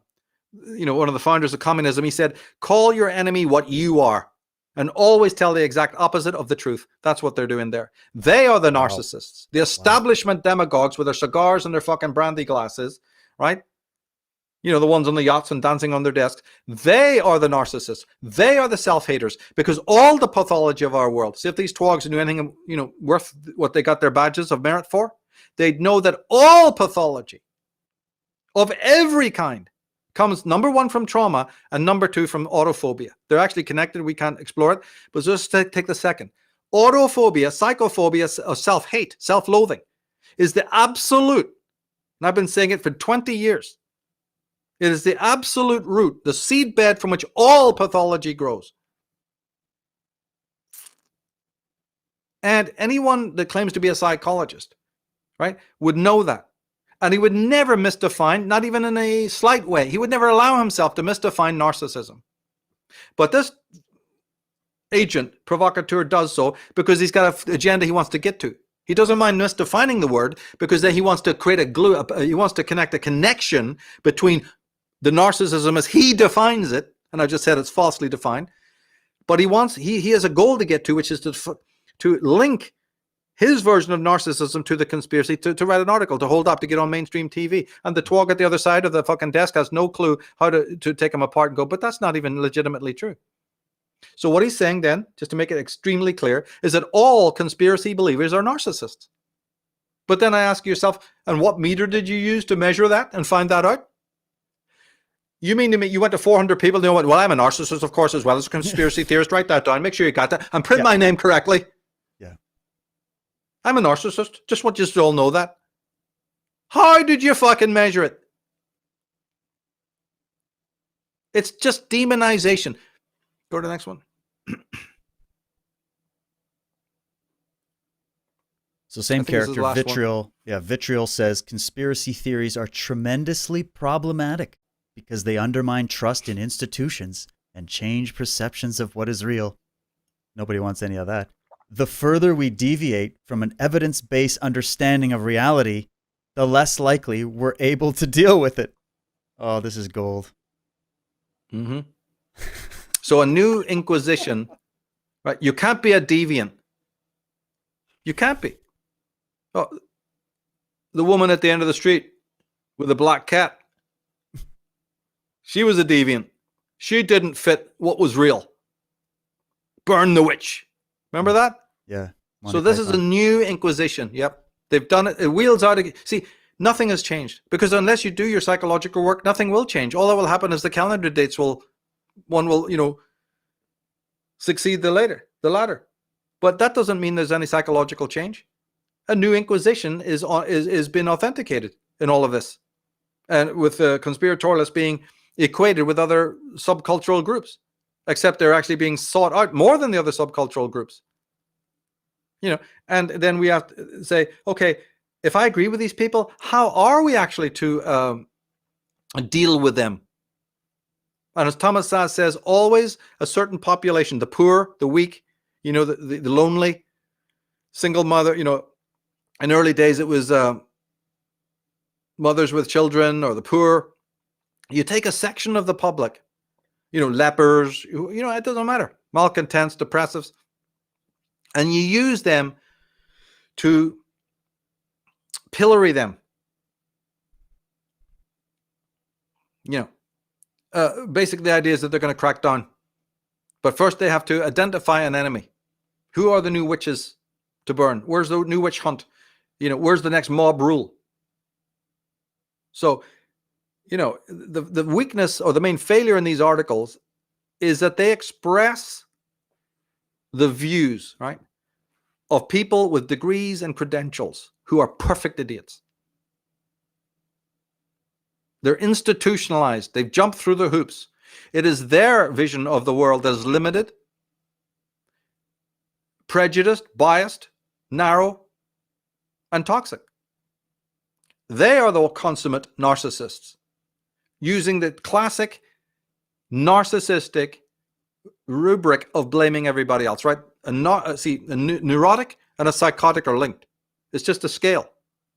M: one of the founders of communism, he said, call your enemy what you are and always tell the exact opposite of the truth. That's what they're doing there. They are the narcissists, the establishment demagogues with their cigars and their fucking brandy glasses, right? The ones on the yachts and dancing on their desks. They are the narcissists. They are the self-haters, because all the pathology of our world, see if these twogs knew anything, worth what they got their badges of merit for, they'd know that all pathology of every kind comes, number one, from trauma, and number two, from autophobia. They're actually connected. We can't explore it, but just take the second. Autophobia, psychophobia, or self-hate, self-loathing is the absolute, and I've been saying it for 20 years, it is the absolute root, the seedbed from which all pathology grows. And anyone that claims to be a psychologist, right, would know that. And he would never misdefine, not even in a slight way, he would never allow himself to misdefine narcissism. But this agent, provocateur, does so because he's got an agenda he wants to get to. He doesn't mind misdefining the word because then he wants to create a glue, he wants to connect a connection between the narcissism as he defines it, and I just said it's falsely defined, but he has a goal to get to, which is to link his version of narcissism to the conspiracy, to write an article, to hold up, to get on mainstream TV. And the twog at the other side of the fucking desk has no clue how to take him apart and go, but that's not even legitimately true. So what he's saying then, just to make it extremely clear, is that all conspiracy believers are narcissists. But then I ask yourself, and what meter did you use to measure that and find that out? You mean to me, you went to 400 people, and well, I'm a narcissist, of course, as well as a conspiracy theorist. Write that down. Make sure you got that. And print my name correctly.
L: Yeah.
M: I'm a narcissist. Just want you to all know that. How did you fucking measure it? It's just demonization. Go to the next one.
L: So same character, Vitriol. Yeah, Vitriol says conspiracy theories are tremendously problematic because they undermine trust in institutions and change perceptions of what is real. Nobody wants any of that. The further we deviate from an evidence-based understanding of reality, the less likely we're able to deal with it. Oh, this is gold.
M: Mm-hmm. So a new inquisition, right? You can't be a deviant. You can't be. Oh, the woman at the end of the street with the black cat, she was a deviant. She didn't fit what was real. Burn the witch. Remember that?
L: Yeah.
M: So this is a new inquisition. Yep. They've done it. It wheels out. See, nothing has changed because unless you do your psychological work, nothing will change. All that will happen is the calendar dates will succeed the latter. But that doesn't mean there's any psychological change. A new inquisition is been authenticated in all of this, and with conspiratorialists being equated with other subcultural groups, except they're actually being sought out more than the other subcultural groups. And then we have to say, okay, if I agree with these people, how are we actually to deal with them? And as Thomas Sass says, always a certain population, the poor, the weak, the lonely, single mother, in early days it was mothers with children or the poor. You take a section of the public, lepers, it doesn't matter, malcontents, depressives, and you use them to pillory them. Basically the idea is that they're going to crack down. But first they have to identify an enemy. Who are the new witches to burn? Where's the new witch hunt? Where's the next mob rule? So, the weakness or the main failure in these articles is that they express the views, right, of people with degrees and credentials who are perfect idiots. They're institutionalized. They've jumped through the hoops. It is their vision of the world that is limited, prejudiced, biased, narrow, and toxic. They are the consummate narcissists, using the classic narcissistic rubric of blaming everybody else, right? A neurotic and a psychotic are linked. It's just a scale,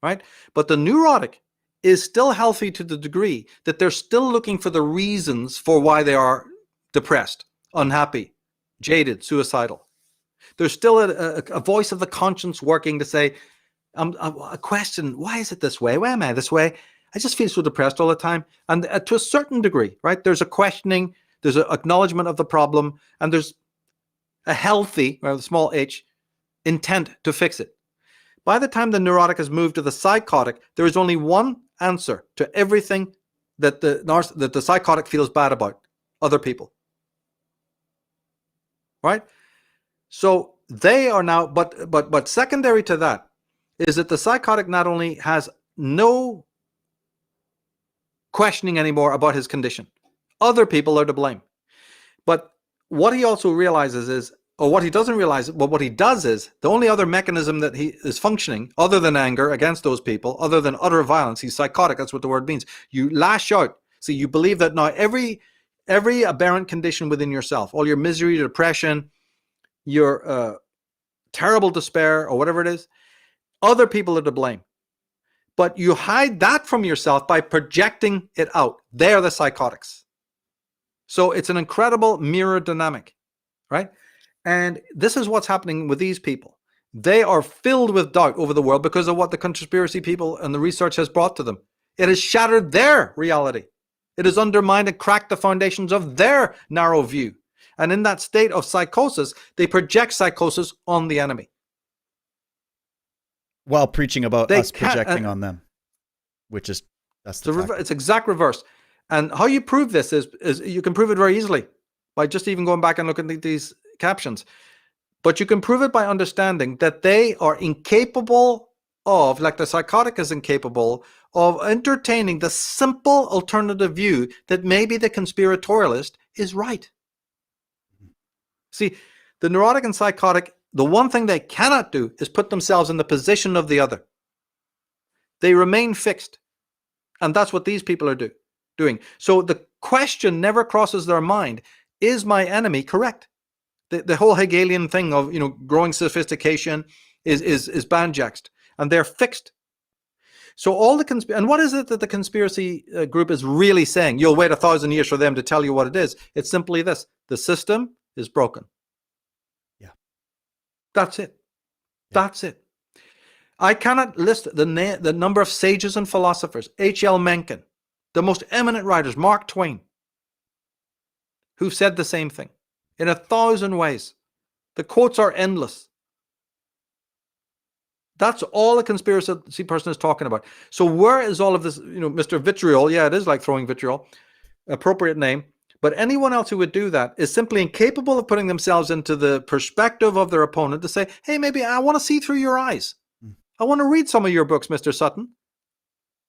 M: right? But the neurotic is still healthy to the degree that they're still looking for the reasons for why they are depressed, unhappy, jaded, suicidal. There's still a voice of the conscience working to say, a question, why is it this way? Why am I this way? I just feel so depressed all the time. And to a certain degree, right, there's a questioning, there's an acknowledgement of the problem, and there's a healthy, or the small h, intent to fix it. By the time the neurotic has moved to the psychotic, there is only one answer to everything that the psychotic feels bad about: other people. Right? So they are now, but secondary to that is that the psychotic not only has no questioning anymore about his condition, other people are to blame. But what he also realizes is, or what he doesn't realize, but what he does is, the only other mechanism that he is functioning, other than anger against those people, other than utter violence, he's psychotic, that's what the word means. You lash out. See, you believe that now every aberrant condition within yourself, all your misery, your depression, your terrible despair, or whatever it is, other people are to blame. But you hide that from yourself by projecting it out. They're the psychotics. So it's an incredible mirror dynamic, right? And this is what's happening with these people. They are filled with doubt over the world because of what the conspiracy people and the research has brought to them. It has shattered their reality. It has undermined and cracked the foundations of their narrow view. And in that state of psychosis, they project psychosis on the enemy.
L: While preaching about us projecting on them, which is, that's the
M: it's exact reverse. And how you prove this is you can prove it very easily by just even going back and looking at these captions. But you can prove it by understanding that they are incapable of, like the psychotic is incapable of entertaining the simple alternative view that maybe the conspiratorialist is right. See, the neurotic and psychotic, the one thing they cannot do is put themselves in the position of the other. They remain fixed. And that's what these people are doing. So the question never crosses their mind, is my enemy correct? The whole Hegelian thing of, growing sophistication is banjaxed, and they're fixed. So all the and what is it that the conspiracy group is really saying? You'll wait 1,000 years for them to tell you what it is. It's simply this: the system is broken.
L: Yeah.
M: That's it. Yeah. That's it. I cannot list the number of sages and philosophers, H.L. Mencken, the most eminent writers, Mark Twain, who've said the same thing in 1,000 ways. The quotes are endless. That's all a conspiracy person is talking about. So where is all of this, Mr. Vitriol? Yeah, it is like throwing vitriol, appropriate name. But anyone else who would do that is simply incapable of putting themselves into the perspective of their opponent to say, hey, maybe I want to see through your eyes. I want to read some of your books, Mr. Sutton.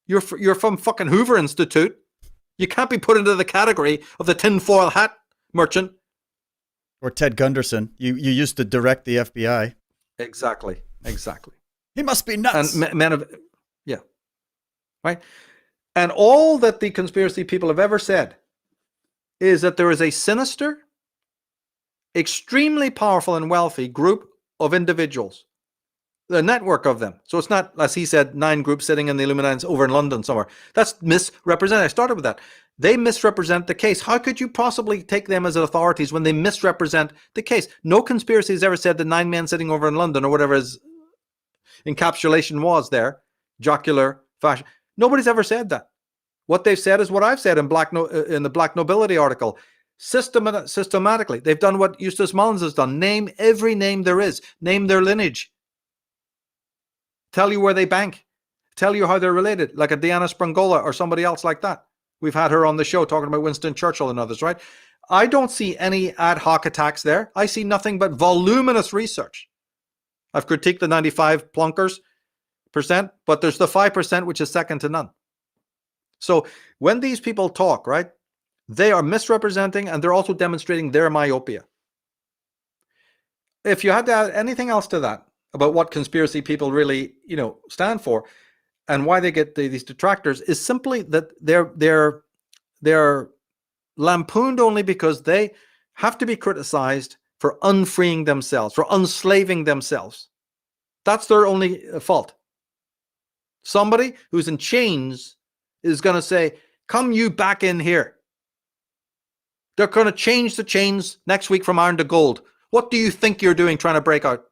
M: You're from fucking Hoover Institute. You can't be put into the category of the tinfoil hat merchant.
L: Or Ted Gunderson. You used to direct the FBI.
M: Exactly.
L: He must be nuts.
M: And men of, yeah, right. And all that the conspiracy people have ever said is that there is a sinister, extremely powerful and wealthy group of individuals, the network of them. So it's not, as he said, 9 groups sitting in the Illuminati over in London somewhere. That's misrepresented. I started with that. They misrepresent the case. How could you possibly take them as authorities when they misrepresent the case? No conspiracy has ever said the 9 men sitting over in London, or whatever his encapsulation was there, jocular fashion. Nobody's ever said that. What they've said is what I've said in the Black Nobility article. Systematically, they've done what Eustace Mullins has done. Name every name there is. Name their lineage. Tell you where they bank. Tell you how they're related, like a Diana Sprangola or somebody else like that. We've had her on the show talking about Winston Churchill and others, right? I don't see any ad hoc attacks there. I see nothing but voluminous research. I've critiqued the 95 plunkers %, but there's the 5% which is second to none. So when these people talk, right, they are misrepresenting, and they're also demonstrating their myopia. If you had to add anything else to that about what conspiracy people really, stand for and why they get these detractors, is simply that they're lampooned only because they have to be criticized for unfreeing themselves, for unslaving themselves. That's their only fault. Somebody who's in chains is going to say, come you back in here. They're going to change the chains next week from iron to gold. What do you think you're doing trying to break out?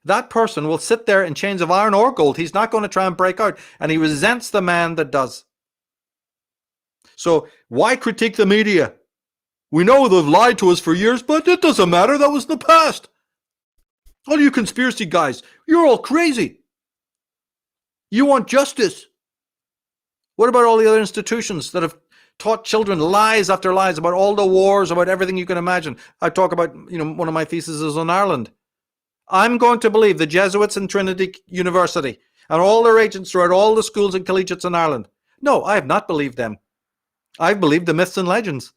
M: That person will sit there in chains of iron or gold. He's not going to try and break out. And he resents the man that does. So why critique the media? We know they've lied to us for years, but it doesn't matter. That was the past. All you conspiracy guys, you're all crazy. You want justice. What about all the other institutions that have taught children lies after lies about all the wars, about everything you can imagine? I talk about, one of my theses is on Ireland. I'm going to believe the Jesuits in Trinity University and all their agents throughout all the schools and collegiates in Ireland. No, I have not believed them. I've believed the myths and legends.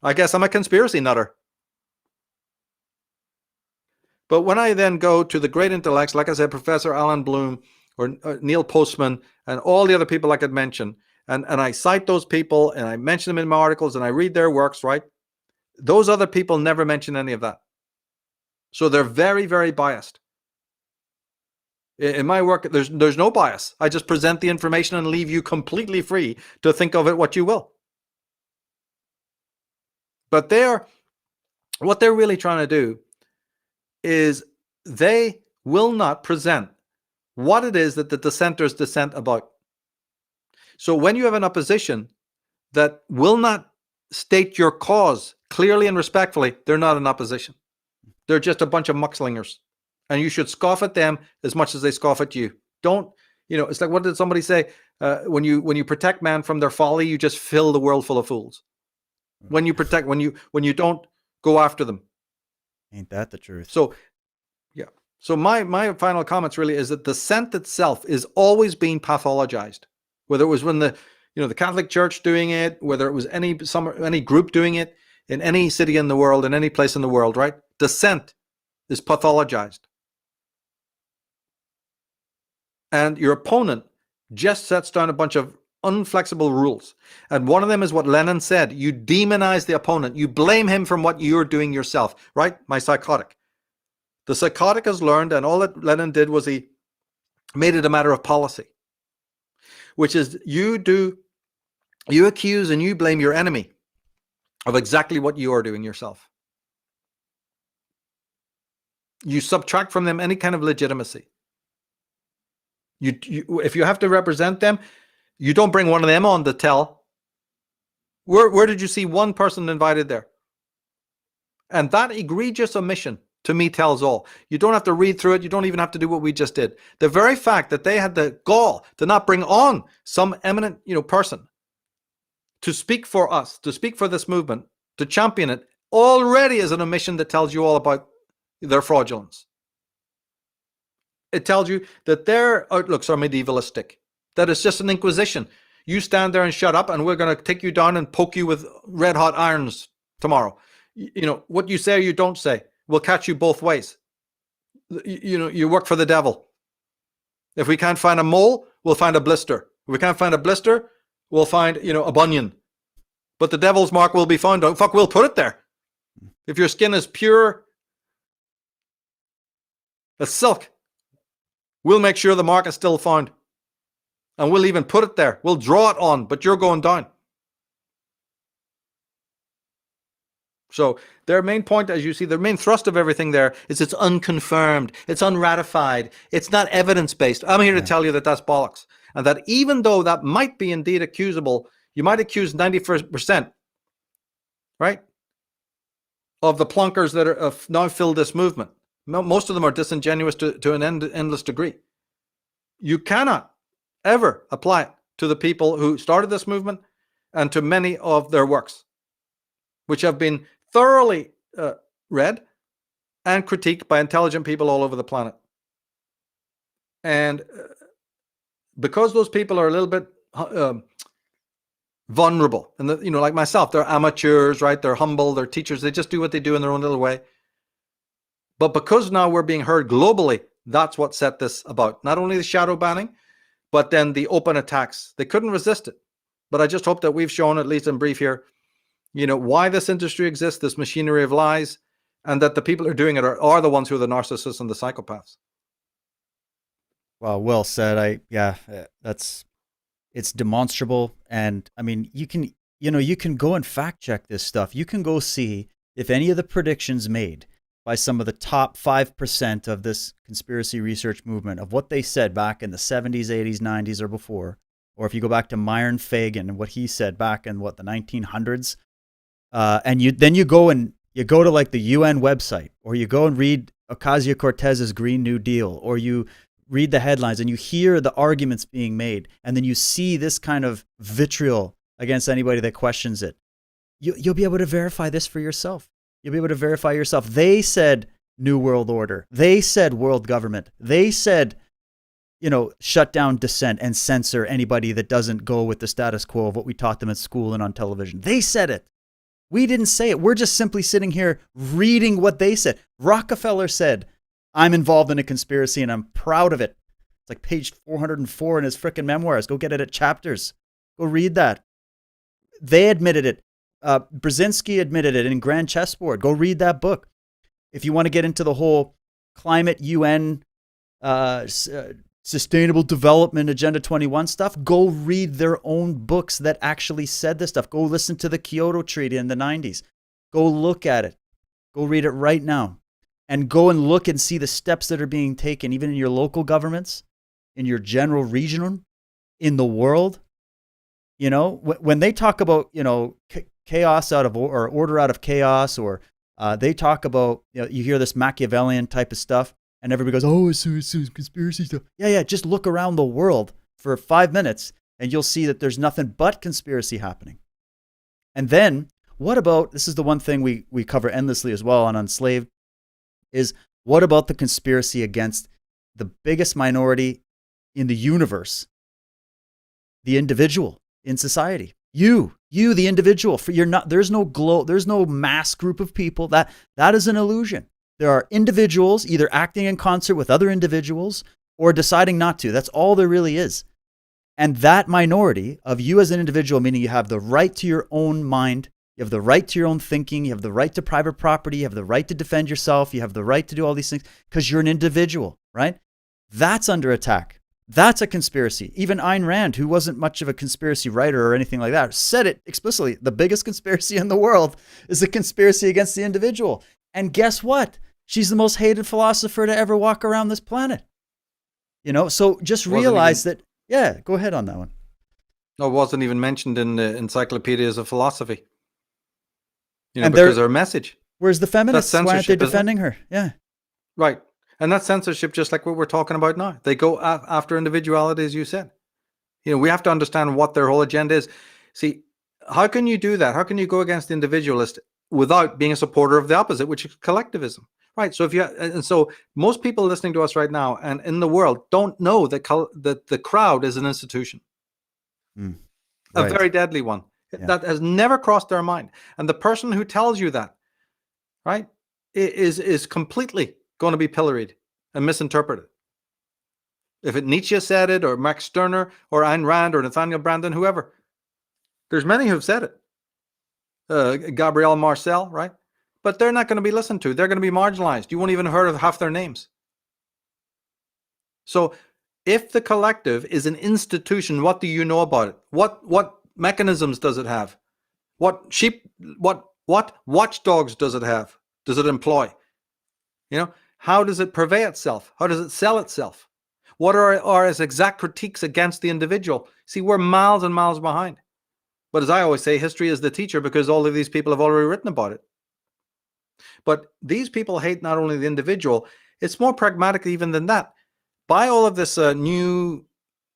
M: I guess I'm a conspiracy nutter. But when I then go to the great intellects, like I said, Professor Alan Bloom or Neil Postman and all the other people I could mention, and I cite those people and I mention them in my articles and I read their works, right? Those other people never mention any of that. So they're very, very biased. In my work, there's no bias. I just present the information and leave you completely free to think of it what you will. But what they're really trying to do is they will not present what it is that the dissenters dissent about. So when you have an opposition that will not state your cause clearly and respectfully, they're not an opposition. They're just a bunch of muckslingers. And you should scoff at them as much as they scoff at you. Don't, it's like, what did somebody say? When you protect man from their folly, you just fill the world full of fools. When you don't go after them.
L: Ain't that the truth?
M: So, yeah. So my final comments really is that dissent itself is always being pathologized. Whether it was when the Catholic Church doing it, whether it was any group doing it in any city in the world, in any place in the world, right? Dissent is pathologized. And your opponent just sets down a bunch of unflexible rules. And one of them is what Lenin said. You demonize the opponent. You blame him from what you're doing yourself, right? My psychotic. The psychotic has learned, and all that Lenin did was he made it a matter of policy, which is you accuse and you blame your enemy of exactly what you are doing yourself. You subtract from them any kind of legitimacy. If you have to represent them, you don't bring one of them on to tell. Where did you see one person invited there? And that egregious omission, to me, tells all. You don't have to read through it. You don't even have to do what we just did. The very fact that they had the gall to not bring on some eminent, person to speak for us, to speak for this movement, to champion it, already is an omission that tells you all about their fraudulence. It tells you that their outlooks are medievalistic, that it's just an inquisition. You stand there and shut up, and we're going to take you down and poke you with red hot irons tomorrow. What you say or you don't say, we'll catch you both ways. You work for the devil. If we can't find a mole, we'll find a blister. If we can't find a blister, we'll find, a bunion. But the devil's mark will be found. Oh, fuck, we'll put it there. If your skin is pure as silk, we'll make sure the mark is still found. And we'll even put it there. We'll draw it on, but you're going down. So their main point, as you see, the main thrust of everything there is it's unconfirmed, it's unratified, it's not evidence-based. I'm here to tell you that that's bollocks. And that even though that might be indeed accusable, you might accuse 90%, right, of the plunkers that have now filled this movement. Most of them are disingenuous to an endless degree. You cannot ever apply it to the people who started this movement and to many of their works, which have been thoroughly read and critiqued by intelligent people all over the planet. And because those people are a little bit vulnerable, and like myself, they're amateurs, right? They're humble, they're teachers, they just do what they do in their own little way. But because now we're being heard globally, that's what set this about. Not only the shadow banning, but then the open attacks. They couldn't resist it. But I just hope that we've shown, at least in brief here, why this industry exists, this machinery of lies, and that the people who are doing it are the ones who are the narcissists and the psychopaths.
L: Well said. It's demonstrable. And I mean, you can go and fact check this stuff. You can go see if any of the predictions made by some of the top 5% of this conspiracy research movement of what they said back in the 70s, 80s, 90s, or before, or if you go back to Myron Fagan and what he said back in the 1900s, and you go to like the UN website, or you go and read Ocasio-Cortez's Green New Deal, or you read the headlines and you hear the arguments being made, and then you see this kind of vitriol against anybody that questions it. You'll be able to verify this for yourself. You'll be able to verify yourself. They said New World Order. They said world government. They said, shut down dissent and censor anybody that doesn't go with the status quo of what we taught them at school and on television. They said it. We didn't say it. We're just simply sitting here reading what they said. Rockefeller said, I'm involved in a conspiracy and I'm proud of it. It's like page 404 in his frickin' memoirs. Go get it at Chapters. Go read that. They admitted it. Brzezinski admitted it in Grand Chessboard. Go read that book. If you want to get into the whole climate UN, sustainable development, Agenda 21 stuff, go read their own books that actually said this stuff. Go listen to the Kyoto Treaty in the 90s. Go look at it. Go read it right now. And go and look and see the steps that are being taken, even in your local governments, in your general region, in the world. When they talk about, chaos out of or order out of chaos, or they talk about, you hear this Machiavellian type of stuff, and everybody goes, oh, it's conspiracy stuff. Yeah, just look around the world for 5 minutes, and you'll see that there's nothing but conspiracy happening. And then, what about, this is the one thing we cover endlessly as well on Unslaved, is what about the conspiracy against the biggest minority in the universe, the individual in society? You, the individual. There's no mass group of people. That is an illusion. There are individuals either acting in concert with other individuals or deciding not to. That's all there really is. And that minority of you as an individual, meaning you have the right to your own mind, you have the right to your own thinking, you have the right to private property, you have the right to defend yourself, you have the right to do all these things because you're an individual, right? That's under attack. That's a conspiracy. Even Ayn Rand, who wasn't much of a conspiracy writer or anything like that, said it explicitly. The biggest conspiracy in the world is a conspiracy against the individual. And guess what? She's the most hated philosopher to ever walk around this planet. So just realize that, yeah, go ahead on that one.
M: No, it wasn't even mentioned in the encyclopedias of philosophy.
L: And
M: because her message.
L: Where's the feminists? Why aren't they defending her? Yeah.
M: Right. And that's censorship, just like what we're talking about now. They go after individuality, as you said. We have to understand what their whole agenda is. See, how can you do that? How can you go against the individualist without being a supporter of the opposite, which is collectivism? Right. So so most people listening to us right now and in the world don't know that the crowd is an institution,
L: right.
M: A very deadly one. Yeah. That has never crossed their mind. And the person who tells you that, right, is completely going to be pilloried and misinterpreted. If Nietzsche said it, or Max Stirner, or Ayn Rand, or Nathaniel Branden, whoever, there's many who've said it. Gabrielle Marcel, right? But they're not going to be listened to. They're going to be marginalized. You won't even heard of half their names. So if the collective is an institution, what do you know about it? What mechanisms does it have? What watchdogs does it have? Does it employ? How does it purvey itself? How does it sell itself? What are its exact critiques against the individual? See, we're miles and miles behind. But as I always say, history is the teacher because all of these people have already written about it. But these people hate not only the individual, it's more pragmatic even than that. By all of this new,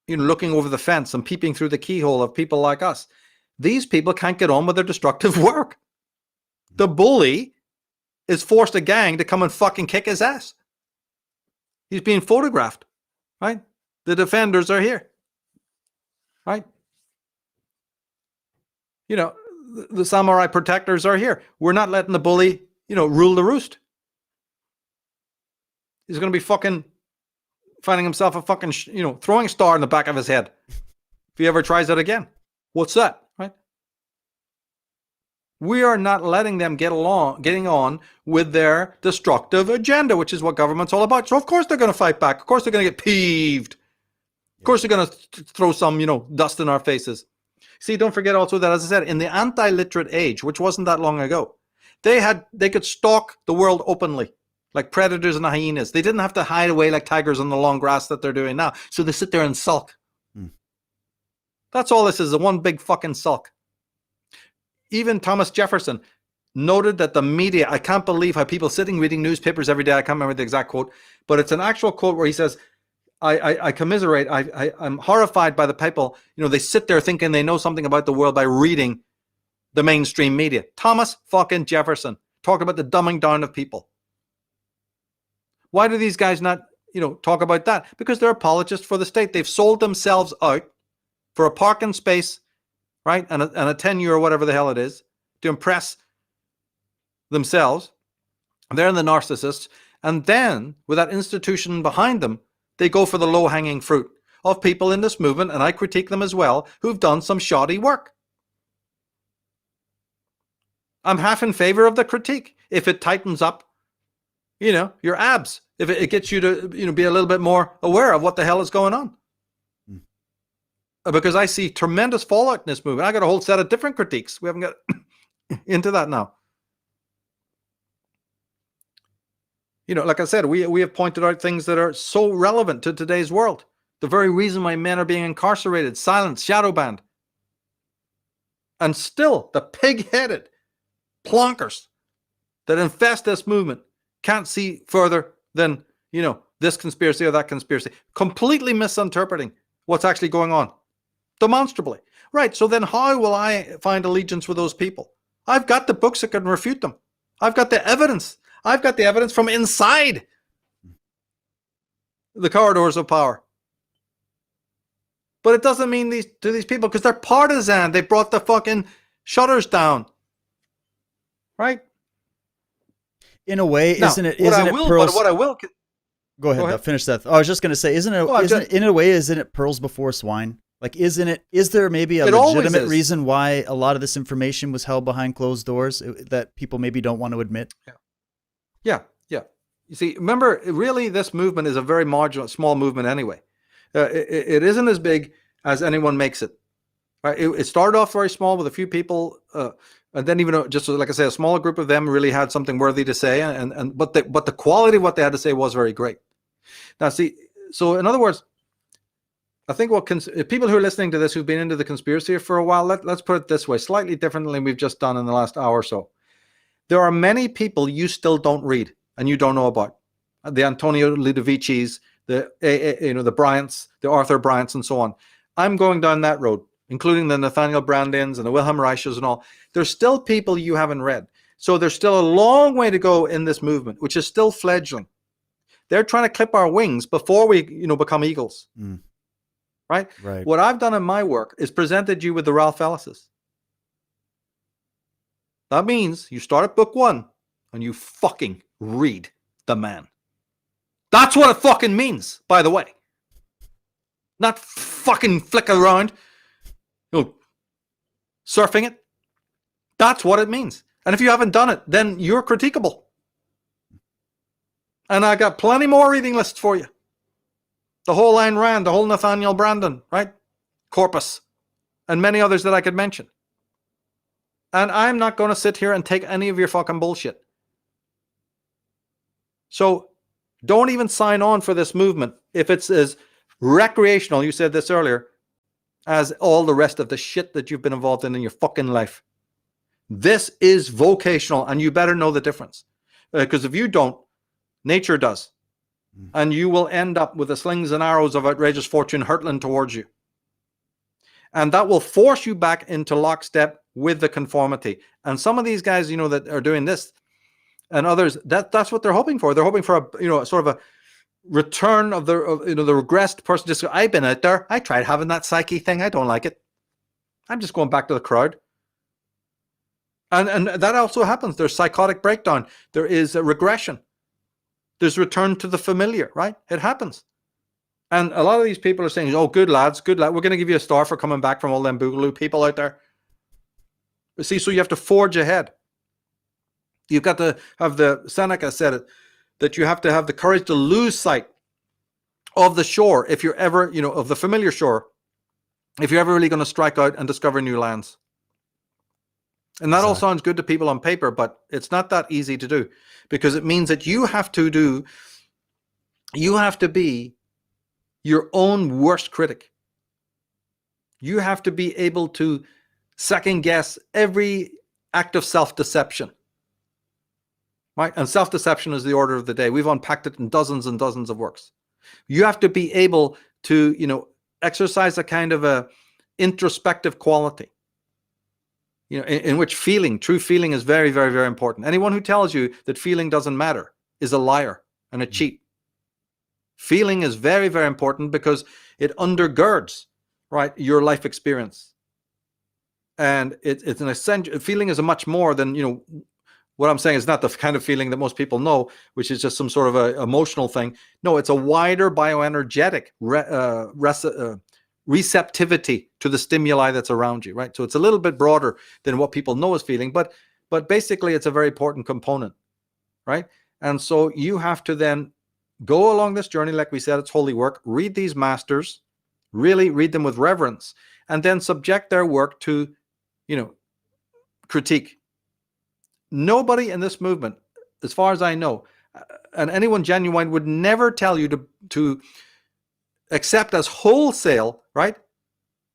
M: looking over the fence and peeping through the keyhole of people like us, these people can't get on with their destructive work. The bully is forced a gang to come and fucking kick his ass. He's being photographed, right? The defenders are here, right? The samurai protectors are here. We're not letting the bully, rule the roost. He's going to be fucking finding himself a fucking, throwing star in the back of his head if he ever tries that again. What's that, right? We are not letting them getting on with their destructive agenda, which is what government's all about. So of course they're going to fight back. Of course they're going to get peeved. Of course they're going to throw some, dust in our faces. See, don't forget also that, as I said, in the anti-literate age, which wasn't that long ago, they could stalk the world openly, like predators and hyenas. They didn't have to hide away like tigers in the long grass that they're doing now. So they sit there and sulk. That's all this is, a one big fucking sulk. Even Thomas Jefferson noted that the media, I can't believe how people sitting reading newspapers every day, I can't remember the exact quote, but it's an actual quote where he says, I commiserate, I'm horrified by the people, they sit there thinking they know something about the world by reading the mainstream media. Thomas fucking Jefferson talked about the dumbing down of people. Why do these guys not, talk about that? Because they're apologists for the state. They've sold themselves out for a parking space, right, and a tenure or whatever the hell it is, to impress themselves. They're the narcissists. And then, with that institution behind them, they go for the low-hanging fruit of people in this movement, and I critique them as well, who've done some shoddy work. I'm half in favor of the critique. If it tightens up, your abs, if it gets you to, be a little bit more aware of what the hell is going on. Because I see tremendous fallout in this movement. I got a whole set of different critiques. We haven't got into that now. Like I said, we have pointed out things that are so relevant to today's world. The very reason why men are being incarcerated, silenced, shadow banned. And still, the pig-headed plonkers that infest this movement can't see further than, this conspiracy or that conspiracy. Completely misinterpreting what's actually going on. Demonstrably. Right, so then how will I find allegiance with those people? I've got the books that can refute them. I've got the evidence. I've got the evidence from inside the corridors of power. But it doesn't mean to these people, because they're partisan. They brought the fucking shutters down. Right?
L: In a way,
M: now,
L: isn't it?
M: What I will.
L: Go ahead. Finish that. I was just going to say, isn't it pearls before swine? Like, is there maybe a legitimate reason why a lot of this information was held behind closed doors that people maybe don't want to admit?
M: Yeah. You see, remember, really, this movement is a very marginal, small movement anyway. It isn't as big as anyone makes it. Right? It started off very small with a few people, and then even just like I say, a smaller group of them really had something worthy to say, but the quality of what they had to say was very great. Now, see, so in other words, I think people who are listening to this who've been into the conspiracy for a while, let's put it this way, slightly differently than we've just done in the last hour or so. There are many people you still don't read and you don't know about. The Antonio Ludovicis, the Bryants, the Arthur Bryants, and so on. I'm going down that road, including the Nathaniel Brandins and the Wilhelm Reiches and all. There's still people you haven't read. So there's still a long way to go in this movement, which is still fledgling. They're trying to clip our wings before we, become eagles. Right? What I've done in my work is presented you with the Ralph Ellis's. That means you start at book 1 and you fucking read the man. That's what it fucking means, by the way. Not fucking flick around, surfing it. That's what it means. And if you haven't done it, then you're critiquable. And I got plenty more reading lists for you. The whole Ayn Rand, the whole Nathaniel Brandon, right? Corpus, and many others that I could mention. And I'm not going to sit here and take any of your fucking bullshit. So don't even sign on for this movement if it's as recreational, you said this earlier, as all the rest of the shit that you've been involved in your fucking life. This is vocational, and you better know the difference. Because if you don't, nature does. And you will end up with the slings and arrows of outrageous fortune hurtling towards you. And that will force you back into lockstep with the conformity. And some of these guys, that are doing this, and others, that's what they're hoping for. They're hoping for a, sort of a return of the regressed person. Just, I've been out there. I tried having that psyche thing. I don't like it. I'm just going back to the crowd. And that also happens. There's psychotic breakdown. There is a regression. There's return to the familiar, right? It happens. And a lot of these people are saying, oh, good lads, good lad. We're going to give you a star for coming back from all them boogaloo people out there. See, so you have to forge ahead. You've got to have Seneca said it, that you have to have the courage to lose sight of the shore if you're ever, of the familiar shore, if you're ever really going to strike out and discover new lands. And that all sounds good to people on paper, but it's not that easy to do, because it means that you have to be your own worst critic. You have to be able to second guess every act of self-deception. Right? And self-deception is the order of the day. We've unpacked it in dozens and dozens of works. You have to be able to, exercise a kind of a introspective quality, in which true feeling is very, very, very important. Anyone who tells you that feeling doesn't matter is a liar and a cheat. Feeling is very, very important because it undergirds, right, your life experience. And it's an essential. Feeling is a much more than, what I'm saying is not the kind of feeling that most people know, which is just some sort of a emotional thing. No, it's a wider bioenergetic receptivity to the stimuli that's around you, right? So it's a little bit broader than what people know as feeling, but basically it's a very important component, right? And so you have to then go along this journey, like we said, it's holy work. Read these masters, really read them with reverence, and then subject their work to, critique. Nobody in this movement, as far as I know, and anyone genuine would never tell you to accept as wholesale, right,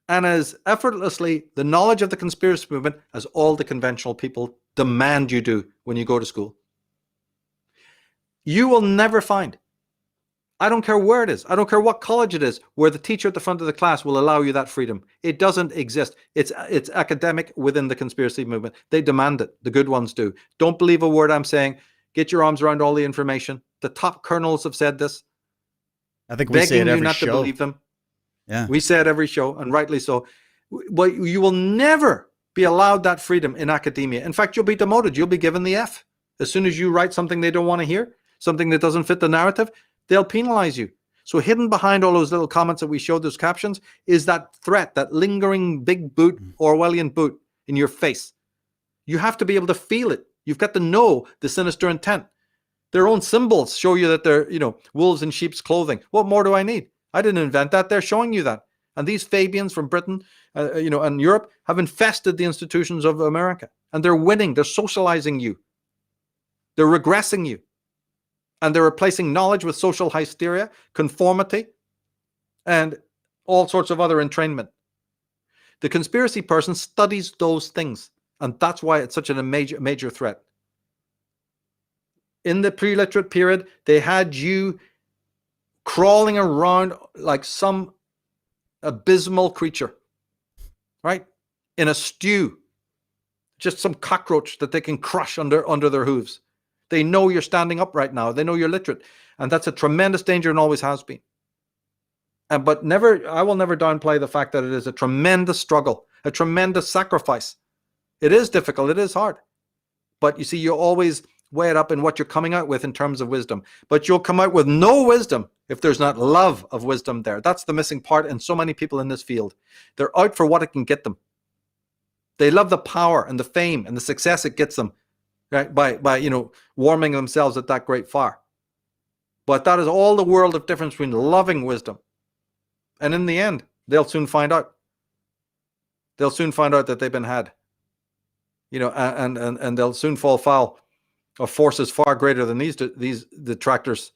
M: and as effortlessly the knowledge of the conspiracy movement as all the conventional people demand you do when you go to school. You will never find, I don't care where it is, I don't care what college it is, where the teacher at the front of the class will allow you that freedom. It doesn't exist. It's academic within the conspiracy movement. They demand it. The good ones do. Don't believe a word I'm saying. Get your arms around all the information. The top colonels have said this.
L: I think we say it every show.
M: To believe them.
L: Yeah,
M: we say it every show, and rightly so. But you will never be allowed that freedom in academia. In fact, you'll be demoted. You'll be given the F. As soon as you write something they don't want to hear, something that doesn't fit the narrative, they'll penalize you. So hidden behind all those little comments that we showed, those captions, is that threat, that lingering big boot, Orwellian boot in your face. You have to be able to feel it. You've got to know the sinister intent. Their own symbols show you that they're, wolves in sheep's clothing. What more do I need? I didn't invent that. They're showing you that. And these Fabians from Britain, and Europe have infested the institutions of America. And they're winning. They're socializing you. They're regressing you. And they're replacing knowledge with social hysteria, conformity, and all sorts of other entrainment. The conspiracy person studies those things. And that's why it's such a major threat. In the pre-literate period, they had you crawling around like some abysmal creature, right? In a stew, just some cockroach that they can crush under their hooves. They know you're standing up right now. They know you're literate. And that's a tremendous danger and always has been. But I will never downplay the fact that it is a tremendous struggle, a tremendous sacrifice. It is difficult. It is hard. But you see, you always weigh it up in what you're coming out with in terms of wisdom. But you'll come out with no wisdom if there's not love of wisdom there. That's the missing part in so many people in this field. They're out for what it can get them. They love the power and the fame and the success it gets them, right? By warming themselves at that great fire. But that is all the world of difference between loving wisdom. And in the end, they'll soon find out. They'll soon find out that they've been had. And they'll soon fall foul of forces far greater than these detractors.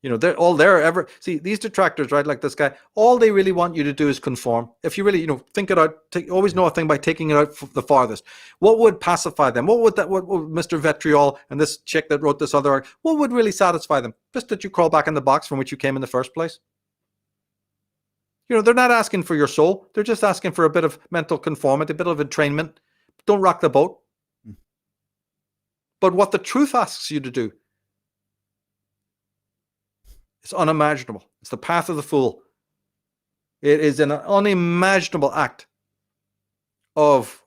M: These detractors, right, like this guy, all they really want you to do is conform. If you really, think it out, always know a thing by taking it out the farthest. What would pacify them? What would Mr. Vitriol and this chick that wrote this other article, what would really satisfy them? Just that you crawl back in the box from which you came in the first place. They're not asking for your soul. They're just asking for a bit of mental conformity, a bit of entrainment. Don't rock the boat. But what the truth asks you to do, it's unimaginable. It's the path of the fool. It is an unimaginable act of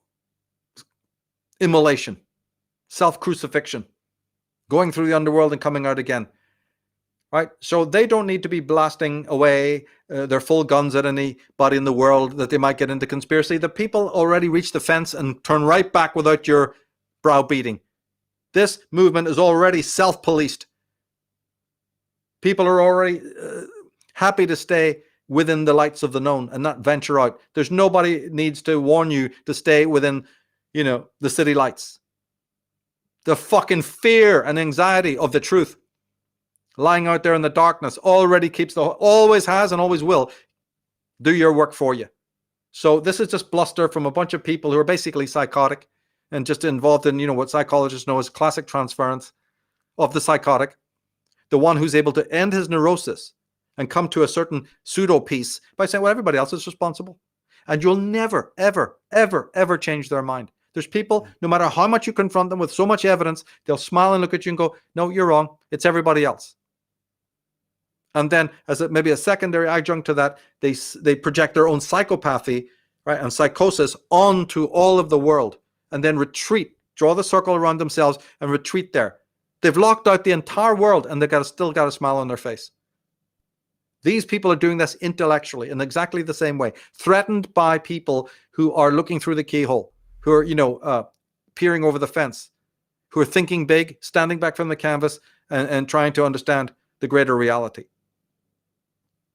M: immolation, self-crucifixion, going through the underworld and coming out again. right? So they don't need to be blasting away their full guns at anybody in the world that they might get into conspiracy. The people already reach the fence and turn right back without your browbeating. This movement is already self-policed. People are already happy to stay within the lights of the known and not venture out. There's nobody needs to warn you to stay within, the city lights. The fucking fear and anxiety of the truth lying out there in the darkness already always has and always will do your work for you. So this is just bluster from a bunch of people who are basically psychotic and just involved in, what psychologists know as classic transference of the psychotic, the one who's able to end his neurosis and come to a certain pseudo peace by saying, well, everybody else is responsible. And you'll never, ever, ever, ever change their mind. There's people, no matter how much you confront them with so much evidence, they'll smile and look at you and go, no, you're wrong. It's everybody else. And then as maybe a secondary adjunct to that, they project their own psychopathy, right, and psychosis onto all of the world and then retreat, draw the circle around themselves and retreat there. They've locked out the entire world and they've still got a smile on their face. These people are doing this intellectually in exactly the same way, threatened by people who are looking through the keyhole, who are, peering over the fence, who are thinking big, standing back from the canvas and trying to understand the greater reality.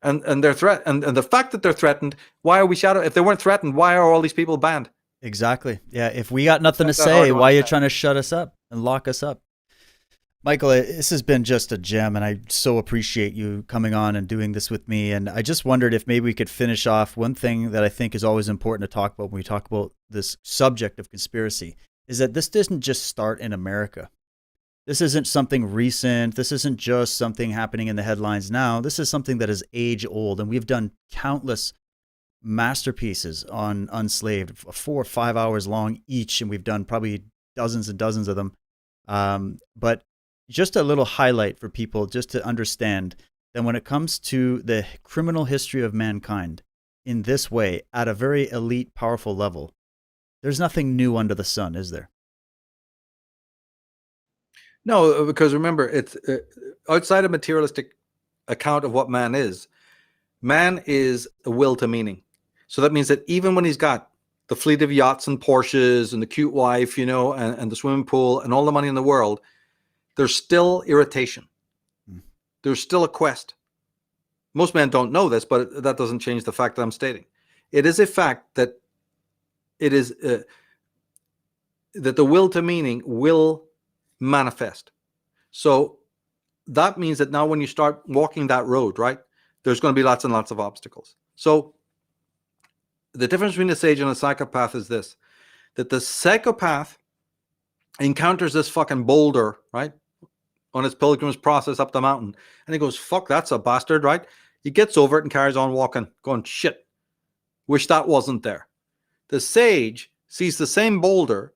M: And they're and the fact that they're threatened, why are we shadowed? If they weren't threatened, why are all these people banned?
L: Exactly. Yeah. If we got nothing to say, why are you trying to shut us up and lock us up? Michael, this has been just a gem, and I so appreciate you coming on and doing this with me. And I just wondered if maybe we could finish off one thing that I think is always important to talk about when we talk about this subject of conspiracy, is that this doesn't just start in America. This isn't something recent. This isn't just something happening in the headlines now. This is something that is age old, and we've done countless masterpieces on Unslaved, 4 or 5 hours long each, and we've done probably dozens and dozens of them. But just a little highlight for people just to understand that when it comes to the criminal history of mankind in this way, at a very elite, powerful level, there's nothing new under the sun, is there?
M: No, because remember, it's outside a materialistic account of what man is a will to meaning. So that means that even when he's got the fleet of yachts and Porsches and the cute wife, and the swimming pool and all the money in the world, there's still irritation. There's still a quest. Most men don't know this, but that doesn't change the fact that I'm stating. It is a fact that it is that the will to meaning will manifest. So that means that now when you start walking that road, right, there's going to be lots and lots of obstacles. So the difference between a sage and a psychopath is this, that the psychopath encounters this fucking boulder, right, on his pilgrim's process up the mountain, and he goes, fuck, that's a bastard, right? He gets over it and carries on walking, going, shit, wish that wasn't there. The sage sees the same boulder,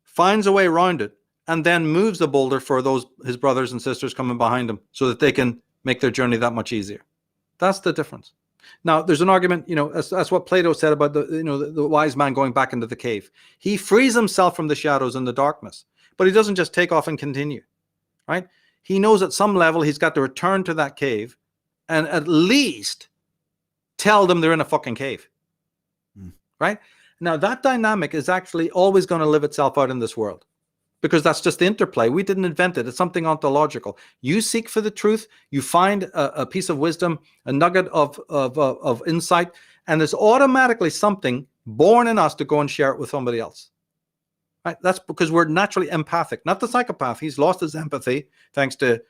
M: finds a way around it, and then moves the boulder for his brothers and sisters coming behind him so that they can make their journey that much easier. That's the difference. Now, there's an argument, that's what Plato said about the wise man going back into the cave. He frees himself from the shadows and the darkness, but he doesn't just take off and continue, right? He knows at some level he's got to return to that cave and at least tell them they're in a fucking cave, right? Now, that dynamic is actually always going to live itself out in this world, because that's just the interplay. We didn't invent it. It's something ontological. You seek for the truth, you find a piece of wisdom, a nugget of insight, and there's automatically something born in us to go and share it with somebody else. Right? That's because we're naturally empathic. Not the psychopath. He's lost his empathy thanks to,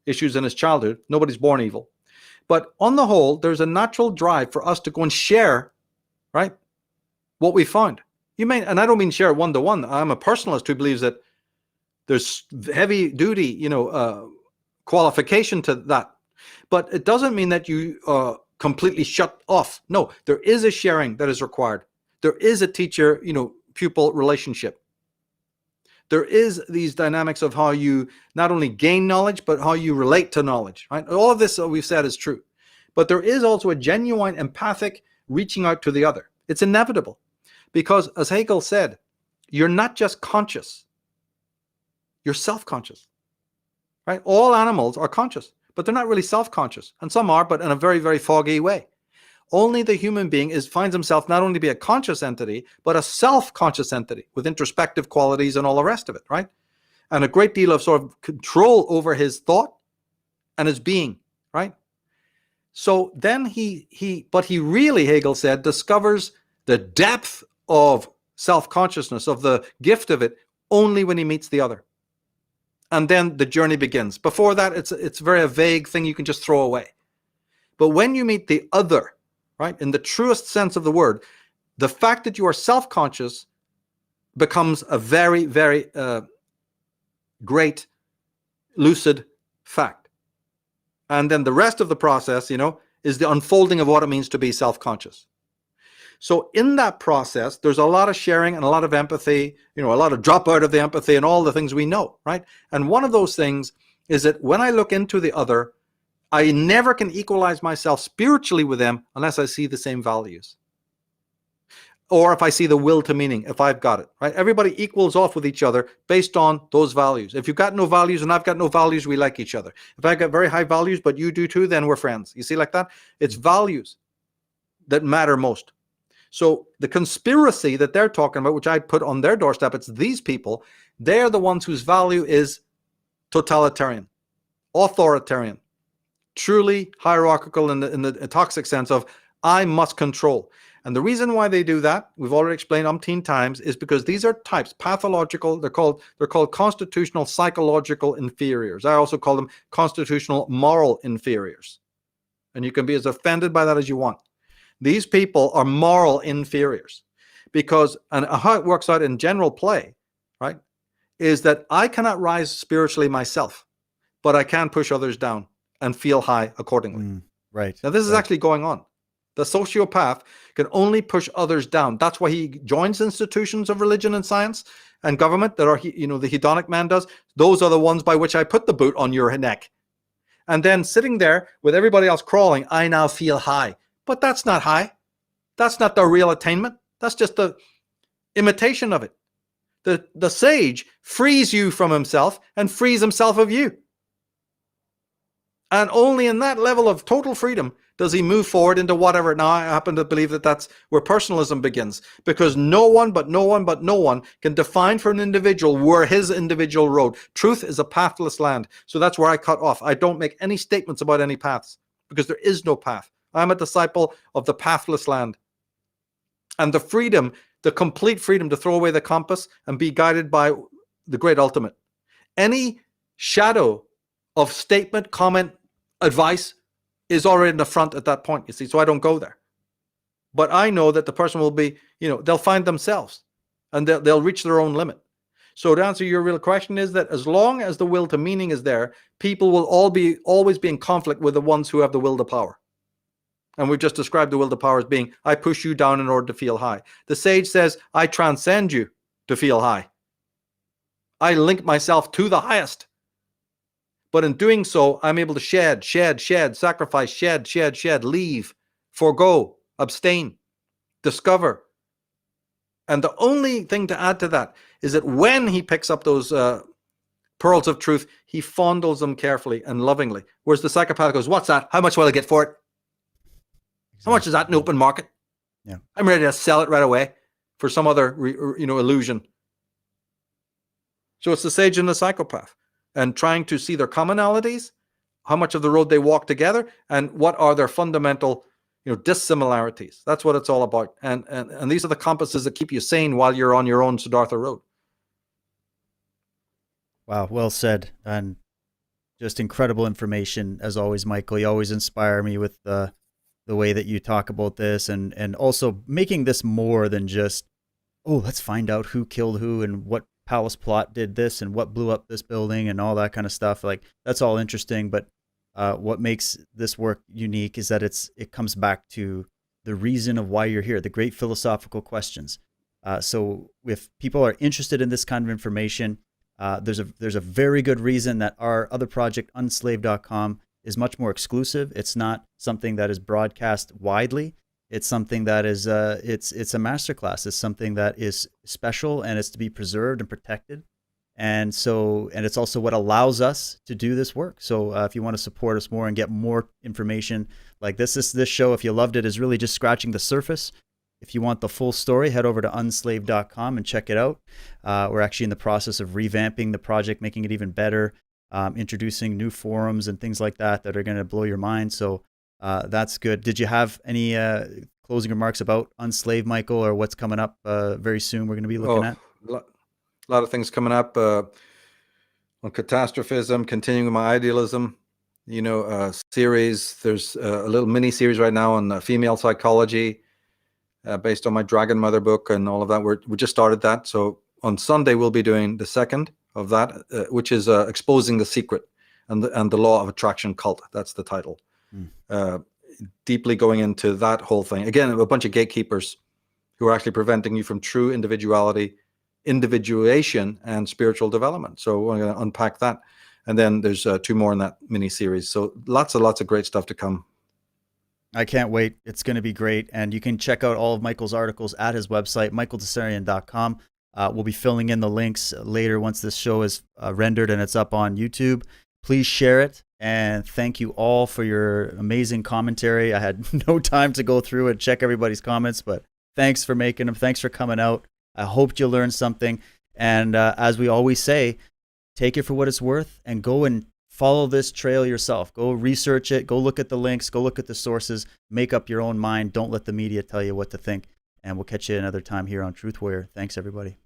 M: issues in his childhood. Nobody's born evil. But on the whole, there's a natural drive for us to go and share, right, what we found. And I don't mean share one-to-one. I'm a personalist who believes that there's heavy duty, qualification to that. But it doesn't mean that you completely shut off. No, there is a sharing that is required. There is a teacher, pupil relationship. There is these dynamics of how you not only gain knowledge, but how you relate to knowledge, right? All of this that we've said is true. But there is also a genuine empathic reaching out to the other. It's inevitable. Because as Hegel said, you're not just conscious, you're self-conscious, right? All animals are conscious, but they're not really self-conscious. And some are, but in a very, very foggy way. Only the human being finds himself not only to be a conscious entity, but a self-conscious entity with introspective qualities and all the rest of it, right? And a great deal of sort of control over his thought and his being, right? So then he really, Hegel said, discovers the depth of self-consciousness, of the gift of it, only when he meets the other. And then the journey begins. Before that, it's very a vague thing you can just throw away. But when you meet the other, right, in the truest sense of the word, the fact that you are self-conscious becomes a very, very great, lucid fact. And then the rest of the process, is the unfolding of what it means to be self-conscious. So in that process, there's a lot of sharing and a lot of empathy, a lot of drop out of the empathy and all the things we know, right? And one of those things is that when I look into the other, I never can equalize myself spiritually with them unless I see the same values. Or if I see the will to meaning, if I've got it, right? Everybody equals off with each other based on those values. If you've got no values and I've got no values, we like each other. If I got very high values, but you do too, then we're friends. You see like that? It's values that matter most. So the conspiracy that they're talking about, which I put on their doorstep, it's these people. They're the ones whose value is totalitarian, authoritarian, truly hierarchical in the toxic sense of I must control. And the reason why they do that, we've already explained umpteen times, is because these are types, pathological, they're called constitutional psychological inferiors. I also call them constitutional moral inferiors. And you can be as offended by that as you want. These people are moral inferiors because, and how it works out in general play, right, is that I cannot rise spiritually myself, but I can push others down and feel high accordingly.
L: Right.
M: Now, this is actually going on. The sociopath can only push others down. That's why he joins institutions of religion and science and government that are, the hedonic man does. Those are the ones by which I put the boot on your neck. And then sitting there with everybody else crawling, I now feel high. But that's not high. That's not the real attainment. That's just the imitation of it. The sage frees you from himself and frees himself of you. And only in that level of total freedom does he move forward into whatever. Now, I happen to believe that that's where personalism begins, because no one can define for an individual where his individual road. Truth is a pathless land. So that's where I cut off. I don't make any statements about any paths because there is no path. I'm a disciple of the pathless land. And the freedom, the complete freedom to throw away the compass and be guided by the great ultimate. Any shadow of statement, comment, advice is already in the front at that point, you see, so I don't go there. But I know that the person will be, they'll find themselves and they'll reach their own limit. So to answer your real question is that as long as the will to meaning is there, people will always be in conflict with the ones who have the will to power. And we've just described the will to power as being, I push you down in order to feel high. The sage says, I transcend you to feel high. I link myself to the highest. But in doing so, I'm able to shed, sacrifice, shed, leave, forego, abstain, discover. And the only thing to add to that is that when he picks up those pearls of truth, he fondles them carefully and lovingly. Whereas the psychopath goes, what's that? How much will I get for it? How much is that in open market?
L: Yeah,
M: I'm ready to sell it right away for some other illusion. So it's the sage and the psychopath. And trying to see their commonalities, how much of the road they walk together, and what are their fundamental, dissimilarities. That's what it's all about. And these are the compasses that keep you sane while you're on your own Siddhartha road.
L: Wow, well said. And just incredible information as always, Michael. You always inspire me with the way that you talk about this, and also making this more than just, let's find out who killed who and what palace plot did this and what blew up this building and all that kind of stuff. Like, that's all interesting, but what makes this work unique is that it comes back to the reason of why you're here, the great philosophical questions. So if people are interested in this kind of information, there's a very good reason that our other project, unslave.com, is much more exclusive. It's not something that is broadcast widely. It's something that is it's a masterclass. It's something that is special and it's to be preserved and protected. And it's also what allows us to do this work. So if you want to support us more and get more information like this show, if you loved it, is really just scratching the surface. If you want the full story, head over to unslaved.com and check it out. We're actually in the process of revamping the project, making it even better, introducing new forums and things like that are going to blow your mind. So that's good. Did you have any closing remarks about Unslaved, Michael, or what's coming up very soon we're going to be looking at?
M: A lot of things coming up on catastrophism, continuing my idealism, series. There's a little mini series right now on female psychology based on my Dragon Mother book and all of that. We just started that. So on Sunday, we'll be doing the second of that, which is Exposing the Secret and the Law of Attraction Cult. That's the title. Deeply going into that whole thing. Again, a bunch of gatekeepers who are actually preventing you from true individuation and spiritual development. So we're going to unpack that. And then there's 2 more in that mini series. So lots of great stuff to come.
L: I can't wait. It's going to be great. And you can check out all of Michael's articles at his website, michaeltsarion.com. We'll be filling in the links later once this show is rendered and it's up on YouTube. Please share it. And thank you all for your amazing commentary. I had no time to go through and check everybody's comments, but thanks for making them. Thanks for coming out. I hope you learned something. And as we always say, take it for what it's worth and go and follow this trail yourself. Go research it. Go look at the links. Go look at the sources. Make up your own mind. Don't let the media tell you what to think. And we'll catch you another time here on Truth Warrior. Thanks, everybody.